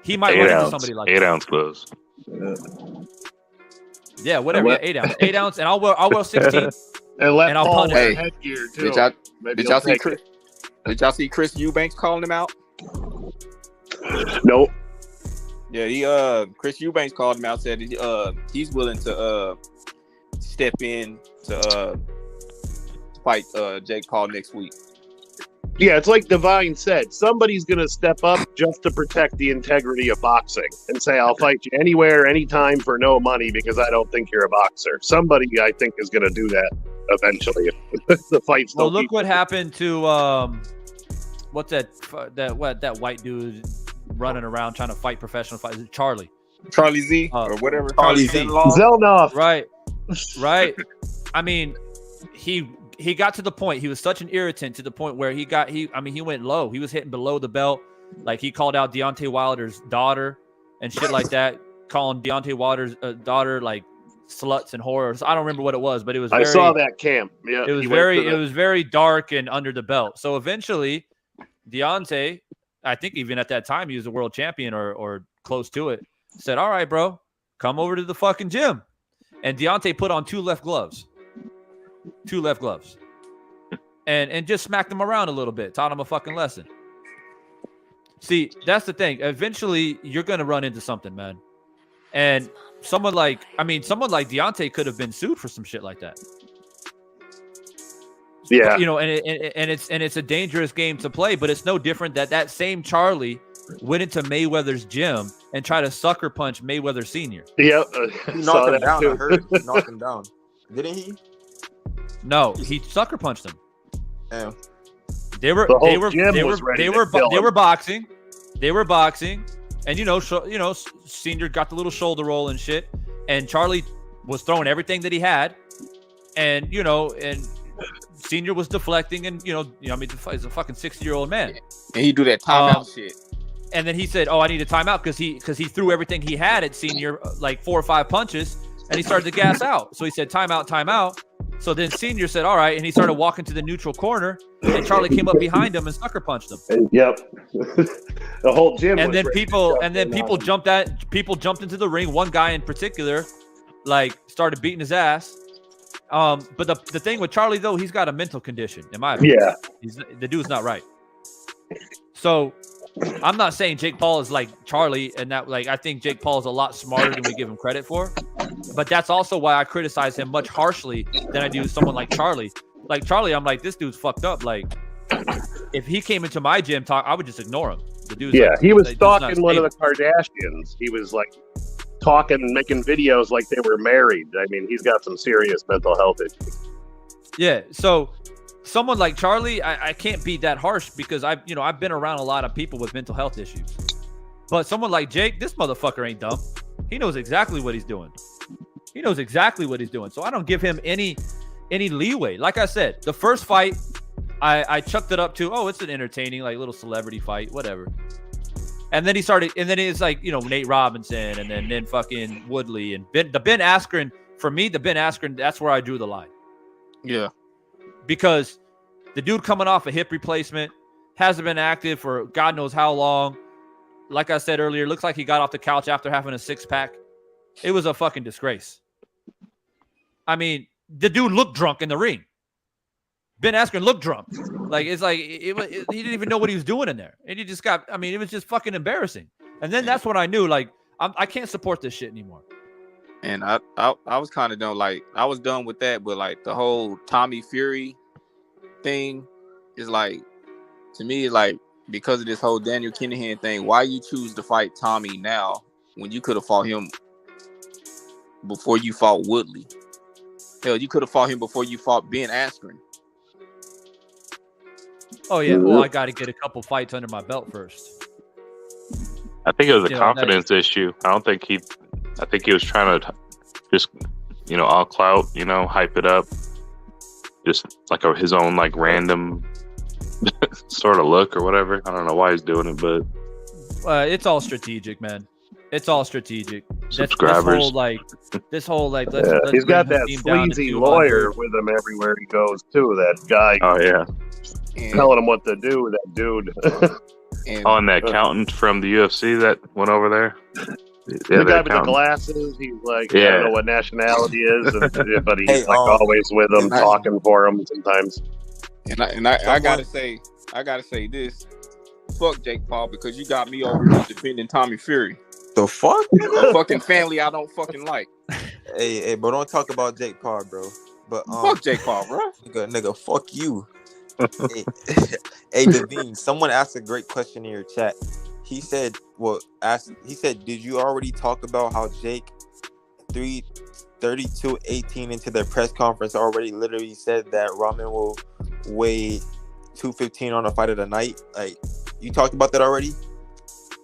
He might run into somebody like 8 that. ounce clothes. Yeah, whatever. Yeah, 8 ounce. 8 ounce, and I'll wear 16. And I'll Paul punish wear headgear too. Did y'all see Chris Eubanks calling him out? Nope. Yeah, Chris Eubanks called him out. Said he's willing to step in to fight Jake Paul next week. Yeah, it's like Divine said. Somebody's going to step up just to protect the integrity of boxing and say, I'll fight you anywhere, anytime for no money because I don't think you're a boxer. Somebody, I think, is going to do that eventually. The fight's well, look what happened to what's that white dude running around trying to fight professional fighters? Charlie Z or whatever. Charlie Z. Zelnoff. Right. I mean, he got to the point. He was such an irritant to the point where he went low. He was hitting below the belt. Like he called out Deontay Wilder's daughter and shit like that, calling Deontay Wilder's daughter like sluts and whores. I don't remember what it was, but it was. I saw that camp. Yeah, it was very dark and under the belt. So eventually, Deontay, I think even at that time he was a world champion or close to it, said, "All right, bro, come over to the fucking gym." And Deontay put on two left gloves, and just smacked him around a little bit, taught him a fucking lesson. See, that's the thing. Eventually, you're gonna run into something, man. And someone like Deontay could have been sued for some shit like that. Yeah, you know, and it's a dangerous game to play, but it's no different that same Charlie went into Mayweather's gym and tried to sucker punch Mayweather Sr. Yeah, he knocked him down. I heard he knocked him down. Didn't he? No, he sucker punched him. Damn. They were boxing. They were boxing, and Senior got the little shoulder roll and shit, and Charlie was throwing everything that he had, and Senior was deflecting, and he's a fucking 60-year-old man, and he do that timeout shit. And then he said, "Oh, I need a timeout," because he threw everything he had at Senior, like 4 or 5 punches, and he started to gas out. So he said, "Timeout." So then Senior said, "All right," and he started walking to the neutral corner, and Charlie came up behind him and sucker punched him. Yep. The whole gym. And then people jumped into the ring. One guy in particular, like, started beating his ass. But the thing with Charlie though, he's got a mental condition, in my opinion. Yeah. The dude's not right. So I'm not saying Jake Paul is like Charlie, and that, like, I think Jake Paul is a lot smarter than we give him credit for. But that's also why I criticize him much harshly than I do someone like Charlie. Like Charlie, I'm like, this dude's fucked up. Like, if he came into my gym talk, I would just ignore him. The dude's he was stalking one of the Kardashians. He was like talking, making videos like they were married. I mean, he's got some serious mental health issues. Yeah, so someone like Charlie, I can't be that harsh because I've been around a lot of people with mental health issues. But someone like Jake, this motherfucker ain't dumb. He knows exactly what he's doing. So I don't give him any leeway. Like I said, the first fight, I chucked it up to, oh, it's an entertaining, like, little celebrity fight, whatever. And then it's like, Nate Robinson, and then fucking Woodley and Ben Askren. For me, the Ben Askren, that's where I drew the line. Yeah. Because the dude coming off a hip replacement, hasn't been active for God knows how long. Like I said earlier, looks like he got off the couch after having a 6-pack. It was a fucking disgrace. I mean, the dude looked drunk in the ring. Ben Askren looked drunk. Like, it's like he didn't even know what he was doing in there. And he just got, it was just fucking embarrassing. And then that's when I knew, like, I can't support this shit anymore. And I was kind of done. Like, I was done with that, but like the whole Tommy Fury thing is like, to me, like, because of this whole Daniel Kinahan thing, why you choose to fight Tommy now when you could have fought him before you fought Woodley? Hell, you could have fought him before you fought Ben Askren. Oh yeah, well, I got to get a couple fights under my belt first. I think it was a confidence issue. I think he was trying to just, all clout, hype it up, just like his own, like, random sort of look or whatever. I don't know why he's doing it, but it's all strategic, man. It's all strategic. Subscribers. This whole he's got that sleazy lawyer with him everywhere he goes too. That guy. Oh yeah. telling him what to do. That dude. And that accountant from the UFC that went over there. Yeah, the guy with the glasses. He's like, I don't know what nationality is, but he's always with them, talking for him sometimes. And I gotta say this. Fuck Jake Paul, because you got me over here defending Tommy Fury. The fuck? A fucking family I don't fucking like. Hey, but don't talk about Jake Paul, bro. But fuck Jake Paul, bro. Nigga, fuck you. Hey, Devine, someone asked a great question in your chat. He said, did you already talk about how Jake 32-18 into their press conference already literally said that Rahman will weigh 215 on a fight of the night? Like, you talked about that already?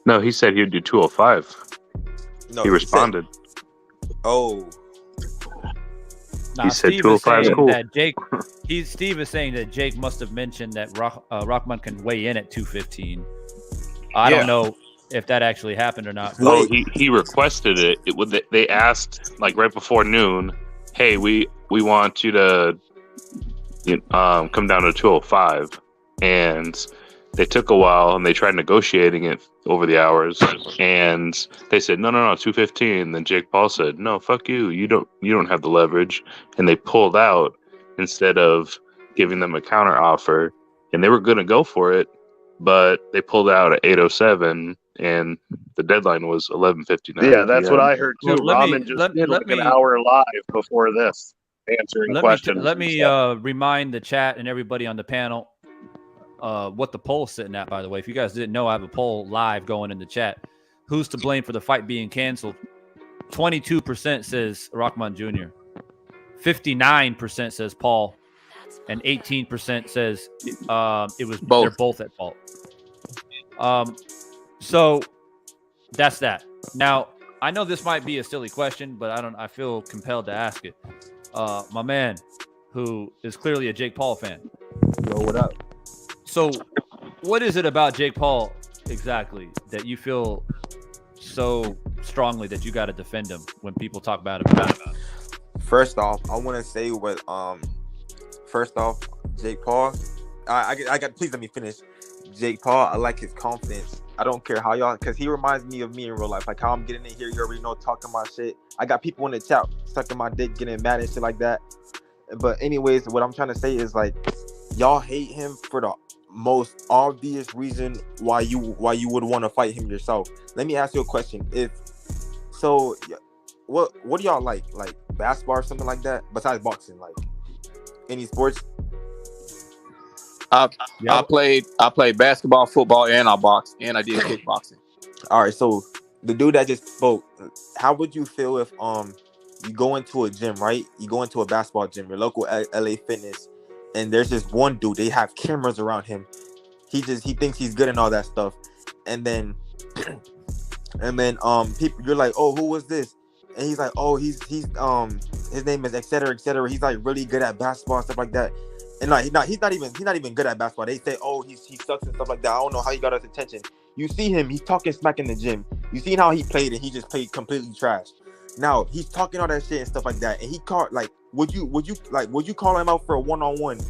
No, he said he'd do 205. No, he responded. Nah, he said Steve 205 is cool. That Steve is saying that Jake must have mentioned that Rahman can weigh in at 215. I don't know if that actually happened or not. Oh, he requested it. They asked like right before noon, hey, we want you to come down to 205, and they took a while and they tried negotiating it over the hours, and they said no 215. Then Jake Paul said, no, fuck you, you don't have the leverage, and they pulled out instead of giving them a counter offer, and they were going to go for it, but they pulled out at 8:07, and the deadline was 11:59. Yeah, that's what I heard too. Rahman just did an hour live before this, answering questions. Let me remind the chat and everybody on the panel what the poll's sitting at, by the way. If you guys didn't know, I have a poll live going in the chat. Who's to blame for the fight being canceled? 22% says Rahman Jr. 59% says Paul. And 18% says it was both. They're both at fault. So that's that. Now, I know this might be a silly question, but I feel compelled to ask it. My man, who is clearly a Jake Paul fan. Yo, what up? So what is it about Jake Paul exactly that you feel so strongly that you got to defend him when people talk about him? First off, I want to say Jake Paul, I got, please let me finish. Jake Paul, I like his confidence. I don't care how y'all, because he reminds me of me in real life. Like how I'm getting in here, you already know, talking my shit. I got people in the chat sucking my dick, getting mad and shit like that. But anyways, what I'm trying to say is like, y'all hate him for the most obvious reason why you would want to fight him yourself. Let me ask you a question. What do y'all like basketball or something like that besides boxing? Like any sports? I played basketball, football, and I boxed, and I did kickboxing. All right, so the dude that just spoke, how would you feel if you go into a gym, right? You go into a basketball gym, your local LA Fitness, and there's this one dude, they have cameras around him. He thinks he's good and all that stuff. And then people, you're like, oh, who was this? And he's like, oh, he's his name is et cetera, et cetera. He's like really good at basketball and stuff like that. And like he's not even good at basketball. They say, oh, he sucks and stuff like that. I don't know how he got us attention. You see him, he's talking smack in the gym. You seen how he played, and he just played completely trash. Now he's talking all that shit and stuff like that. And he called, like, would you call him out for a one-on-one,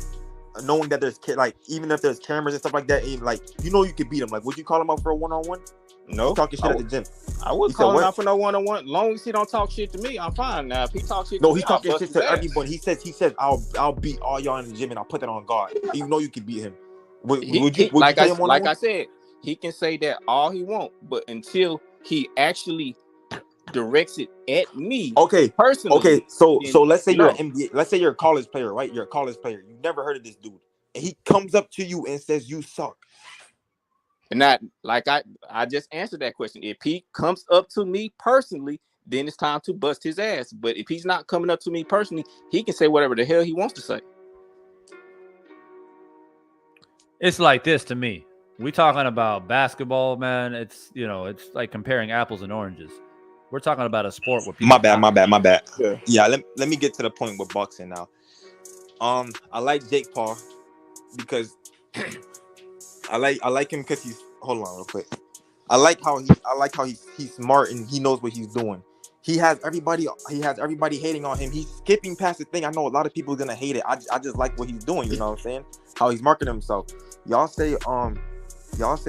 knowing that there's like, even if there's cameras and stuff like that, and like you could beat him? Like, would you call him out for a one-on-one? No, he's talking shit at the gym. I would call him out for no one-on-one. Long as he don't talk shit to me, I'm fine. Now if he talks shit, he's talking shit to everyone. He says I'll beat all y'all in the gym and I'll put that on guard. You know you could beat him. Would you like I said, he can say that all he want, but until he actually directs it at me, personally. Okay, so let's say you're an NBA, let's say you're a college player, right? You're a college player. You never heard of this dude, and he comes up to you and says you suck. And not like I just answered that question. If he comes up to me personally, then it's time to bust his ass. But if he's not coming up to me personally, he can say whatever the hell he wants to say. It's like this to me. We talking about basketball, man. It's it's like comparing apples and oranges. We're talking about a sport where people. My bad. Yeah. Let me get to the point with boxing now. I like Jake Paul because I like him because he's. Hold on, real quick. I like how he's smart and he knows what he's doing. He has everybody hating on him. He's skipping past the thing. I know a lot of people are gonna hate it. I just like what he's doing, you know what I'm saying? How he's marketing himself. Y'all say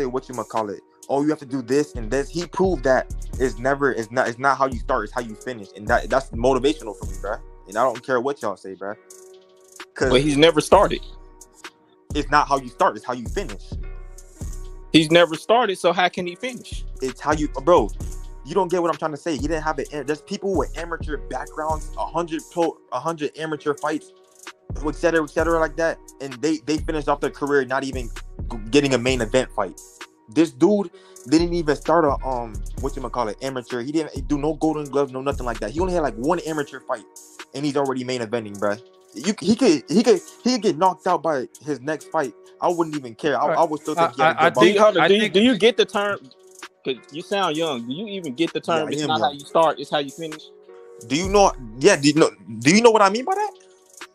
what you call it. Oh, you have to do this and this. He proved that it's not how you start, it's how you finish. And that's motivational for me, bro. And I don't care what y'all say, bro. But he's never started. It's not how you start, it's how you finish. He's never started, so how can he finish? It's how you, bro. You don't get what I'm trying to say. He didn't have it. There's people with amateur backgrounds, 100 amateur fights, et cetera, like that, and they finished off their career not even getting a main event fight. This dude didn't even start a amateur. He didn't do no golden gloves, no nothing like that. He only had like one amateur fight, and he's already main eventing, bro. He could get knocked out by his next fight. I wouldn't even care. I would still think he had a good do you get the term? Cause you sound young. Do you even get the term? It's not how you start; it's how you finish. Do you know? Yeah. Do you know what I mean by that?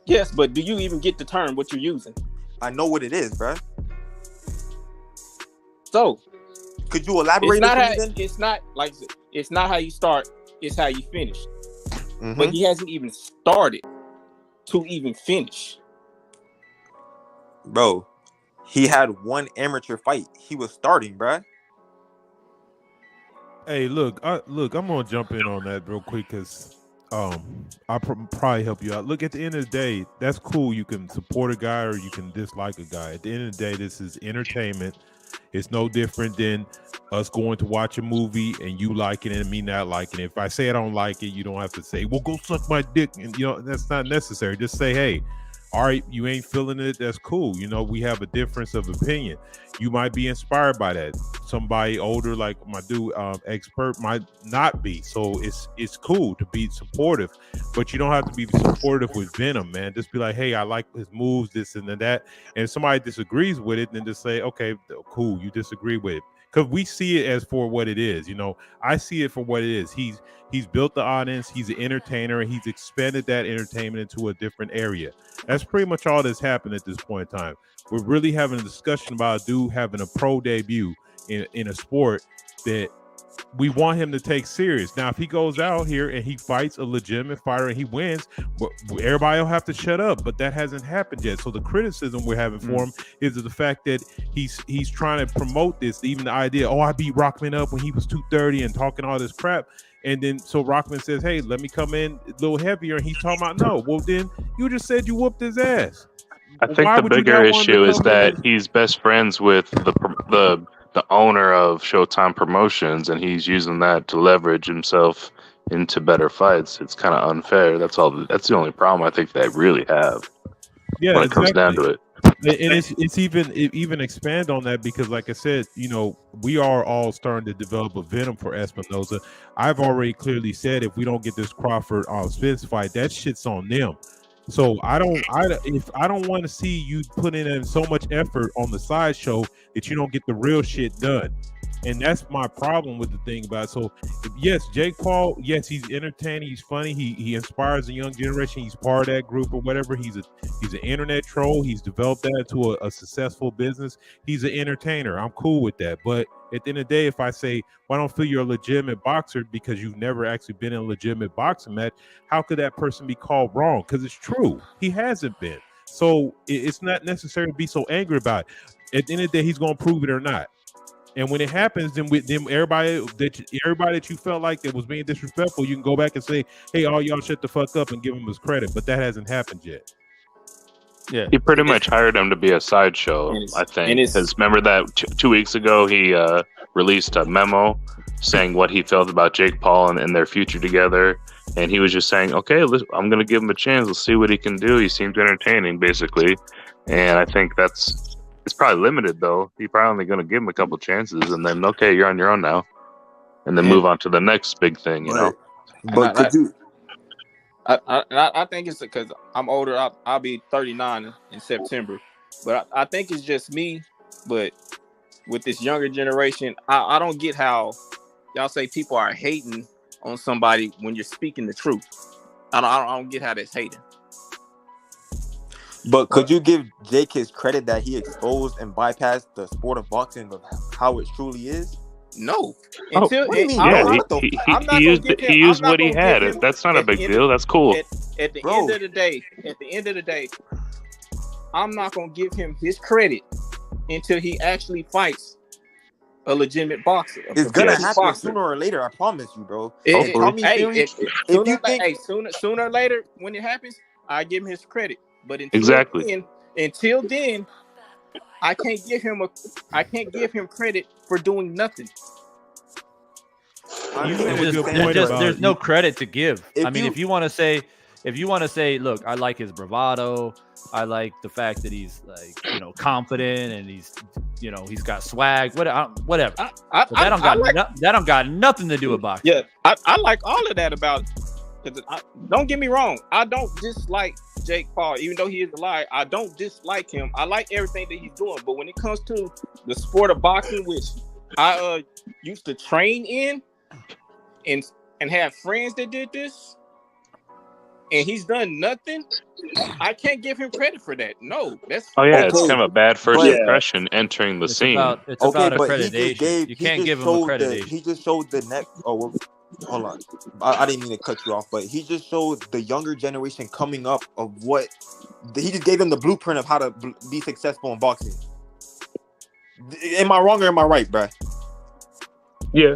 Yes, but do you even get the term? What you're using? I know what it is, bro. So, could you elaborate? It's not how you start; it's how you finish. Mm-hmm. But he hasn't even started to even finish, bro. He had one amateur fight. He was starting, bro. Hey, look, I'm gonna jump in on that real quick because I'll probably help you out. Look, at the end of the day, that's cool. You can support a guy or you can dislike a guy. At the end of the day, this is entertainment. It's no different than us going to watch a movie and you liking it and me not liking it. If I say I don't like it, you don't have to say, well, go suck my dick. And that's not necessary. Just say, hey, all right, you ain't feeling it. That's cool. We have a difference of opinion. You might be inspired by that. Somebody older, like my dude, expert, might not be. So it's cool to be supportive, but you don't have to be supportive with venom, man. Just be like, hey, I like his moves, this and that. And if somebody disagrees with it, then just say, okay, cool, you disagree with it. Because we see it as for what it is. I see it for what it is. He's built the audience. He's an entertainer, and he's expanded that entertainment into a different area. That's pretty much all that's happened at this point in time. We're really having a discussion about a dude having a pro debut in a sport that we want him to take serious. Now, if he goes out here and he fights a legitimate fighter and he wins, everybody will have to shut up. But that hasn't happened yet. So the criticism we're having for him is the fact that he's trying to promote this. Even the idea, I beat Rahman up when he was 230 and talking all this crap. And then so Rahman says, hey, let me come in a little heavier. And he's talking about, no. Well, then you just said you whooped his ass. I think the bigger issue is that he's best friends with the owner of Showtime Promotions, and he's using that to leverage himself into better fights. It's kind of unfair. That's all. That's the only problem I think they really have. Yeah, when it comes down to it. And it's even expand on that because, like I said, we are all starting to develop a venom for Espinosa. I've already clearly said if we don't get this Crawford Spence fight, that shit's on them. So I don't want to see you put in so much effort on the sideshow that you don't get the real shit done. And that's my problem with the thing about it. So yes, Jake Paul, yes, he's entertaining, he's funny, he inspires the young generation, he's part of that group or whatever. He's an internet troll, he's developed that into a successful business. He's an entertainer. I'm cool with that. But at the end of the day, if I say, well, I don't feel you're a legitimate boxer because you've never actually been in a legitimate boxing match, how could that person be called wrong? Because it's true. He hasn't been. So it's not necessary to be so angry about it. At the end of the day, he's going to prove it or not. And when it happens, then everybody that you felt like that was being disrespectful, you can go back and say, hey, all y'all shut the fuck up and give him his credit. But that hasn't happened yet. Yeah, he pretty much hired him to be a sideshow, I think. Because remember that 2 weeks ago, he released a memo saying what he felt about Jake Paul and their future together. And he was just saying, okay, I'm going to give him a chance. Let's see what he can do. He seems entertaining, basically. And I think it's probably limited, though. He's probably only going to give him a couple chances. And then, okay, you're on your own now. And then move on to the next big thing, But could you... I think it's because I'm older. I'll be 39 in September, but I think it's just me. But with this younger generation, I don't get how y'all say people are hating on somebody when you're speaking the truth. I don't get how that's hating. But could you give Jake his credit that he exposed and bypassed the sport of boxing of how it truly is? No. Oh, Until yeah, he used what he had. That's not a big deal. That's cool. At the end of the day, I'm not gonna give him his credit until he actually fights a legitimate boxer. It's gonna happen sooner or later. I promise you, bro. Sooner or later, when it happens, I give him his credit. But until then, I can't give him credit for doing nothing. There's no credit to give. If you want to say, look, I like his bravado. I like the fact that he's confident and he's got swag. Whatever. That don't got nothing to do with boxing. Yeah, I like all of that about. Don't get me wrong. I don't dislike Jake Paul, even though he is a liar. I don't dislike him. I like everything that he's doing. But when it comes to the sport of boxing, which I used to train in, and have friends that did this, and he's done nothing, I can't give him credit for that. No, that's it's kind of a bad first impression entering the scene. It's about accreditation. You can't give him accreditation. He just showed the next. Hold on, I didn't mean to cut you off, but he just showed the younger generation coming up of what he just gave them the blueprint of how to be successful in boxing. Am I wrong or am I right, bruh? Yeah.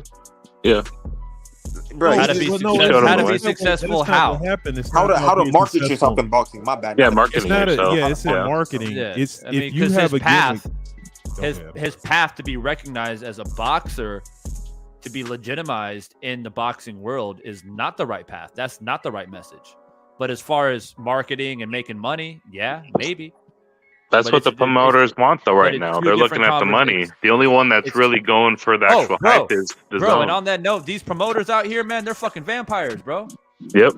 Bro, how to be successful? How to market yourself in boxing? My bad. Yeah, marketing yourself. It's in marketing. Yeah. It's if you have his path to be recognized as a boxer, to be legitimized in the boxing world, is not the right path. That's not the right message. But as far as marketing and making money, yeah, maybe. That's what the promoters want, though, right now. They're looking at the money. The only one that's really going for the actual hype is the zone. And on that note, these promoters out here, man, they're fucking vampires, bro. Yep.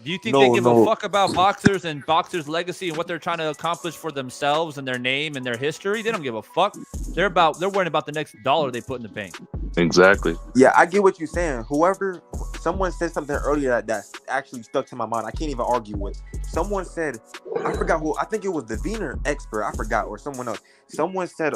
Do you think they give a fuck about boxers and boxers' legacy and what they're trying to accomplish for themselves and their name and their history? They don't give a fuck. They're worrying about the next dollar they put in the bank. Exactly. Yeah, I get what you're saying. Someone said something earlier that actually stuck to my mind. I can't even argue with. Someone said, I forgot who. I think it was the Wiener expert. I forgot, or someone else. Someone said,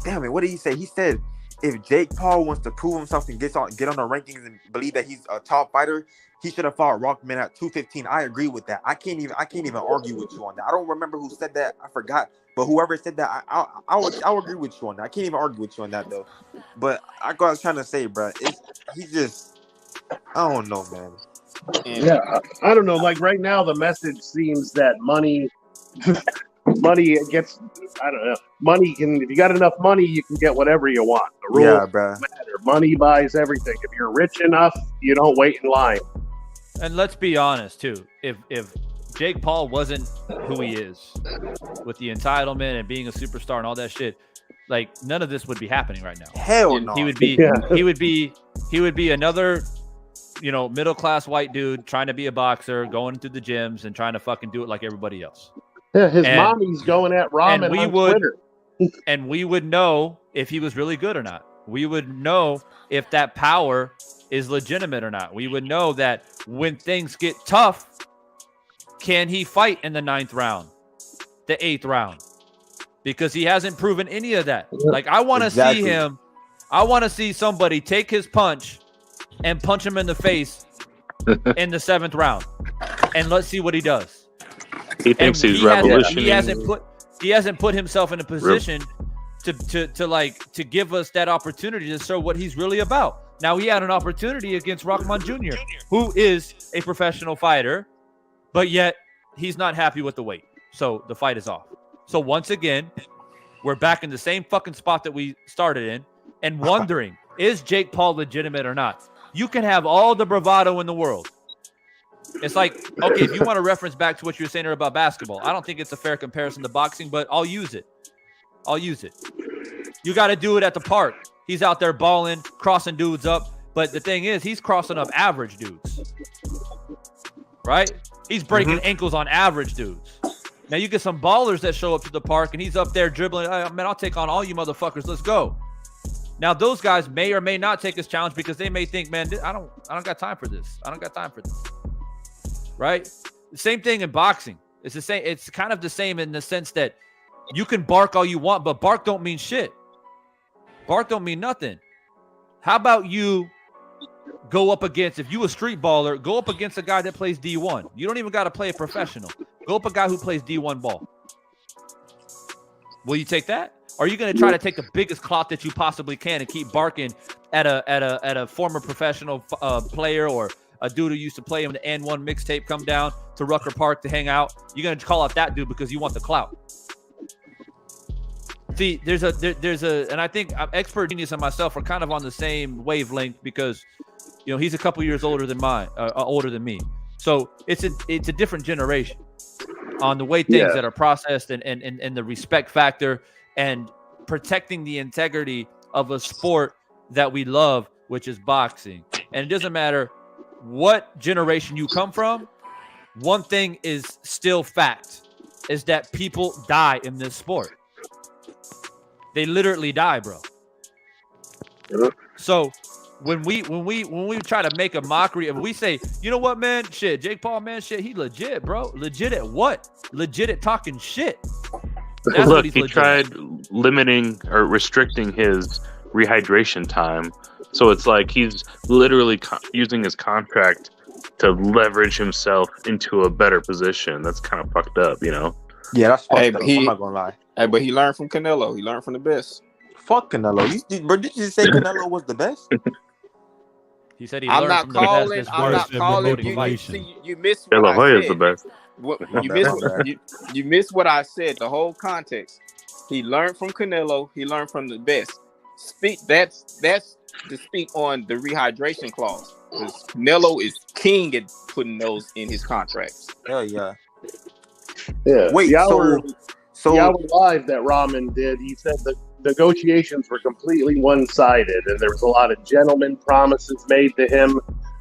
damn it, what did he say? He said, if Jake Paul wants to prove himself and get on the rankings and believe that he's a top fighter, he should have fought Rahman at 215. I agree with that. I can't even argue with you on that. I don't remember who said that. I forgot. But whoever said that, I'll agree with you on that. I can't even argue with you on that though. But I was trying to say, bro, he's just, I don't know, man. Yeah, I don't know. Like right now, the message seems that money gets. I don't know. Money can. If you got enough money, you can get whatever you want. The rules matter. Money buys everything. If you're rich enough, you don't wait in line. And let's be honest too. If Jake Paul wasn't who he is, with the entitlement and being a superstar and all that shit, like none of this would be happening right now. Hell no. He would be another, middle class white dude trying to be a boxer, going to the gyms and trying to fucking do it like everybody else. Yeah, his mommy's going at Rahman on Twitter. And we would know if he was really good or not. We would know if that power is legitimate or not. We would know that when things get tough, can he fight in the 9th round, the 8th round? Because he hasn't proven any of that. Like, I want to see him. I want to see somebody take his punch and punch him in the face in the 7th round. And let's see what he does. He thinks he's revolutionary. He hasn't put himself in a position to give us that opportunity to show what he's really about. Now, he had an opportunity against Rahman Jr., who is a professional fighter, but yet he's not happy with the weight. So the fight is off. So once again, we're back in the same fucking spot that we started in and wondering, is Jake Paul legitimate or not? You can have all the bravado in the world. It's like, okay, if you want to reference back to what you were saying about basketball, I don't think it's a fair comparison to boxing, but I'll use it. You got to do it at the park. He's out there balling, crossing dudes up. But the thing is, he's crossing up average dudes. Right? He's breaking ankles on average dudes. Now you get some ballers that show up to the park and he's up there dribbling. Man, I'll take on all you motherfuckers. Let's go. Now those guys may or may not take this challenge because they may think, man, I don't got time for this. Right? The same thing in boxing. It's the same. It's kind of the same in the sense that you can bark all you want, but bark don't mean shit. Bark don't mean nothing. How about you go up against, if you a street baller, go up against a guy that plays D1. You don't even got to play a professional. Go up a guy who plays D1 ball. Will you take that? Or are you going to try to take the biggest clout that you possibly can and keep barking at a former professional player or a dude who used to play in the N1 mixtape come down to Rucker Park to hang out? You're going to call out that dude because you want the clout. See, there's a, and I think Expert Genius and myself are kind of on the same wavelength because, you know, he's a couple years older than me. So it's a different generation on the way things that are processed and the respect factor and protecting the integrity of a sport that we love, which is boxing. And it doesn't matter what generation you come from. One thing is still fact, is that people die in this sport. They literally die, bro. So when we try to make a mockery of, we say, you know what, man, shit, Jake Paul, man, shit, he legit, bro. Legit at what? Legit at talking shit. That's Look, he tried limiting or restricting his rehydration time. So it's like he's literally using his contract to leverage himself into a better position. That's kind of fucked up, you know? Yeah, that's fucked up. I'm I'm not gonna lie. Hey, but he learned from Canelo. He learned from the best. Fuck Canelo. Did you say Canelo was the best? He said he I'm learned not from calling. the best. I'm not calling. You missed De what La I Hoya is said. the best. You missed what I said. The whole context. He learned from Canelo. He learned from the best. That's to speak on the rehydration clause. Because Canelo is king at putting those in his contracts. Hell yeah. Yeah. Wait, the hour live that Rahman did, he said the negotiations were completely one-sided, and there was a lot of gentleman promises made to him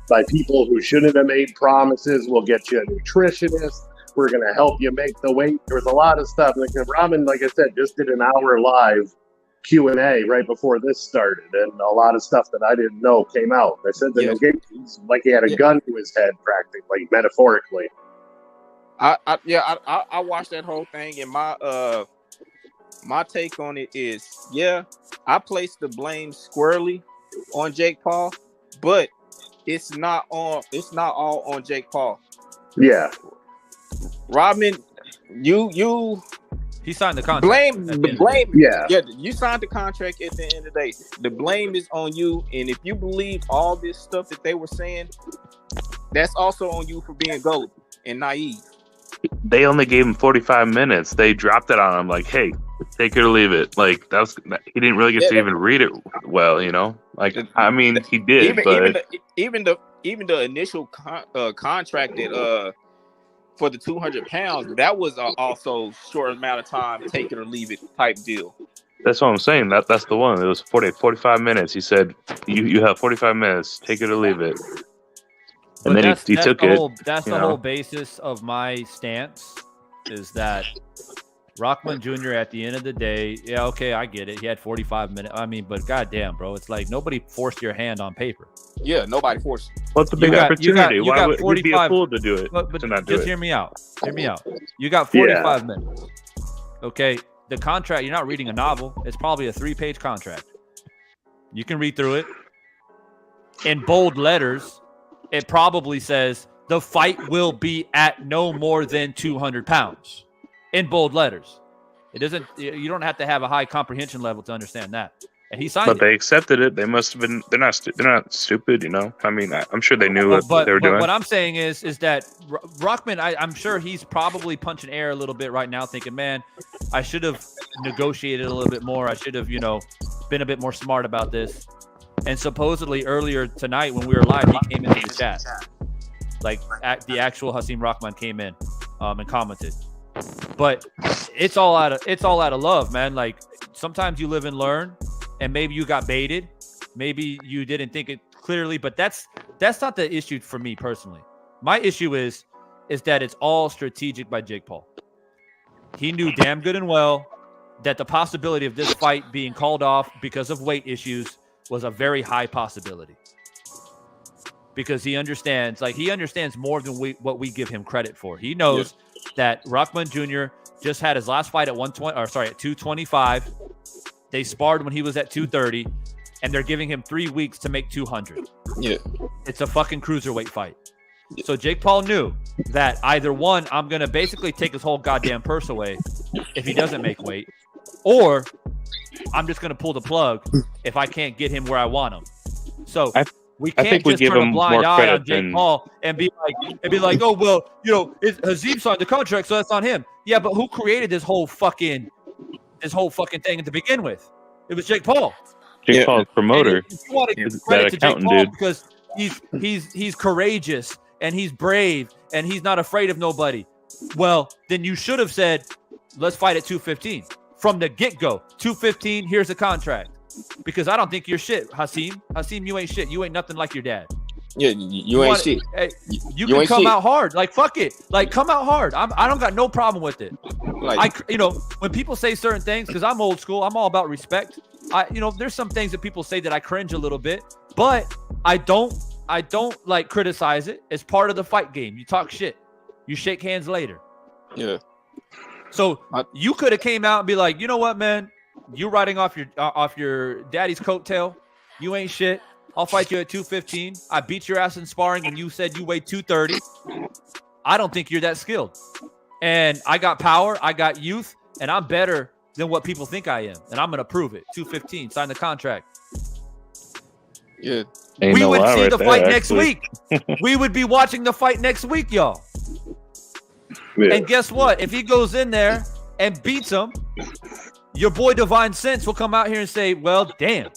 by people who shouldn't have made promises. We'll get you a nutritionist. We're going to help you make the weight. There was a lot of stuff. Like Rahman, like I said, just did an hour live Q&A right before this started, and a lot of stuff that I didn't know came out. I said the negotiations, like he had a gun to his head, practically, metaphorically. I watched that whole thing, and my take on it is, I place the blame squarely on Jake Paul, but it's not all on Jake Paul. Yeah. Rahman, he signed the contract. Blame. You signed the contract at the end of the day. The blame is on you, and if you believe all this stuff that they were saying, that's also on you for being gold and naive. They only gave him 45 minutes. They dropped it on him like, hey, take it or leave it. Like, he didn't really get to even read it well, you know? Like, I mean, he did, even the initial contract that for the 200 pounds, that was also short amount of time, take it or leave it type deal. That's what I'm saying. That's the one. It was 45 minutes. He said, you have 45 minutes, take it or leave it. And then he took it. That's the whole basis of my stance, is that Rahman Jr. at the end of the day, I get it. He had 45 minutes. I mean, but goddamn, bro, it's like nobody forced your hand on paper. Yeah, nobody forced. What's the big opportunity? Why would we be a fool to do it? But to not do just it? Hear me out. You got 45 minutes. Okay, the contract. You're not reading a novel. It's probably a 3-page contract. You can read through it in bold letters. It probably says the fight will be at no more than 200 pounds in bold letters. It doesn't. You don't have to have a high comprehension level to understand that. And he signed it. But they accepted it. They must have been. They're not stupid, you know. I mean, I'm sure they knew what they were doing. What I'm saying is that Rahman, I'm sure he's probably punching air a little bit right now, thinking, man, I should have negotiated a little bit more. I should have, been a bit more smart about this. And supposedly earlier tonight when we were live, he came into the chat. Like the actual Hasim Rahman came in and commented. But it's all out of love, man. Like sometimes you live and learn, and maybe you got baited, maybe you didn't think it clearly. But that's not the issue for me personally. My issue is that it's all strategic by Jake Paul. He knew damn good and well that the possibility of this fight being called off because of weight issues was a very high possibility, because he understands more than what we give him credit for. He knows that Rahman Jr. just had his last fight at 225, They sparred when he was at 230, and they're giving him 3 weeks to make 200. Yeah. It's a fucking cruiserweight fight. Yeah. So Jake Paul knew that either one, I'm going to basically take his whole goddamn purse away if he doesn't make weight, or I'm just going to pull the plug if I can't get him where I want him. So we can't just turn a blind eye on Jake Paul and be like, oh, well, you know, Hasim signed the contract, so that's on him. Yeah, but who created this whole fucking thing to begin with? It was Jake Paul. Jake Paul's promoter. If you want to give credit to Jake Paul because he's courageous and he's brave and he's not afraid of nobody. Well, then you should have said, let's fight at 215 from the get-go. 215, here's the contract. Because I don't think you're shit, Hasim. Hasim, you ain't shit. You ain't nothing like your dad. Yeah, you ain't shit. Hey, you can come out hard. Like, fuck it. Like, come out hard. I don't got no problem with it. Like, when people say certain things, because I'm old school, I'm all about respect. There's some things that people say that I cringe a little bit, but I don't like criticize it. It's part of the fight game. You talk shit. You shake hands later. Yeah. So you could have came out and be like, you know what, man? You riding off your daddy's coattail. You ain't shit. I'll fight you at 215. I beat your ass in sparring and you said you weigh 230. I don't think you're that skilled. And I got power. I got youth. And I'm better than what people think I am. And I'm going to prove it. 215. Sign the contract. Yeah. We would see the fight next week. We would be watching the fight next week, y'all. Yeah. And guess what? If he goes in there and beats him, your boy Divine Sense will come out here and say, well, damn.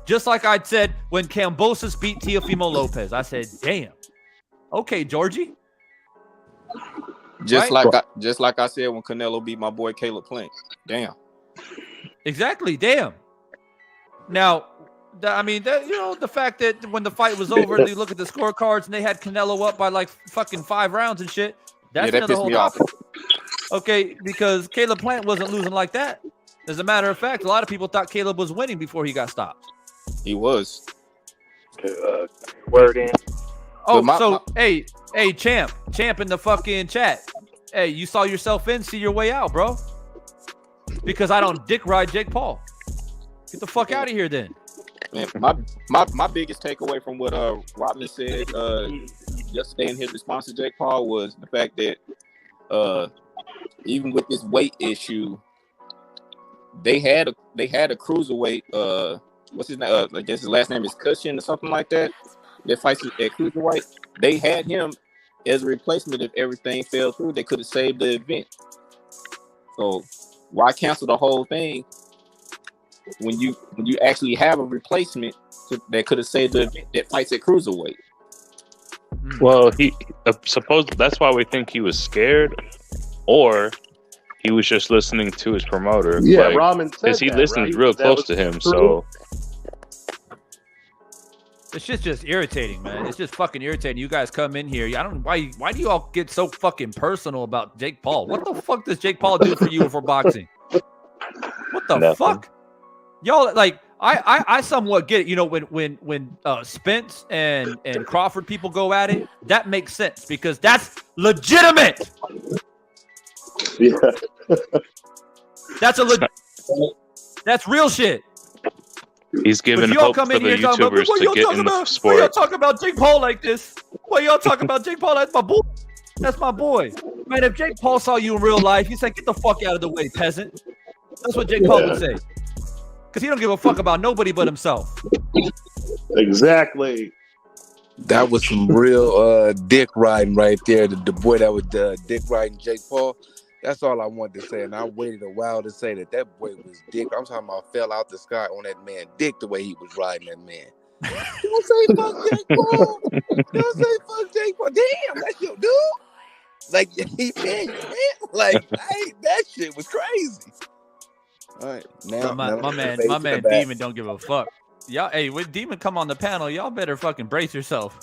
Just like I said when Kambosos beat Teofimo Lopez. I said, damn. Okay, Georgie. Just like I said when Canelo beat my boy Caleb Plant. Damn. Exactly, damn. Now, the fact that when the fight was over, they look at the scorecards and they had Canelo up by like fucking 5 rounds and shit. That's that pissed me off. Okay, because Caleb Plant wasn't losing like that. As a matter of fact, a lot of people thought Caleb was winning before he got stopped. He was. Word in. Oh, hey, champ in the fucking chat. Hey, you saw yourself in, see your way out, bro. Because I don't dick ride Jake Paul. Get the fuck out of here, then. Man, my biggest takeaway from what Rahman said yesterday in his response to Jake Paul was the fact that even with this weight issue, they had a cruiserweight. What's his name? I guess his last name is Cushion or something like that. That fights at cruiserweight. They had him as a replacement if everything fell through. They could have saved the event. So why cancel the whole thing when you actually have a replacement that could have saved the event that fights at cruiserweight? Well, he supposed that's why we think he was scared, or he was just listening to his promoter. Yeah, Rahman said because he listened real close to him. True. So it's just irritating, man. It's just fucking irritating. You guys come in here. I don't know why do you all get so fucking personal about Jake Paul? What the fuck does Jake Paul do for you for boxing? What the fuck? Y'all like I somewhat get it. You know, when Spence and Crawford people go at it, that makes sense because that's legitimate. Yeah. That's real shit. He's giving hope for the YouTubers to get in the sport. Why y'all talking about Jake Paul like this? Why y'all talking about Jake Paul? That's my boy. That's my boy. Man, if Jake Paul saw you in real life, he'd say, get the fuck out of the way, peasant. That's what Jake Paul would say. Because he don't give a fuck about nobody but himself. Exactly. That was some real dick riding right there. The boy that was dick riding Jake Paul. That's all I wanted to say. And I waited a while to say that boy was dick. I'm talking about fell out the sky on that man dick the way he was riding that man. Don't say fuck Jake Paul. Don't say fuck Jake Paul. Damn, that's your dude. Like, like, hey, that shit was crazy. All right, now my man Demon don't give a fuck. Y'all, hey, when Demon come on the panel, y'all better fucking brace yourself.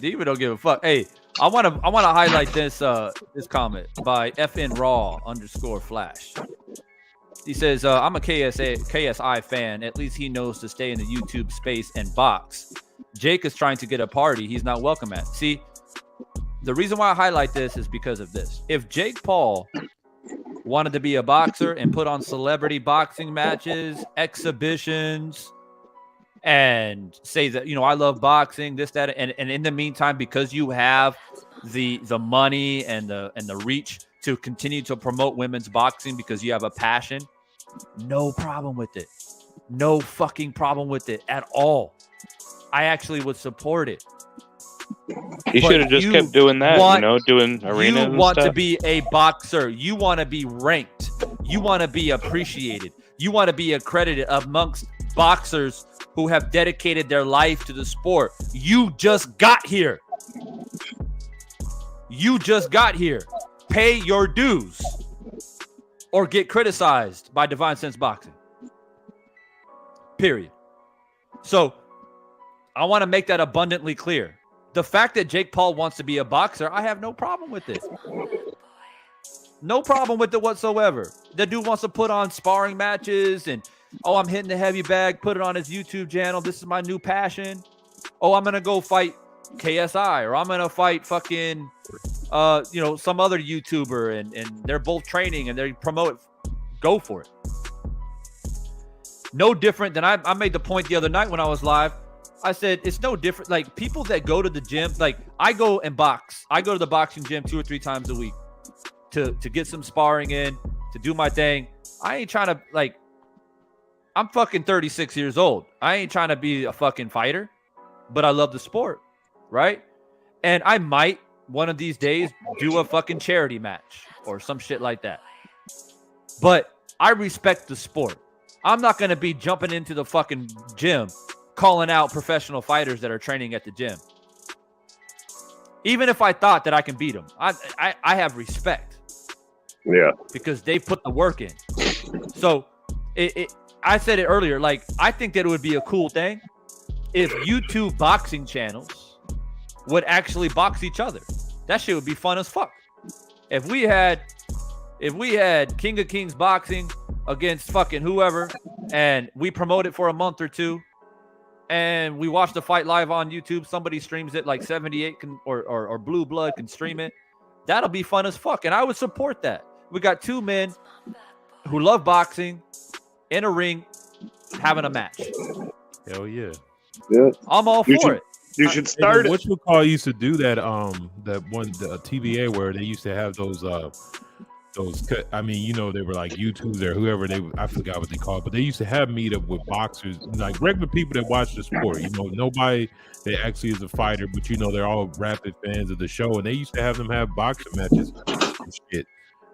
Demon don't give a fuck. Hey, I want to highlight this comment by FNRaw_Flash. He says, I'm a KSI fan. At least he knows to stay in the YouTube space and box. Jake is trying to get a party he's not welcome at. See, the reason why I highlight this is because of this. If Jake Paul wanted to be a boxer and put on celebrity boxing matches, exhibitions, and say that, you know, I love boxing, this, that, and in the meantime, because you have the money and the reach to continue to promote women's boxing because you have a passion, no problem with it. No fucking problem with it at all. I actually would support it. You should have just kept doing that, doing arenas. You want to be a boxer. You want to be ranked. You want to be appreciated. You want to be accredited amongst boxers who have dedicated their life to the sport. You just got here. You just got here. Pay your dues or get criticized by Divine Sense Boxing. Period. So I want to make that abundantly clear. The fact that Jake Paul wants to be a boxer, I have no problem with it. No problem with it whatsoever. The dude wants to put on sparring matches and, oh, I'm hitting the heavy bag, put it on his YouTube channel. This is my new passion. Oh, I'm going to go fight KSI, or I'm going to fight fucking, some other YouTuber, and they're both training and they promote it. Go for it. No different than I made the point the other night when I was live. I said, it's no different. Like, people that go to the gym, like, I go and box. I go to the boxing gym 2 or 3 times a week to get some sparring in, to do my thing. I ain't trying to, like, I'm fucking 36 years old. I ain't trying to be a fucking fighter, but I love the sport, right? And I might, one of these days, do a fucking charity match or some shit like that. But I respect the sport. I'm not going to be jumping into the fucking gym calling out professional fighters that are training at the gym. Even if I thought that I can beat them, I have respect. Yeah. Because they put the work in. So I said it earlier, like, I think that it would be a cool thing if YouTube boxing channels would actually box each other. That shit would be fun as fuck. If we had King of Kings boxing against fucking whoever, and we promote it for a month or 2, and we watch the fight live on YouTube, somebody streams it, like 78 or Blue Blood can stream it, that'll be fun as fuck, and I would support that. We got 2 men who love boxing in a ring having a match. Hell yeah. I'm all for it. You should start it. What you call used to do that the TBA where they used to have those I mean, they were like YouTubers or whoever I forgot what they called, but they used to have meet up with boxers, like regular people that watch the sport, nobody that actually is a fighter, but they're all rabid fans of the show, and they used to have them have boxing matches and shit.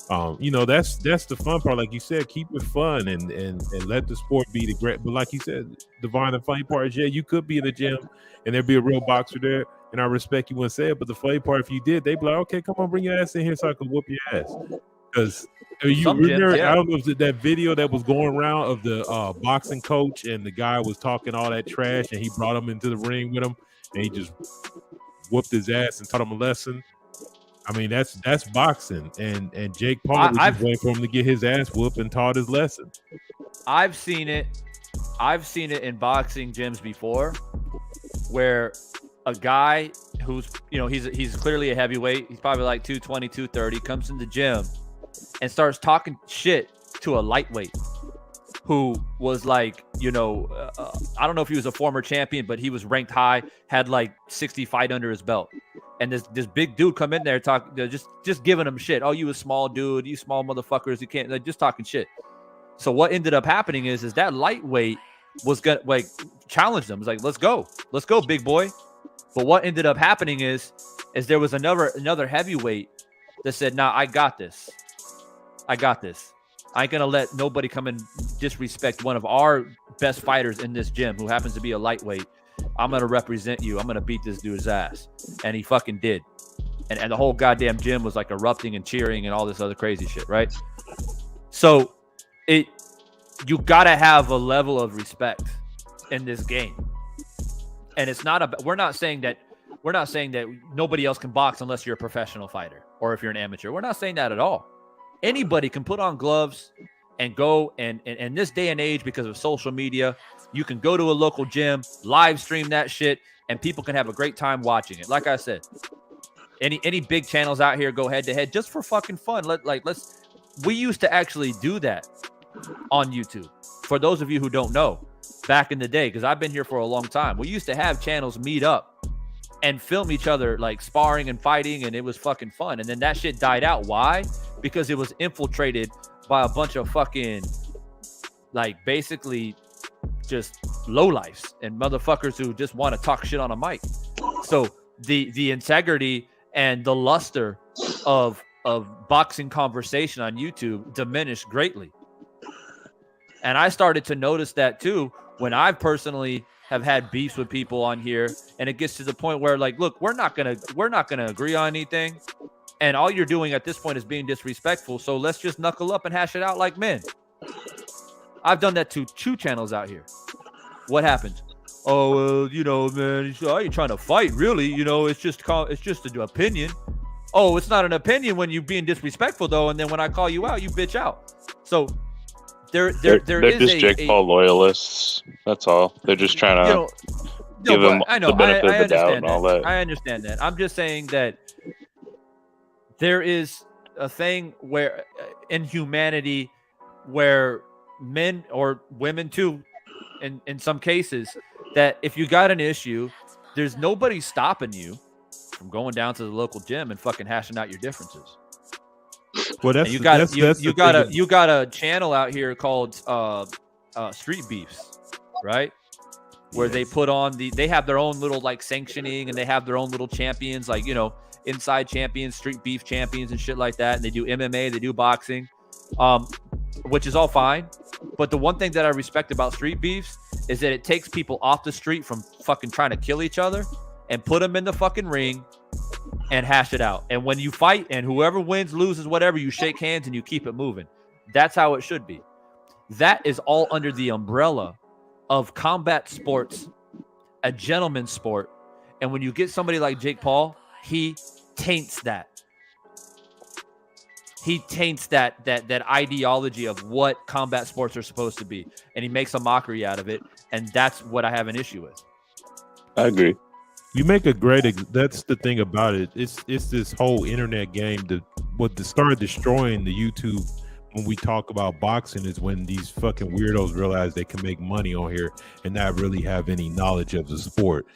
That's the fun part. Like you said, keep it fun and let the sport be the great. But like you said, Divine, the funny part is, yeah, you could be in the gym and there'd be a real boxer there, and I respect you wouldn't say it, but the funny part, if you did, they'd be like, okay, come on, bring your ass in here so I can whoop your ass. Because you remember, I don't know if it that video that was going around of the boxing coach, and the guy was talking all that trash, and he brought him into the ring with him, and he just whooped his ass and taught him a lesson. I mean, that's boxing, and Jake Paul was just waiting for him to get his ass whooped and taught his lesson. I've seen it in boxing gyms before, where a guy who's he's clearly a heavyweight, he's probably like 220, 230, comes in the gym and starts talking shit to a lightweight who was like, I don't know if he was a former champion, but he was ranked high, had like 60 fight under his belt. And this big dude come in there just giving him shit. Oh, you a small dude, you small motherfuckers, you can't, just talking shit. So what ended up happening is that lightweight was gonna like challenge them. It's like, let's go, big boy. But what ended up happening is there was another heavyweight that said, nah, I got this. I ain't gonna let nobody come and disrespect one of our best fighters in this gym who happens to be a lightweight. I'm gonna represent you. I'm gonna beat this dude's ass. And he fucking did. And the whole goddamn gym was like erupting and cheering and all this other crazy shit, right? So you gotta have a level of respect in this game. And it's not about, we're not saying that nobody else can box unless you're a professional fighter or if you're an amateur. We're not saying that at all. Anybody can put on gloves and go, and in this day and age, because of social media, you can go to a local gym, live stream that shit, and people can have a great time watching it. Like I said, any big channels out here go head to head just for fucking fun. Let's we used to actually do that on YouTube. For those of you who don't know, back in the day, because I've been here for a long time, we used to have channels meet up and film each other like sparring and fighting, and it was fucking fun. And then that shit died out. Why? Because it was infiltrated by a bunch of fucking, like, basically just lowlifes and motherfuckers who just want to talk shit on a mic. So the integrity and the luster of boxing conversation on YouTube diminished greatly. And I started to notice that too when I personally have had beefs with people on here, and it gets to the point where, like, look, we're not gonna agree on anything, and all you're doing at this point is being disrespectful. So let's just knuckle up and hash it out like men. I've done that to 2 channels out here. What happens? Oh, well, you know, man, I ain't trying to fight, really. You know, it's just an opinion. Oh, it's not an opinion when you're being disrespectful, though, and then when I call you out, you bitch out. So they're just Jake Paul loyalists. That's all. They're just trying to give him the benefit of the doubt and all that. I understand that. I'm just saying that there is a thing where in humanity where men or women too, in some cases, that if you got an issue, there's nobody stopping you from going down to the local gym and fucking hashing out your differences. Well, you got a channel out here called Street Beefs, right? Where they put on they have their own little like sanctioning, and they have their own little champions, like, you know, inside champions, street beef champions and shit like that. And they do MMA, they do boxing, which is all fine. But the one thing that I respect about Street Beefs is that it takes people off the street from fucking trying to kill each other and put them in the fucking ring and hash it out. And when you fight and whoever wins, loses, whatever, you shake hands and you keep it moving. That's how it should be. That is all under the umbrella of combat sports, a gentleman's sport. And when you get somebody like Jake Paul, he taints that. He taints that ideology of what combat sports are supposed to be. And he makes a mockery out of it. And that's what I have an issue with. I agree. You make a great. That's the thing about it. It's this whole internet game. What started destroying the YouTube when we talk about boxing is when these fucking weirdos realize they can make money on here and not really have any knowledge of the sport,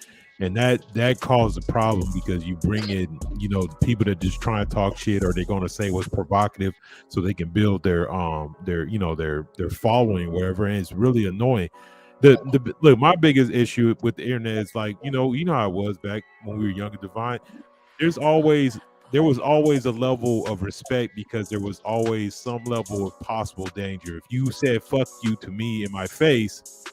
and that caused a problem because you bring in, you know, people that just try and talk shit, or they're going to say what's provocative so they can build their following wherever, and it's really annoying. Look, my biggest issue with the internet is, like, you know how it was back when we were younger, Divine. There was always a level of respect because there was always some level of possible danger. If you said "fuck you" to me in my face,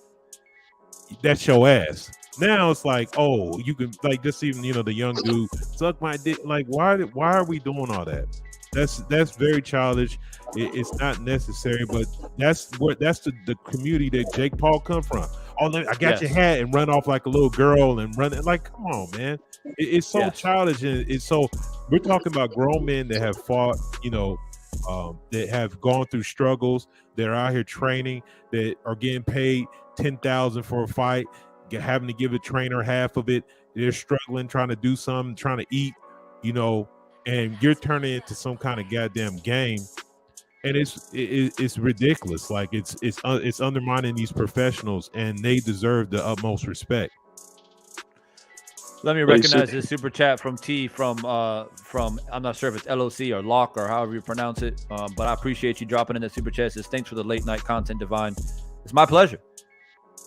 that's your ass. Now it's like, oh, you can, like, just even, you know, the young dude suck my dick. Like, why are we doing all that? That's very childish. It's not necessary, but that's the community that Jake Paul come from. Oh, I got your hat, and run off like a little girl and run. Like, come on, man. It's so childish, and it's so. We're talking about grown men that have fought, you know, that have gone through struggles, that are out here training, that are getting paid $10,000 for a fight, having to give a trainer half of it. They're struggling, trying to do something, trying to eat, you know. And you're turning it into some kind of goddamn game, and it's ridiculous. Like, it's undermining these professionals, and they deserve the utmost respect. Let me recognize this super chat from T from I'm not sure if it's LOC or Lock or however you pronounce it, but I appreciate you dropping in the super chat. It says, thanks for the late night content, Divine. It's my pleasure.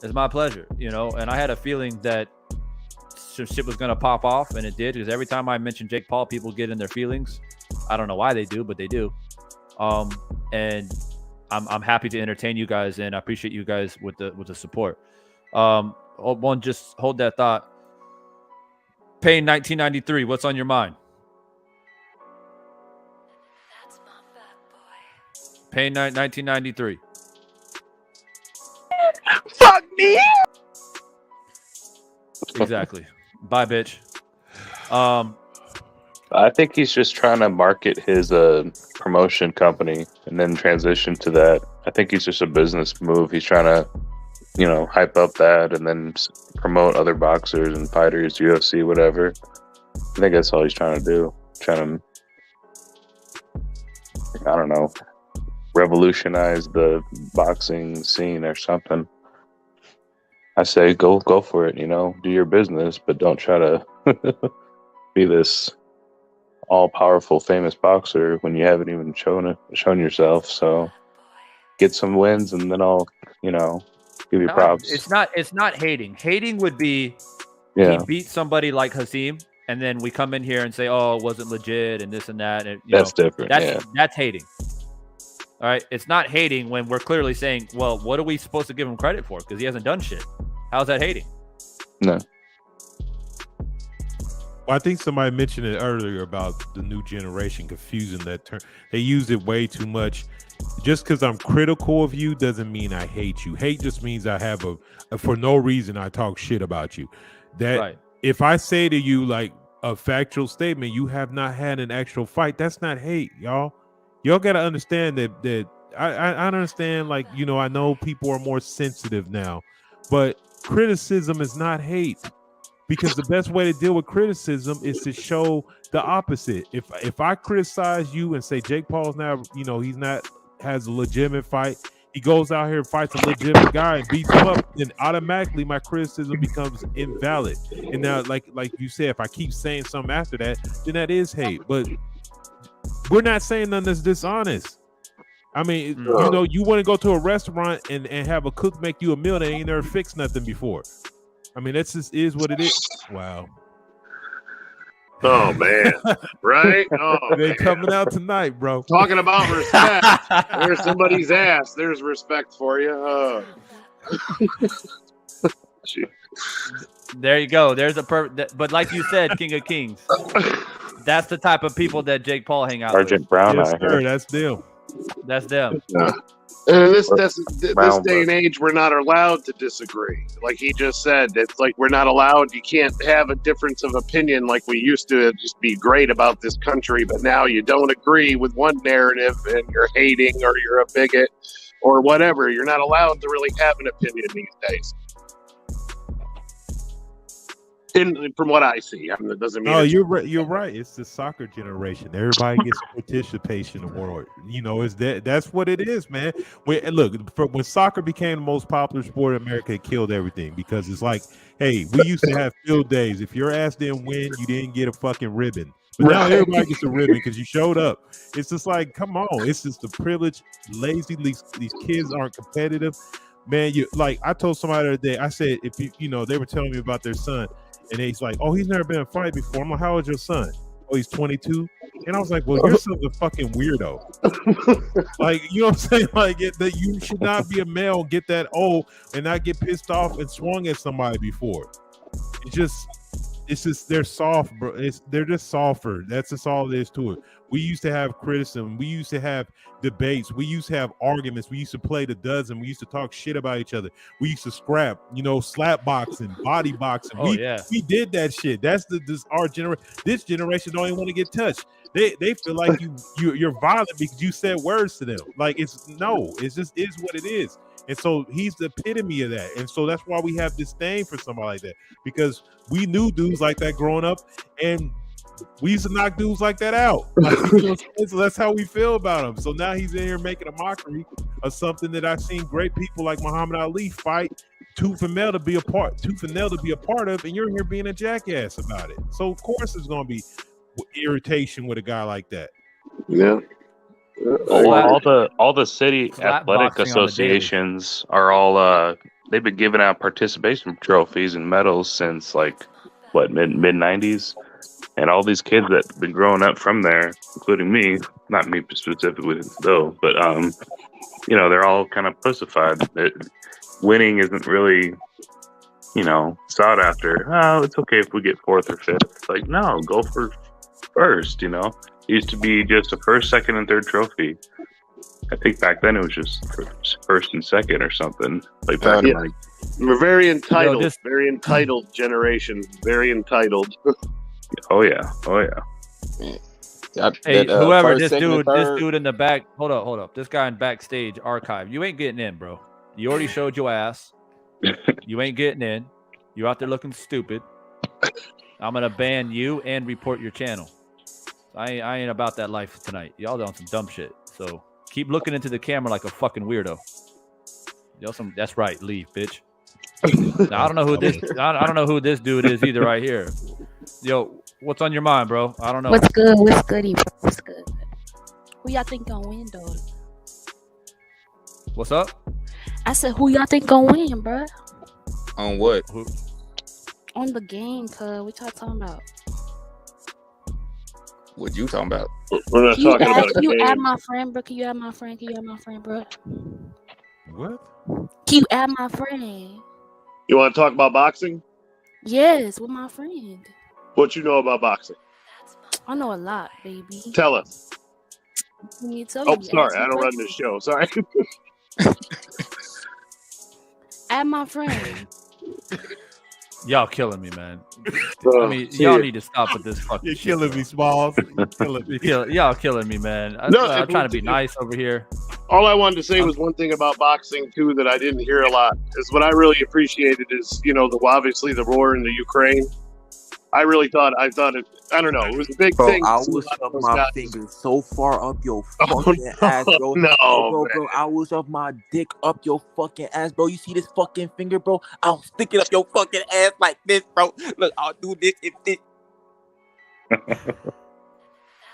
It's my pleasure, you know. And I had a feeling that some shit was gonna pop off, and it did, because every time I mention Jake Paul, people get in their feelings. I don't know why they do, but they do. And I'm happy to entertain you guys, and I appreciate you guys with the support. Just hold that thought. Payne 1993, what's on your mind? Payne 1993. Fuck me. Exactly. Bye, bitch. I think he's just trying to market his promotion company and then transition to that. I think he's just a business move. He's trying to, you know, hype up that and then promote other boxers and fighters, UFC, whatever. I think that's all he's trying to do. I don't know. revolutionize the boxing scene or something. I say go for it, do your business, but don't try to be this all-powerful famous boxer when you haven't even shown yourself. So get some wins and then I'll, give you props. It's not hating. Hating would be he beat somebody like Hasim, and then we come in here and say, "Oh, it wasn't legit," and this and that. And, that's different. That's hating. All right, it's not hating when we're clearly saying, "Well, what are we supposed to give him credit for? Because he hasn't done shit." How's that hating? No. Well, I think somebody mentioned it earlier about the new generation confusing that term. They use it way too much. Just because I'm critical of you doesn't mean I hate you. Hate just means I have for no reason I talk shit about you. That right. If I say to you like a factual statement, you have not had an actual fight, that's not hate, y'all. Y'all got to understand that I understand, like, I know people are more sensitive now, but criticism is not hate. Because the best way to deal with criticism is to show the opposite. If I criticize you and say Jake Paul's now, has a legitimate fight, he goes out here and fights a legitimate guy and beats him up, then automatically my criticism becomes invalid. And now, like you said, if I keep saying something after that, then that is hate. But we're not saying nothing that's dishonest. I mean, you want to go to a restaurant and have a cook make you a meal that ain't never fixed nothing before. I mean, that's just is what it is. Wow. Oh, man. Right? Oh, they coming out tonight, bro. Talking about respect. There's somebody's ass. There's respect for you. There you go. There's a but like you said, King of Kings. That's the type of people that Jake Paul hang out Sergeant with. Brown. Yes, sir, that's them. That's them. Yeah. And this day and age, we're not allowed to disagree. Like he just said, it's like we're not allowed. You can't have a difference of opinion like we used to just be great about this country. But now you don't agree with one narrative and you're hating or you're a bigot or whatever. You're not allowed to really have an opinion these days. From what I see, I mean, that doesn't mean. No, you're right. It's the soccer generation. Everybody gets participation award. That's what it is, man. When soccer became the most popular sport in America, it killed everything because it's like, hey, we used to have field days. If your ass didn't win, you didn't get a fucking ribbon. But now everybody gets a ribbon because you showed up. It's just like, come on. It's just the privilege. Lazy. These kids aren't competitive, man. I told somebody the other day. I said, if they were telling me about their son. And he's like, oh, he's never been in a fight before. I'm like, how old is your son? Oh, he's 22. And I was like, well, your son's a fucking weirdo. Like, you know what I'm saying? Like, that you should not be a male, get that old, and not get pissed off and swung at somebody before. It's just they're soft, bro. They're just softer. That's just all it is to it. We used to have criticism. We used to have debates. We used to have arguments. We used to play the dozen. We used to talk shit about each other. We used to scrap, slap boxing, body boxing. We did that shit. That's our generation. This generation don't even want to get touched. They feel like you're violent because you said words to them. Like it just is what it is. And so he's the epitome of that. And so that's why we have disdain for somebody like that, because we knew dudes like that growing up and we used to knock dudes like that out. So that's how we feel about him. So now he's in here making a mockery of something that I've seen great people like Muhammad Ali fight tooth and nail to be a part of, and you're here being a jackass about it. So of course there's going to be irritation with a guy like that. Yeah. All the city athletic associations are all they've been giving out participation trophies and medals since mid 90s, and all these kids that have been growing up from there, including me, not me specifically though, but they're all kind of pussified. Winning isn't really sought after. Oh, it's okay if we get fourth or fifth. It's like, no, go for first. It used to be just a first, second, and third trophy. I think back then it was just first and second or something. We're very entitled, very entitled generation. Very entitled. Oh yeah. Hey, whoever this dude in the back. Hold up. This guy in backstage archive. You ain't getting in, bro. You already showed your ass. You ain't getting in. You out there looking stupid. I'm gonna ban you and report your channel. I ain't about that life tonight. Y'all doing some dumb shit. So Keep looking into the camera like a fucking weirdo. Yo, that's right. Leave, bitch. Now, I don't know who this. I don't know who this dude is either. Right here. Yo, what's on your mind, bro? I don't know. What's good? What's goody? What's good? Who y'all think gonna win, though? What's up? I said, who y'all think gonna win, bro? On what? On the game, cuz. What y'all talking about? What you talking about? We're not talking about Can you game. add my friend, bro? Can you add my friend? Can you add my friend, bro? What? Can you add my friend? You want to talk about boxing? Yes, with my friend. What you know about boxing? I know a lot, baby. Tell us. You tell Oh, me, sorry, ask me I don't run questions. this show. Sorry. Add my friend. Y'all killing me, man. Bro, I mean, y'all need to stop with this fucking You're shit, killing bro. me, Smalls. You're killing me. Y'all killing me, man. I'm trying to be nice over here. All I wanted to say was one thing about boxing too that I didn't hear a lot is what I really appreciated is obviously the war in the Ukraine. I thought it. I don't know. It was a big Bro, thing. I was up my finger so far up your fucking ass, bro. No, bro, I was up my dick up your fucking ass, bro. You see this fucking finger, bro? I'll stick it up your fucking ass like this, bro. Look, I'll do this if this.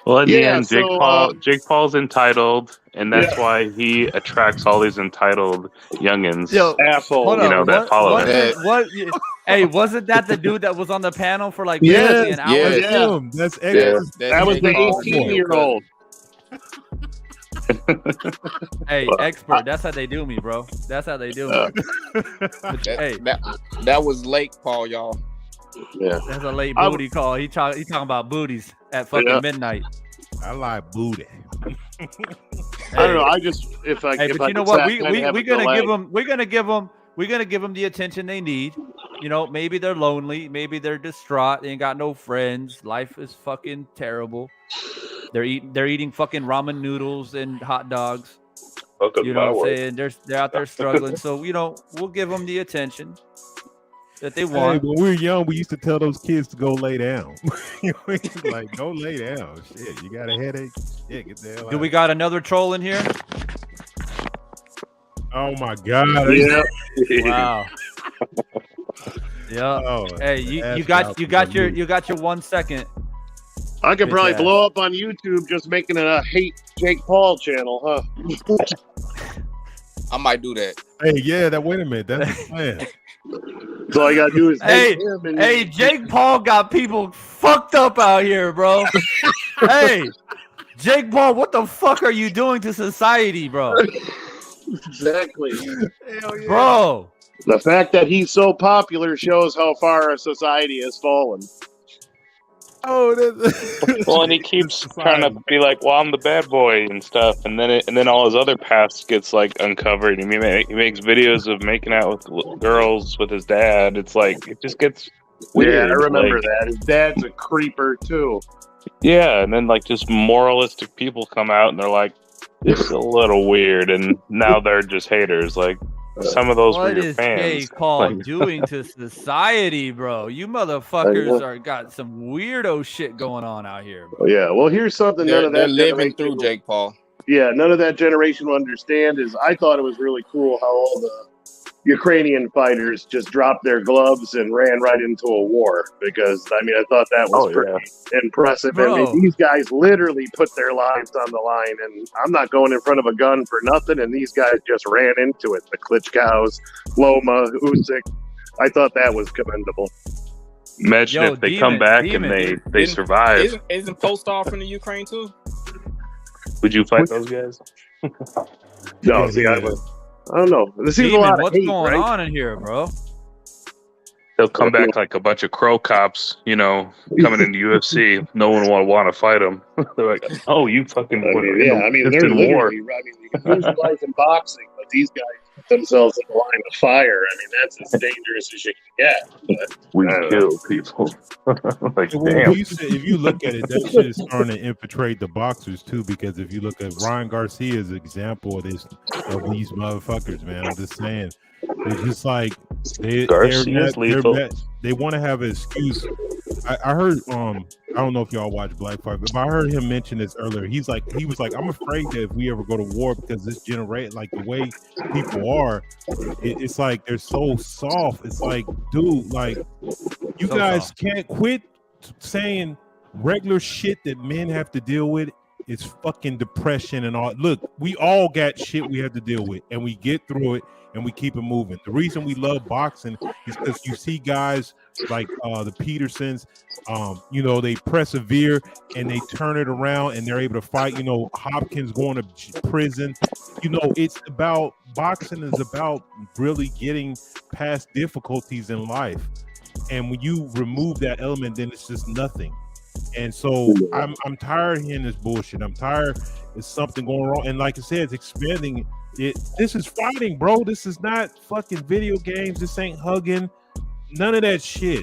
Well, in the Yeah, end, so, Jake Paul's entitled, and that's why he attracts all these entitled youngins. Yo, asshole. hold on. That follow him. Hey, wasn't that the dude that was on the panel for like Yes, basically an hour? That's Yeah. him. That's Yeah. That was the 18-year-old. Hey, expert. That's how they do me, bro. That's how they do me. But, hey, That was late, Paul, y'all. Yeah. that's a late booty call. He talking about booties at fucking midnight. I like booty. I don't know. I just if I Hey, if but I you know could what? sat We're and have a gonna delay. give them the attention they need. Maybe they're lonely, maybe they're distraught, they ain't got no friends. Life is fucking terrible. They're eating fucking ramen noodles and hot dogs. You know what I'm saying? They're out there struggling. So we'll give them the attention that they Hey, want. when we were young, we used to tell those kids to go lay down. Like, go lay down. Shit, you got a headache? Yeah, get the hell out. Do we got another troll in here? Oh my God! Yeah. Wow. Yeah. Oh, Hey, you got your 1 second. I could Bitch probably ass. blow up on YouTube just making a hate Jake Paul channel, huh? I might do that. Hey, yeah. Wait a minute. That's the plan. So all I gotta do is Hey, hate him and hey, Jake Paul got people fucked up out here, bro. Hey, Jake Paul, what the fuck are you doing to society, bro? exactly. Bro. The fact that he's so popular shows how far our society has fallen. Oh, Well, and he keeps trying to be like, "Well, I'm the bad boy" and stuff, and then all his other past gets like uncovered. And he makes videos of making out with girls with his dad. It's like it just gets weird. Yeah, I remember like, that. His dad's a creeper too. Yeah, and then like just moralistic people come out and they're like, "This is a little weird," and now they're just haters. Like some of those were What your is fans. Jake Paul Like- doing to society, bro? You motherfuckers got some weirdo shit going on out here, bro. Yeah, well, here's something none of They're that living generation through Jake Paul. Yeah, none of that generation will understand is I thought it was really cool how all the Ukrainian fighters just dropped their gloves and ran right into a war because, I mean, I thought that was pretty impressive. Bro. And these guys literally put their lives on the line, and I'm not going in front of a gun for nothing, and these guys just ran into it. The Klitschko's, Loma, Usyk. I thought that was commendable. Imagine if they come back and they survive. Isn't Polestar from the Ukraine too? Would you fight those guys? No, see, I don't know. There seems a Demon, lot of what's hate, going right? on in here, bro? They'll come back like a bunch of crow cops, coming into UFC. No one will want to fight them. They're like, "Oh, you fucking I mean, they're literally. I mean, you can visualize in boxing, but these guys put themselves in the line of fire. I mean, that's as dangerous as you can get. But, We kill people." Like, Well, damn. if you look at it, that shit is starting to infiltrate the boxers too. Because if you look at Ryan Garcia's example of these motherfuckers, man, I'm just saying, it's just like they want to have an excuse. I heard I don't know if y'all watch Black Fight, but I heard him mention this earlier. He was like, I'm afraid that if we ever go to war, because this generation, like the way people are, it's like they're so soft. It's like, dude, like you So guys soft. can't quit saying regular shit that men have to deal with. It's fucking depression and all. Look, we all got shit we have to deal with, and we get through it and we keep it moving. The reason we love boxing is because you see guys like the Petersons, you know, they persevere and they turn it around and they're able to fight. You know, Hopkins going to prison. You know, it's about boxing is about really getting past difficulties in life. And when you remove that element, then it's just nothing. And so I'm tired of hearing this bullshit. I'm tired. There's something going wrong. And like I said, it's expanding. This is fighting, bro. This is not fucking video games. This ain't hugging. None of that shit.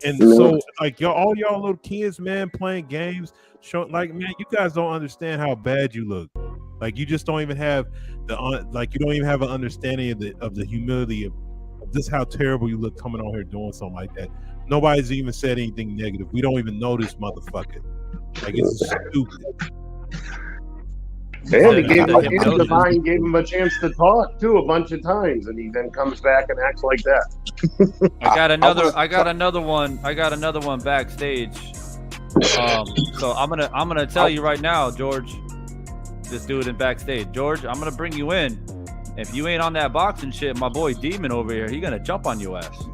And so, like all y'all little kids, man, playing games, like, man, you guys don't understand how bad you look. Like, you just don't even have you don't even have an understanding of the humility of just how terrible you look coming on here doing something like that. Nobody's even said anything negative. We don't even know this motherfucker. Like, it's stupid. And Divine gave him a chance to talk too a bunch of times, and he then comes back and acts like that. I got another one backstage. So I'm gonna tell you right now, George. This dude in backstage, George. I'm gonna bring you in. If you ain't on that boxing shit, my boy Demon over here, he gonna jump on your ass.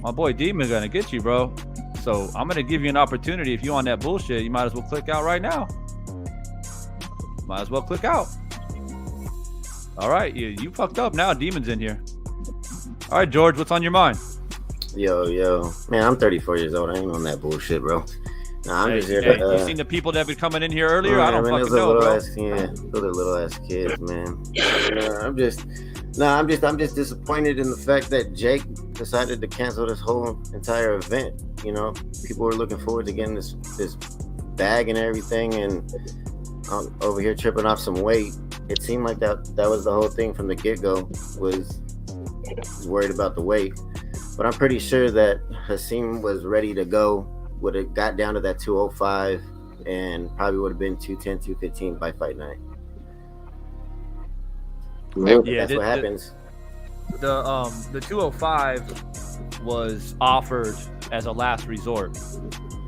My boy Demon gonna get you, bro. So I'm gonna give you an opportunity. If you on that bullshit, you might as well click out right now. Might as well click out. All right, you fucked up now. Demon's in here. All right, George, what's on your mind? Yo, man, I'm 34 years old. I ain't on that bullshit, bro. Nah, I'm just here Hey, to. you seen the people that have been coming in here earlier? Man, I don't fucking know, bro. those are little ass kids, man. I'm just disappointed in the fact that Jake decided to cancel this whole entire event. You know, people were looking forward to getting this bag and everything, and I'm over here tripping off some weight. It seemed like that was the whole thing from the get-go, was worried about the weight. But I'm pretty sure that Hasim was ready to go, would have got down to that 205 and probably would have been 210, 215 by fight night. Yeah, that's what happens. The 205 was offered as a last resort.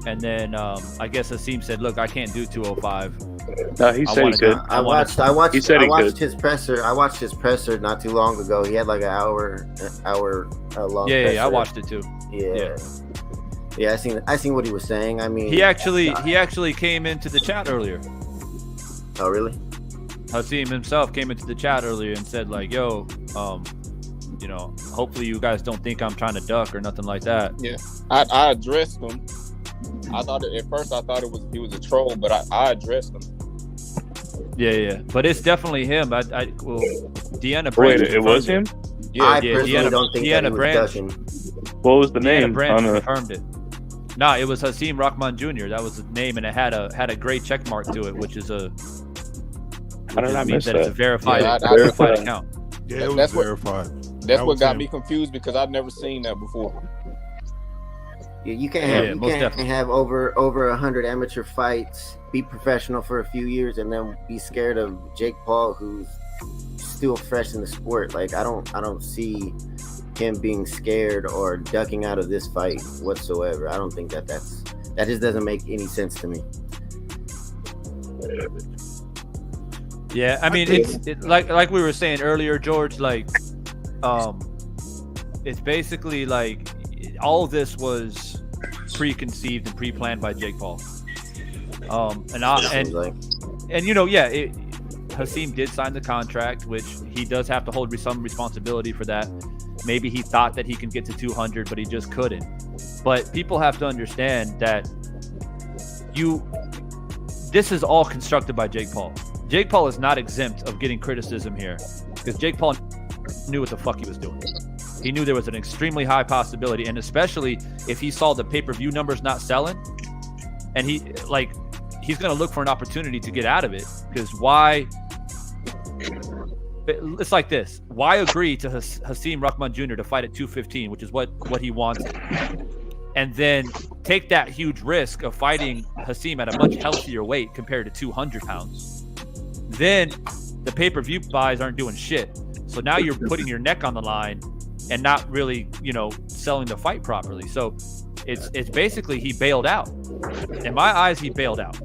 And then I guess Hasim said, "Look, I can't do 205." No, he said he could. I watched his presser. I watched his presser not too long ago. He had like an hour long. Yeah, I watched it too. Yeah. I seen what he was saying. I mean, he actually came into the chat earlier. Oh, really? Hasim himself came into the chat earlier and said, like, "Yo, you know, hopefully you guys don't think I'm trying to duck or nothing like that." Yeah, I addressed him. At first I thought he was a troll, but I addressed him. Yeah, but it's definitely him. Deanna Branch. Wait, it was him? Yeah, I personally don't think that he was ducking. What was the name? Deanna Branch confirmed it. Nah, it was Hasim Rahman Jr. That was his name, and it had a gray check mark to it, which is How did I miss that? It's a verified account. Yeah, it was verified. That's what got me confused, because I'd never seen that before. Yeah, you can't have over 100 amateur fights, be professional for a few years, and then be scared of Jake Paul, who's still fresh in the sport. Like, I don't see him being scared or ducking out of this fight whatsoever. I don't think that just doesn't make any sense to me. Yeah, I mean, it's like we were saying earlier, George. Like, it's basically like all of this was preconceived and pre-planned by Jake Paul. And you know, Hasim did sign the contract, which he does have to hold some responsibility for that. Maybe he thought that he can get to 200, but he just couldn't. But people have to understand that this is all constructed by Jake Paul. Jake Paul is not exempt of getting criticism here, because Jake Paul knew what the fuck he was doing. He knew there was an extremely high possibility, and especially if he saw the pay-per-view numbers not selling, and he's going to look for an opportunity to get out of it. Because why? It's like this. Why agree to Hasim Rahman Jr. to fight at 215, which is what he wants, and then take that huge risk of fighting Hasim at a much healthier weight compared to 200 pounds. Then the pay-per-view buys aren't doing shit. So now you're putting your neck on the line and not really, selling the fight properly. So it's basically he bailed out. In my eyes, he bailed out.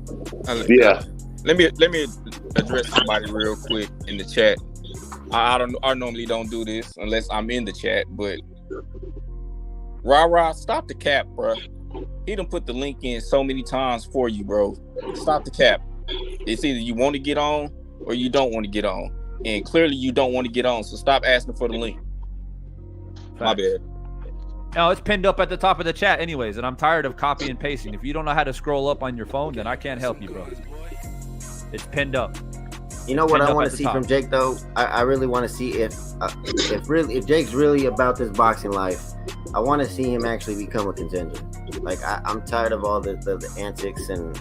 Yeah. Let me address somebody real quick in the chat. I normally don't do this unless I'm in the chat, but Rah, stop the cap, bro. He done put the link in so many times for you, bro. Stop the cap. It's either you want to get on or you don't want to get on. And clearly you don't want to get on, so stop asking for the link. My bad. No, it's pinned up at the top of the chat anyways, and I'm tired of copy and pasting. If you don't know how to scroll up on your phone, then I can't help you, bro. It's pinned up. You know what I want to see from Jake though? I really want to see if Jake's really about this boxing life. I want to see him actually become a contender. Like I'm tired of all the antics and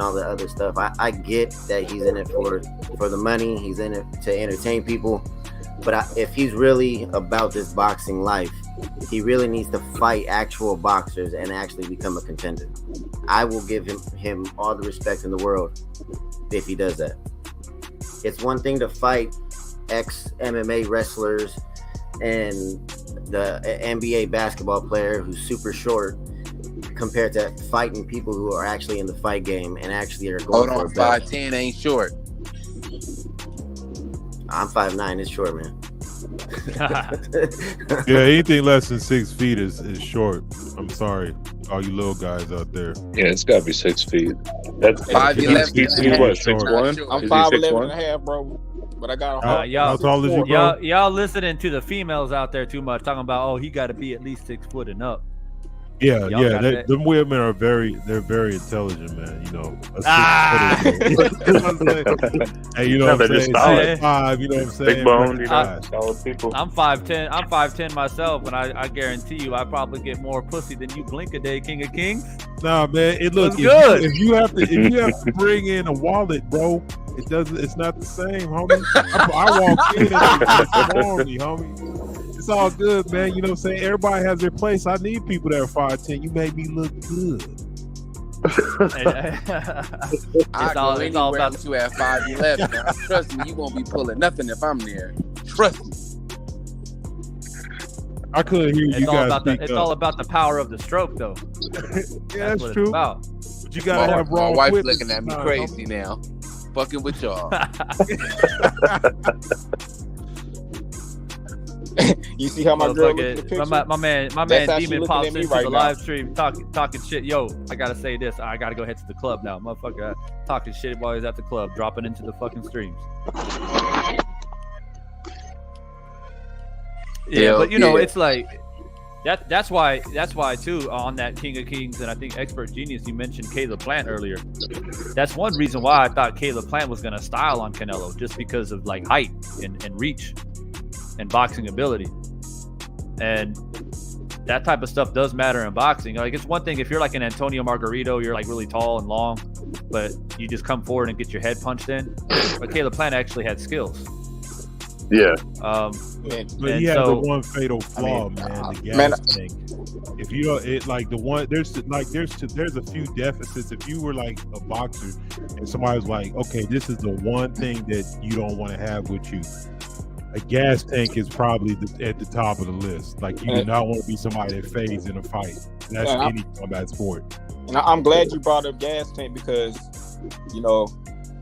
all the other stuff. I get that he's in it for the money. He's in it to entertain people. But if he's really about this boxing life, he really needs to fight actual boxers and actually become a contender. I will give him all the respect in the world if he does that. It's one thing to fight ex-MMA wrestlers and the NBA basketball player who's super short compared to fighting people who are actually in the fight game and actually are going for a belt. 5'10" ain't short. I'm 5'9", it's short, man. Yeah, anything less than 6 feet is short. I'm sorry, all you little guys out there. Yeah, it's got to be 6 feet. That's 5'11". He's what, 6'1"? I'm 5'11" and a half, bro. But I got a y'all, how tall is you, bro? y'all listening to the females out there too much, talking about he got to be at least 6 foot and up. Yeah, them women are very intelligent, man. Hey, you know what I'm saying? 6'5", you know what I'm saying? Big bone, solid people. I'm 5'10". I'm 5'10" myself, and I guarantee you, I probably get more pussy than you blink a day, King of Kings. Nah, man. If you have to bring in a wallet, bro, it's not the same, homie. I walk in and it's on me, homie. It's all good, man. You know what I'm saying? Everybody has their place. I need people that are 5'10". You make me look good. It's all about you at 5'11". Now, trust me, you won't be pulling nothing if I'm there. Trust me. I couldn't hear you guys. It's all about the power of the stroke, though. Yeah, that's true. But you gotta have raw. My wife's looking at me crazy now. Fucking with y'all. You see how my girl looked at the picture? My man Demon pops into the live stream talking shit. Yo, I gotta say this. I gotta go head to the club now, motherfucker. Talking shit while he's at the club, dropping into the fucking streams. Yeah, but it's like that's why too on that King of Kings and I think Expert Genius, you mentioned Caleb Plant earlier. That's one reason why I thought Caleb Plant was gonna style on Canelo, just because of like height and reach and boxing ability. And that type of stuff does matter in boxing. Like, it's one thing if you're like an Antonio Margarito, you're like really tall and long, but you just come forward and get your head punched in. But Caleb Plant actually had skills. Yeah. But he has the one fatal flaw, man. The gas tank. If you don't, there's a few deficits. If you were like a boxer and somebody was like, okay, this is the one thing that you don't want to have with you. A gas tank is probably at the top of the list. Like, you do not want to be somebody that fades in a fight. That's any combat sport. And I'm glad you brought up gas tank because,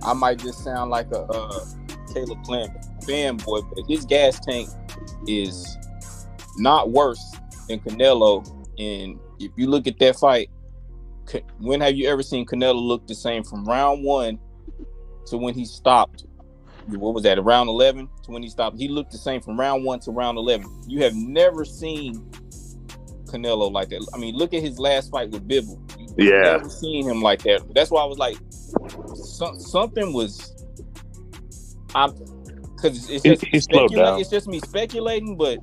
I might just sound like a Caleb Plant fanboy, but his gas tank is not worse than Canelo. And if you look at that fight, when have you ever seen Canelo look the same from round 1 to when he stopped? What was that, around 11 to when he stopped? He looked the same from round 1 to round 11. You have never seen Canelo like that. I mean, look at his last fight with Bivol. You've never seen him like that. That's why I was like, something was. Because it's just me speculating, but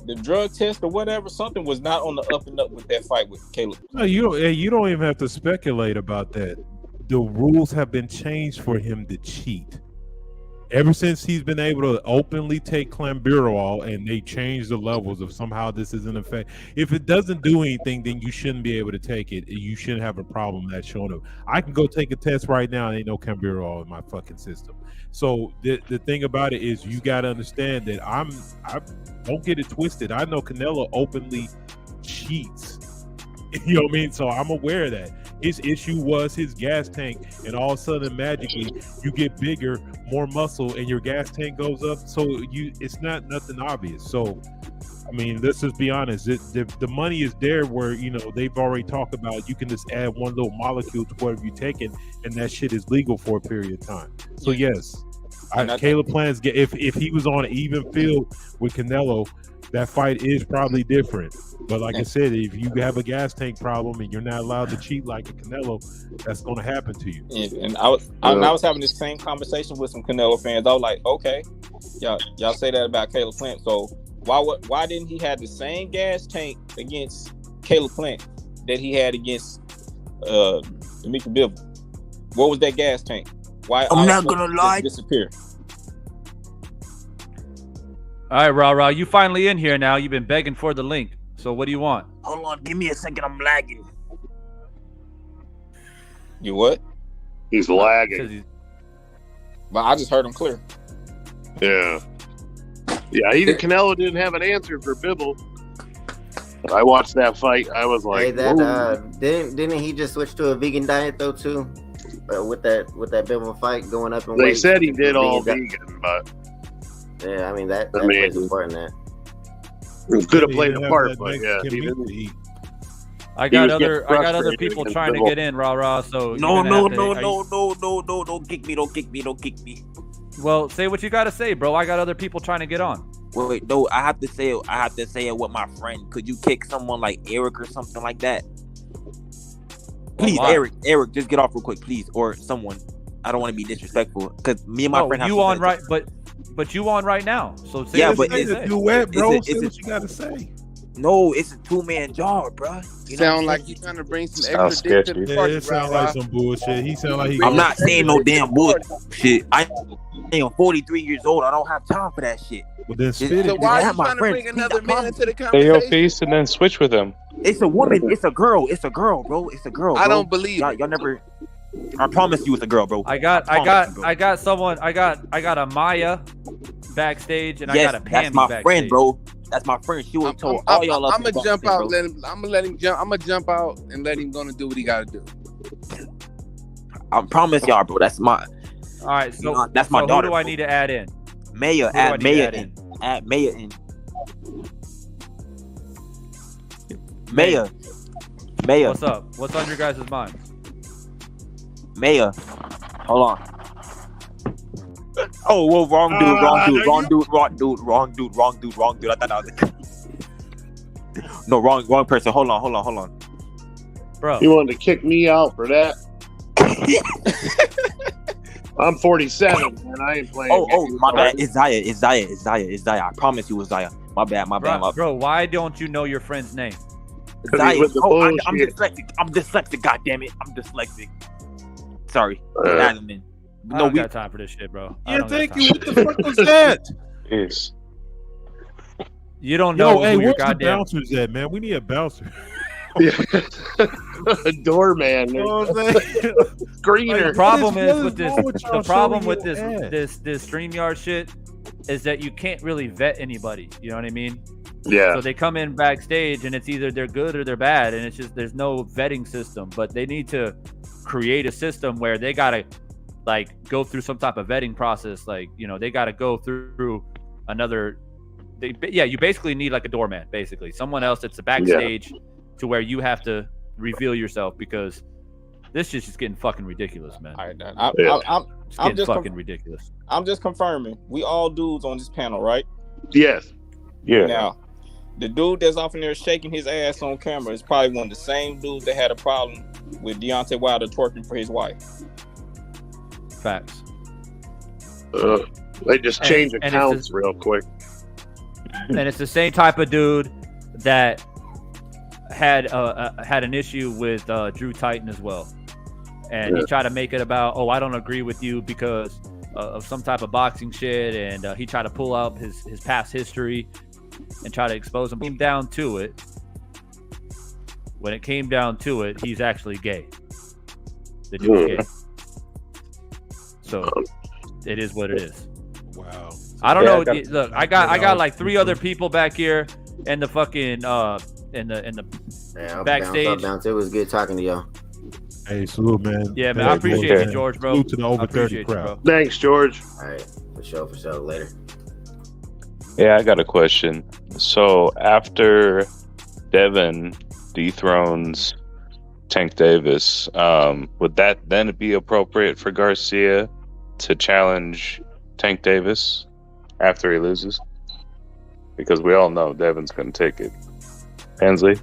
the drug test or whatever, something was not on the up and up with that fight with Caleb. No, you don't even have to speculate about that. The rules have been changed for him to cheat. Ever since he's been able to openly take clenbuterol and they change the levels of somehow this is in effect. If it doesn't do anything, then you shouldn't be able to take it. You shouldn't have a problem that's showing up. I can go take a test right now and ain't no clenbuterol in my fucking system. So the thing about it is you got to understand that I don't get it twisted. I know Canelo openly cheats. You know what I mean? So I'm aware of that. His issue was his gas tank, and all of a sudden, magically, you get bigger, more muscle, and your gas tank goes up. So it's not nothing obvious. So, I mean, let's just be honest. The money is there where, you know, they've already talked about you can just add one little molecule to whatever you take it, and that shit is legal for a period of time. So, yes, Caleb plans, if he was on an even field with Canelo, that fight is probably different. But like I said, if you have a gas tank problem and you're not allowed to cheat like a Canelo, that's going to happen to you. And I was having this same conversation with some Canelo fans. I was like, okay, y'all say that about Caleb Plant. So why didn't he have the same gas tank against Caleb Plant that he had against Dimitri Bivol? What was that gas tank? Why? I'm not gonna lie. Disappear. All right, Ra, you finally in here now. You've been begging for the link. So what do you want? Hold on, give me a second. I'm lagging. You what? He's lagging. But I just heard him clear. Yeah. Yeah, even Canelo didn't have an answer for Bivol. I watched that fight. I was like, hey, that didn't he just switch to a vegan diet though too? With that Bivol fight going up in weight. They said he did all vegan, but yeah, I mean that plays a part in that. Could have played a part, but yeah, he didn't. I got other people trying to get in, Ra. So no, don't kick me. Well, say what you gotta say, bro. I got other people trying to get on. Wait, no, I have to say it with my friend. Could you kick someone like Eric or something like that? Please, Eric, just get off real quick, please, or someone. I don't want to be disrespectful because me and my friend. You on right, but you on right now. So say yeah, but it's a duet, bro. Say what you gotta say. No, it's a 2-man job, bro. Sound like you're trying to bring some extra dick to the party. Yeah, it sounds like some bullshit. He sound like I'm not saying no damn bullshit. I am 43 years old. I don't have time for that shit. Well, then spit it. So why are you trying to bring another man into the Say conversation? your piece and then switch with him. It's a woman. It's a girl. It's a girl, bro. It's a girl. I don't believe y'all never. I promise you, it's a girl, bro. I got someone. I got a Maya backstage, and I got a Pammy that's my backstage. friend, bro. That's my friend. She would told all y'all. I'm gonna jump out. I'm gonna let him jump. I'm gonna jump out and let him gonna do what he gotta do. I promise y'all, bro. That's my. All right, so that's my daughter. Who do I need to add in? Maya, add Maya in. Add Maya in. Maya. What's up? What's on your guys' mind? Maya. Hold on. Oh, whoa, wrong dude. I thought I was no, wrong person. Hold on. Bro. You wanted to kick me out for that? I'm 47 and I ain't playing. Oh, my bad. It's Zaya. I promise you it's Zaya. My bad. Bro, why don't you know your friend's name? Zaya. I'm dyslexic. I'm dyslexic. God damn it. I'm dyslexic. Sorry. I don't got time for this shit, bro. Yeah, thank you. What the fuck was that? Yes. You don't know hey, who your where's the goddamn bouncers at, man? We need a bouncer. A doorman. Screener. The problem is with this. The problem with this StreamYard shit is that you can't really vet anybody. You know what I mean? Yeah. So they come in backstage and it's either they're good or they're bad, and it's just there's no vetting system. But they need to create a system where they gotta like go through some type of vetting process. Like, you know, they gotta go through another. You basically need like a doorman, basically someone else that's a backstage to where you have to reveal yourself, because this shit's just getting fucking ridiculous, man. I'm just fucking ridiculous. I'm just confirming. We all dudes on this panel, right? Yes. Yeah. Now, the dude that's off in there shaking his ass on camera is probably one of the same dudes that had a problem with Deontay Wilder twerking for his wife. Facts. They just change accounts real quick. And it's the same type of dude that had an issue with Drew Titan as well, and he tried to make it about, I don't agree with you because some type of boxing shit, and he tried to pull out his past history and try to expose him. When it came down to it, he's actually gay. The dude's gay. So it is what it is. Wow. I don't know. Look, I got like 3 other people back here in the fucking in the backstage. It was good talking to y'all. Hey, salute, man. Yeah, man. I appreciate you, George, bro. Salute to the over 30 crowd. Thanks, George. All right, for sure. Later. Yeah, I got a question. So after Devin dethrones Tank Davis, would that then be appropriate for Garcia to challenge Tank Davis after he loses? Because we all know Devin's going to take it. Hensley?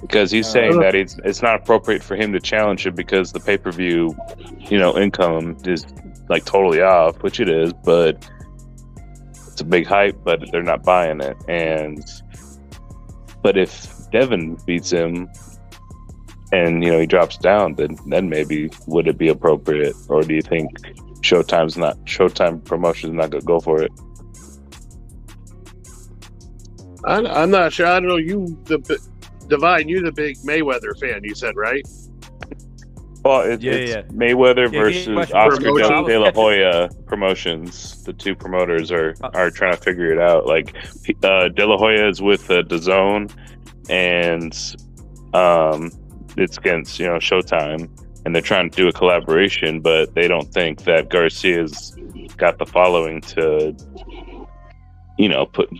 Because he's saying that it's not appropriate for him to challenge it because the pay-per-view, income is like totally off, which it is, but it's a big hype, but they're not buying it. But if Devin beats him and he drops down, then maybe would it be appropriate, or do you think Showtime Promotions not gonna go for it? I'm not sure. I don't know. Divine, you're the big Mayweather fan, you said, right? Well, it's Mayweather versus Oscar De La Hoya Promotions. The two promoters are trying to figure it out. Like, De La Hoya is with DAZN, and it's against Showtime, and they're trying to do a collaboration, but they don't think that Garcia's got the following to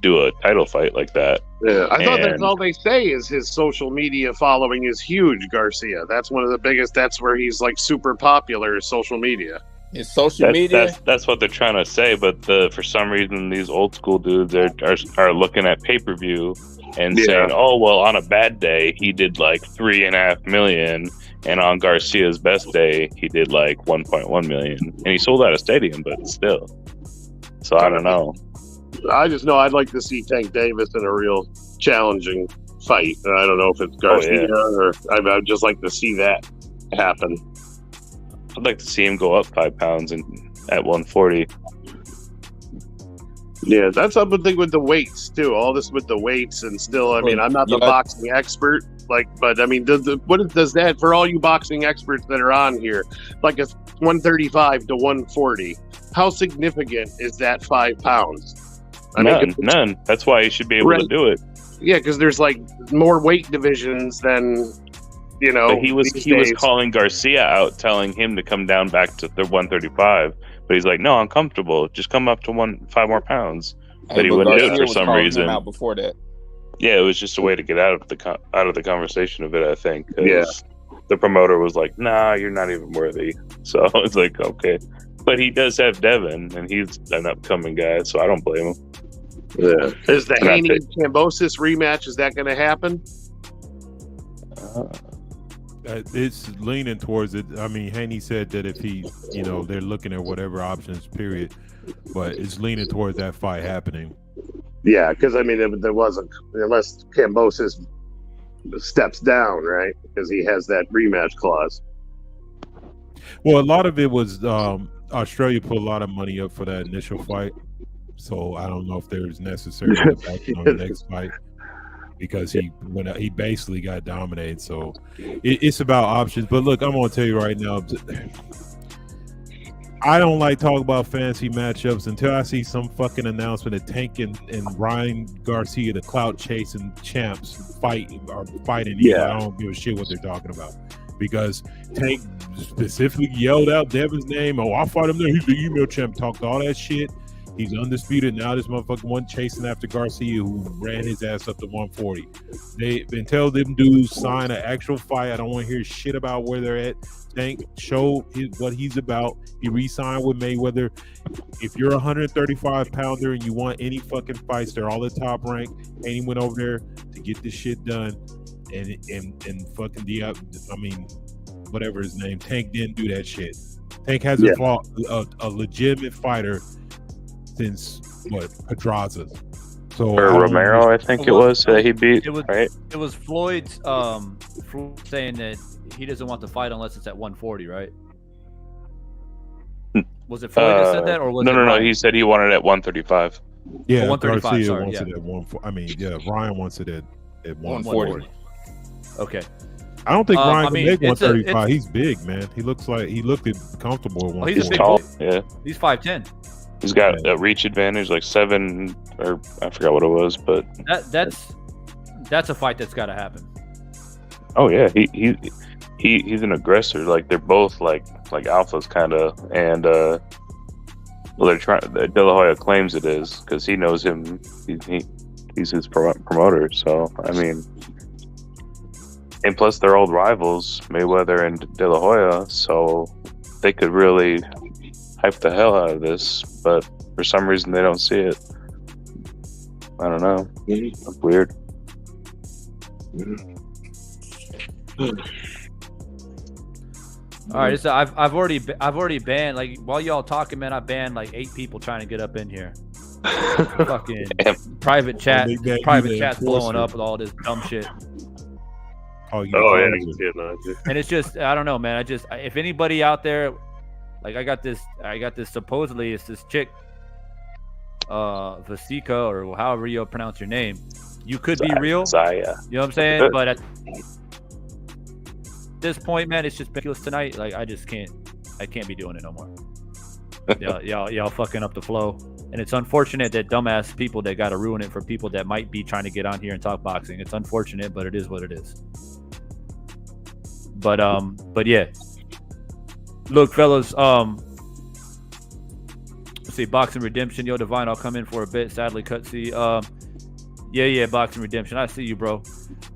do a title fight like that. Yeah, I thought that's all they say is his social media following is huge, Garcia. That's one of the biggest. That's where he's like super popular, is social media. His social media? That's what they're trying to say, but for some reason, these old school dudes are looking at pay-per-view and saying, oh, well, on a bad day, he did like 3.5 million, and on Garcia's best day, he did like 1.1 million. And he sold out a stadium, but still. So I don't know. I just know I'd like to see Tank Davis in a real challenging fight. I don't know if it's Garcia or I'd just like to see that happen. I'd like to see him go up 5 pounds at 140. Yeah, that's up thing with the weights too. All this with the weights, and still, I mean, I'm not the boxing expert, but I mean, what does that for all you boxing experts that are on here? Like a 135 to 140, how significant is that 5 pounds? None. That's why you should be able to do it. Yeah, because there's like more weight divisions than But he was calling Garcia out, telling him to come down back to the 135. But he's like, no, I'm comfortable. Just come up to 5 more pounds. But he wouldn't do it for some reason. Out before that. Yeah, it was just a way to get out of the conversation of it, I think. Yeah. The promoter was like, nah, you're not even worthy. So it's like, okay. But he does have Devin, and he's an upcoming guy, so I don't blame him. Yeah. Is the Haney-Kambosos rematch, is that going to happen? It's leaning towards it. I mean, Haney said that if he, they're looking at whatever options, period. But it's leaning towards that fight happening. Yeah, because, I mean, there wasn't, unless Kambosos steps down, right? Because he has that rematch clause. Well, a lot of it was Australia put a lot of money up for that initial fight. So I don't know if there's necessary to back on the next fight, because he basically got dominated. So it's about options. But look, I'm gonna tell you right now, I don't like talking about fantasy matchups until I see some fucking announcement that Tank and Ryan Garcia, the clout chasing champs, fighting. Yeah, I don't give a shit what they're talking about, because Tank specifically yelled out Devin's name. Oh, I'll fight him there. He's the email champ. Talked all that shit. He's undisputed. Now this motherfucker one chasing after Garcia, who ran his ass up to 140. Until them dudes sign an actual fight, I don't want to hear shit about where they're at. Tank showed what he's about. He re-signed with Mayweather. If you're a 135 pounder and you want any fucking fights, they're all at top rank. And he went over there to get this shit done. And fucking whatever his name, Tank didn't do that shit. Tank hasn't fought a legitimate fighter since Pedraza. So Romero, I think it was that he beat. It was right? It was Floyd's saying that he doesn't want to fight unless it's at 140, right? Was it Floyd that said that, or was it no? Ryan? He said he wanted it at 135. Yeah, 135. Garcia Sorry, wants yeah. it at 140. I mean, yeah, Ryan wants it at 140. Okay. I don't think Ryan can make it's 135. He's big, man. He looked comfortable at 140. He's a big tall. boy. Yeah. He's 5'10". He's got a reach advantage, like 7, or I forgot what it was, but that's a fight that's got to happen. oh yeah, he's an aggressor. Like they're both like alphas, kind of, and well, they're trying. De La Hoya claims it is because he knows him. He's his promoter. So I mean, and plus they're old rivals, Mayweather and De La Hoya. So they could really hype the hell out of this, but for some reason they don't see it. I don't know. It's weird. All right, so I've already banned, like, while y'all talking, man, I banned like 8 people trying to get up in here. Fucking private chat's blowing up with all this dumb shit. And it's just, I don't know, man. If anybody out there, like, I got this supposedly it's this chick, Vasika, or however you pronounce your name. You could be real. Zaya. You know what I'm saying? But at this point, man, it's just ridiculous tonight. Like, I can't be doing it no more. Y'all fucking up the flow. And it's unfortunate that dumbass people that got to ruin it for people that might be trying to get on here and talk boxing. It's unfortunate, but it is what it is. But yeah. Look, fellas, let's see, Boxing Redemption. Yo, Divine, I'll come in for a bit. Sadly, Cutsy. Yeah, Boxing Redemption. I see you, bro.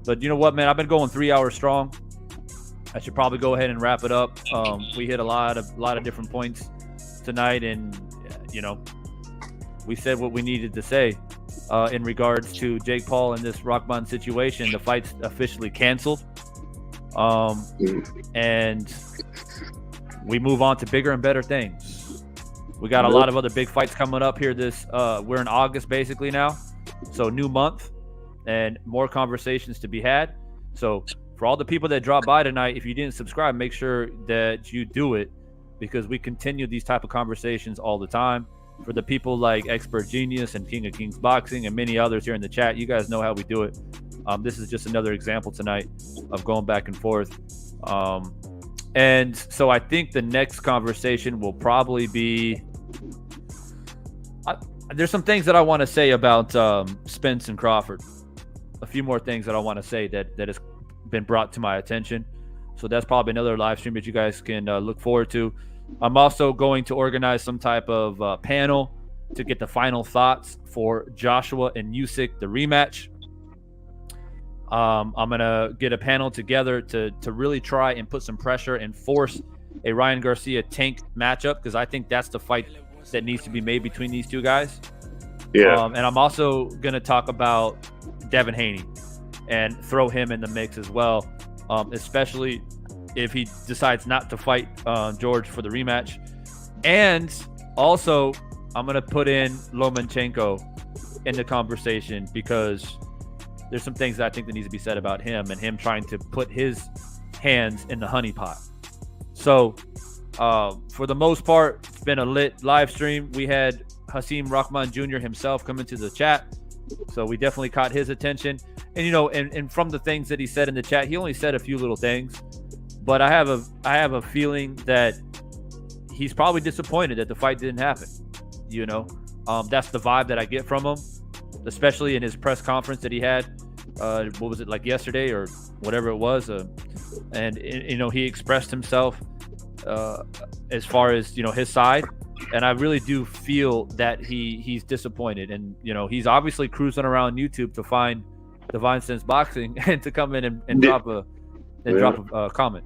But you know what, man? I've been going 3 hours strong. I should probably go ahead and wrap it up. We hit a lot of different points tonight, and you know, we said what we needed to say in regards to Jake Paul and this Rahman situation. The fight's officially canceled, and we move on to bigger and better things. We got a lot of other big fights coming up here. We're in August basically now, so new month and more conversations to be had. So for all the people that dropped by tonight, if you didn't subscribe, make sure that you do it, because we continue these type of conversations all the time. For the people like Expert Genius and King of Kings Boxing and many others here in the chat, you guys know how we do it. This is just another example tonight of going back and forth. And so I think the next conversation will probably be... there's some things that I want to say about Spence and Crawford. A few more things that I want to say that has been brought to my attention. So that's probably another live stream that you guys can look forward to. I'm also going to organize some type of panel to get the final thoughts for Joshua and Usyk, the rematch. I'm going to get a panel together to really try and put some pressure and force a Ryan Garcia Tank matchup, because I think that's the fight that needs to be made between these two guys. Yeah. And I'm also going to talk about Devin Haney and throw him in the mix as well, especially if he decides not to fight George for the rematch. And also, I'm going to put in Lomachenko in the conversation, because there's some things that I think that needs to be said about him and him trying to put his hands in the honeypot. So, for the most part, it's been a lit live stream. We had Hasim Rahman Jr. himself come into the chat, so we definitely caught his attention. And you know, and from the things that he said in the chat, he only said a few little things, but I have a feeling that he's probably disappointed that the fight didn't happen. You know, that's the vibe that I get from him, especially in his press conference that he had. What was it, like yesterday or whatever it was? And you know, he expressed himself as far as, you know, his side, and I really do feel that he's disappointed. And you know, he's obviously cruising around YouTube to find Divine Sense Boxing and to come in and drop a comment.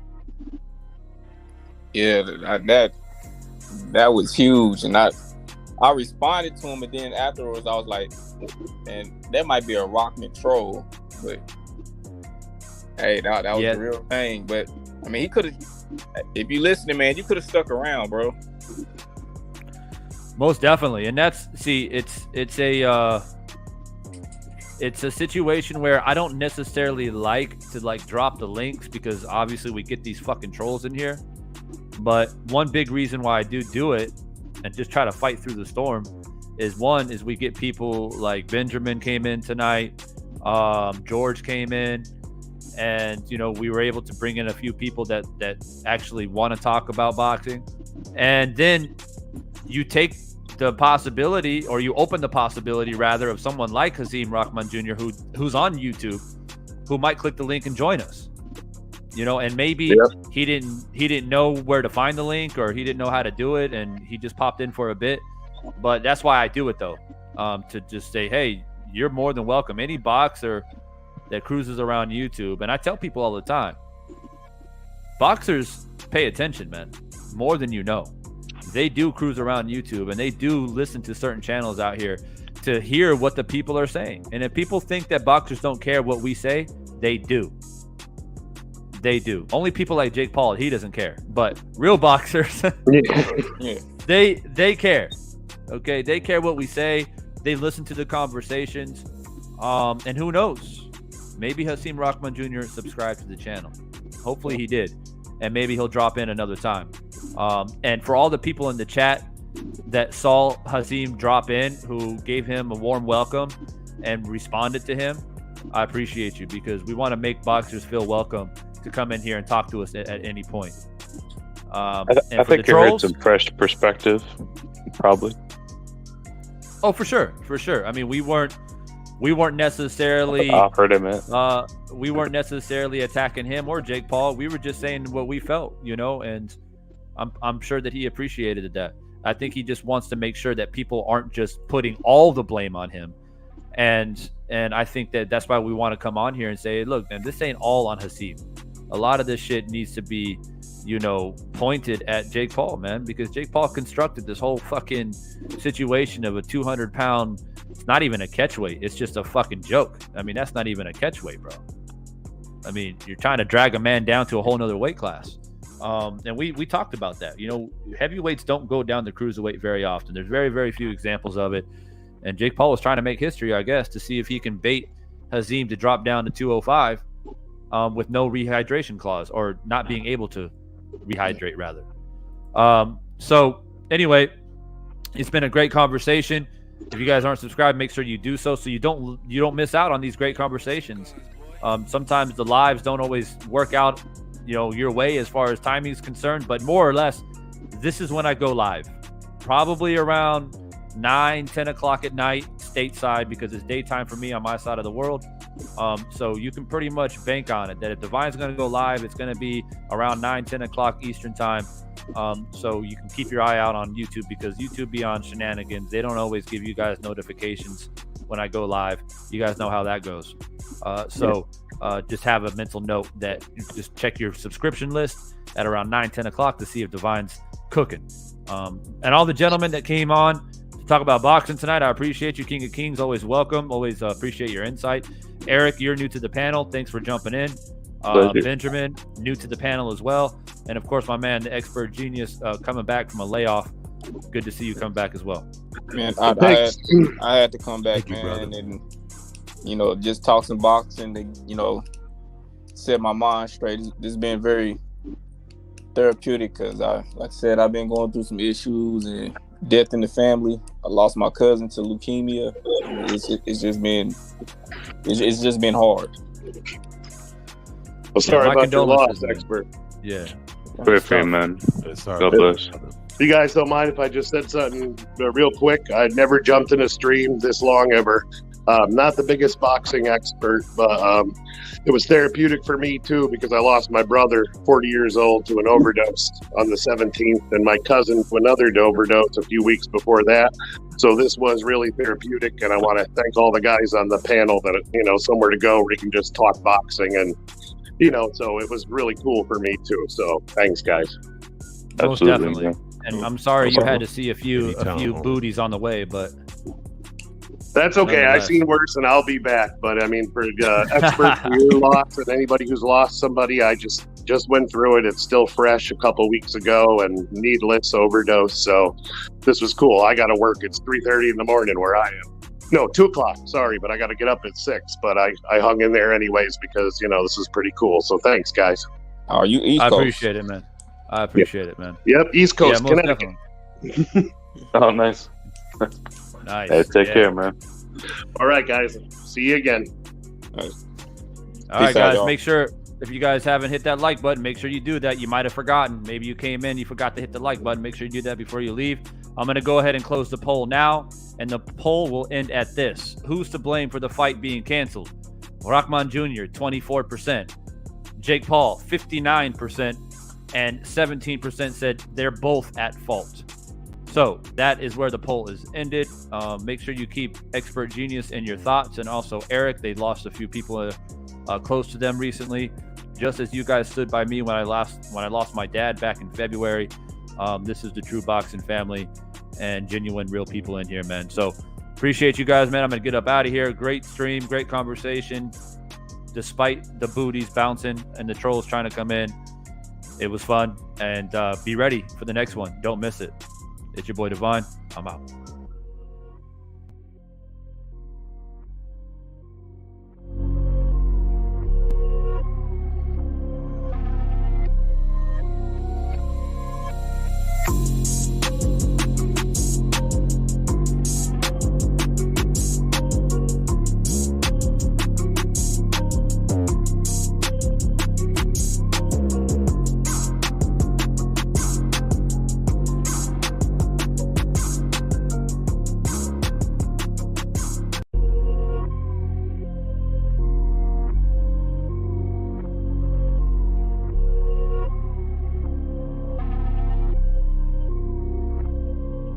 Yeah, that was huge, and I responded to him, and then afterwards I was like, and that might be a Rockman troll, but hey, that was a real thing. But I mean, he could have, if you listening, man, you could have stuck around, bro. Most definitely. And that's, see, it's it's a situation where I don't necessarily like to like drop the links because obviously we get these fucking trolls in here. But one big reason why I do it and just try to fight through the storm is one is we get people like Benjamin came in tonight, George came in, and you know we were able to bring in a few people that actually want to talk about boxing, and then you take the possibility, or you open the possibility rather, of someone like Hasim Rahman Jr. who's on YouTube, who might click the link and join us. You know, and maybe he didn't know where to find the link, or he didn't know how to do it, and he just popped in for a bit. But that's why I do it though, to just say, hey, you're more than welcome. Any boxer that cruises around YouTube, and I tell people all the time, boxers pay attention, man, more than you know. They do cruise around YouTube, and they do listen to certain channels out here to hear what the people are saying. And if people think that boxers don't care what we say, they do. They do. Only people like Jake Paul, he doesn't care. But real boxers, they care. Okay, they care what we say. They listen to the conversations. And who knows? Maybe Hasim Rahman Jr. subscribed to the channel. Hopefully he did. And maybe he'll drop in another time. And for all the people in the chat that saw Hasim drop in, who gave him a warm welcome and responded to him, I appreciate you, because we want to make boxers feel welcome to come in here and talk to us at any point. I think it had some fresh perspective, probably. Oh, for sure, for sure. I mean, we weren't necessarily offered him it. We weren't necessarily attacking him or Jake Paul. We were just saying what we felt, you know, and I'm sure that he appreciated that. I think he just wants to make sure that people aren't just putting all the blame on him. And I think that's why we want to come on here and say, look, man, this ain't all on Hasim. A lot of this shit needs to be, you know, pointed at Jake Paul, man, because Jake Paul constructed this whole fucking situation of a 200-pound, it's not even a catch weight. It's just a fucking joke. I mean, that's not even a catch weight, bro. I mean, you're trying to drag a man down to a whole nother weight class. And we talked about that. You know, heavyweights don't go down to cruiserweight very often. There's very, very few examples of it. And Jake Paul was trying to make history, I guess, to see if he can bait Hasim to drop down to 205 with no rehydration clause, or not being able to rehydrate, rather. So anyway, it's been a great conversation. If you guys aren't subscribed, make sure you do so you don't miss out on these great conversations. Sometimes the lives don't always work out, you know, your way as far as timing is concerned, but more or less, this is when I go live, probably around 9-10 o'clock at night stateside, because it's daytime for me on my side of the world. So you can pretty much bank on it that if Divine's going to go live, it's going to be around 9-10 o'clock Eastern time. So you can keep your eye out on YouTube, because YouTube be on shenanigans. They don't always give you guys notifications when I go live. You guys know how that goes. Just have a mental note that you just check your subscription list at around 9-10 o'clock to see if Divine's cooking. And all the gentlemen that came on to talk about boxing tonight, I appreciate you. King of Kings, always welcome. Always appreciate your insight. Eric, you're new to the panel. Thanks for jumping in. Benjamin, new to the panel as well. And of course, my man, the expert genius, coming back from a layoff. Good to see you come back as well. Man, I had to come back, man, and you know, just talk some boxing to, you know, set my mind straight. This has been very therapeutic, because like I said, I've been going through some issues and death in the family. I lost my cousin to leukemia. It's just been hard. Well, sorry about your loss, expert. Yeah. Good for you, man. Sorry. God bless. You guys don't mind if I just said something real quick? I'd never jumped in a stream this long ever. Not the biggest boxing expert, but it was therapeutic for me too, because I lost my brother, 40 years old, to an overdose on the 17th, and my cousin to another overdose a few weeks before that. So this was really therapeutic, and I want to thank all the guys on the panel that, you know, somewhere to go where you can just talk boxing, and you know, so it was really cool for me too. So thanks, guys. Most definitely. Yeah. And I'm sorry you had to see a few booties on the way, but that's okay. I've seen worse, and I'll be back. But I mean, for experts for your loss and anybody who's lost somebody, I just went through it. It's still fresh a couple weeks ago, and needless overdose. So this was cool. I got to work. It's 3:30 in the morning where I am. No, 2 o'clock. Sorry, but I got to get up at 6. But I hung in there anyways because this is pretty cool. So thanks, guys. Oh, you East I Coast. appreciate it, man. I appreciate it, man. Yep, East Coast, most Connecticut. definitely. Oh, nice. Nice. Hey, take care, man. All right, guys. See you again. All right, Peace out, guys. y'all. Make sure if you guys haven't hit that like button, make sure you do that. You might have forgotten. Maybe you came in, you forgot to hit the like button. Make sure you do that before you leave. I'm going to go ahead and close the poll now, and the poll will end at this. Who's to blame for the fight being canceled? Rahman Jr., 24%. Jake Paul, 59%. And 17% said they're both at fault. So that is where the poll is ended. Make sure you keep Expert Genius in your thoughts, and also Eric. They lost a few people close to them recently, just as you guys stood by me when I lost my dad back in February. This is the true boxing family and genuine, real people in here, man. So appreciate you guys, man. I'm gonna get up out of here. Great stream, great conversation. Despite the booties bouncing and the trolls trying to come in, it was fun. And be ready for the next one. Don't miss it. It's your boy Divine. I'm out.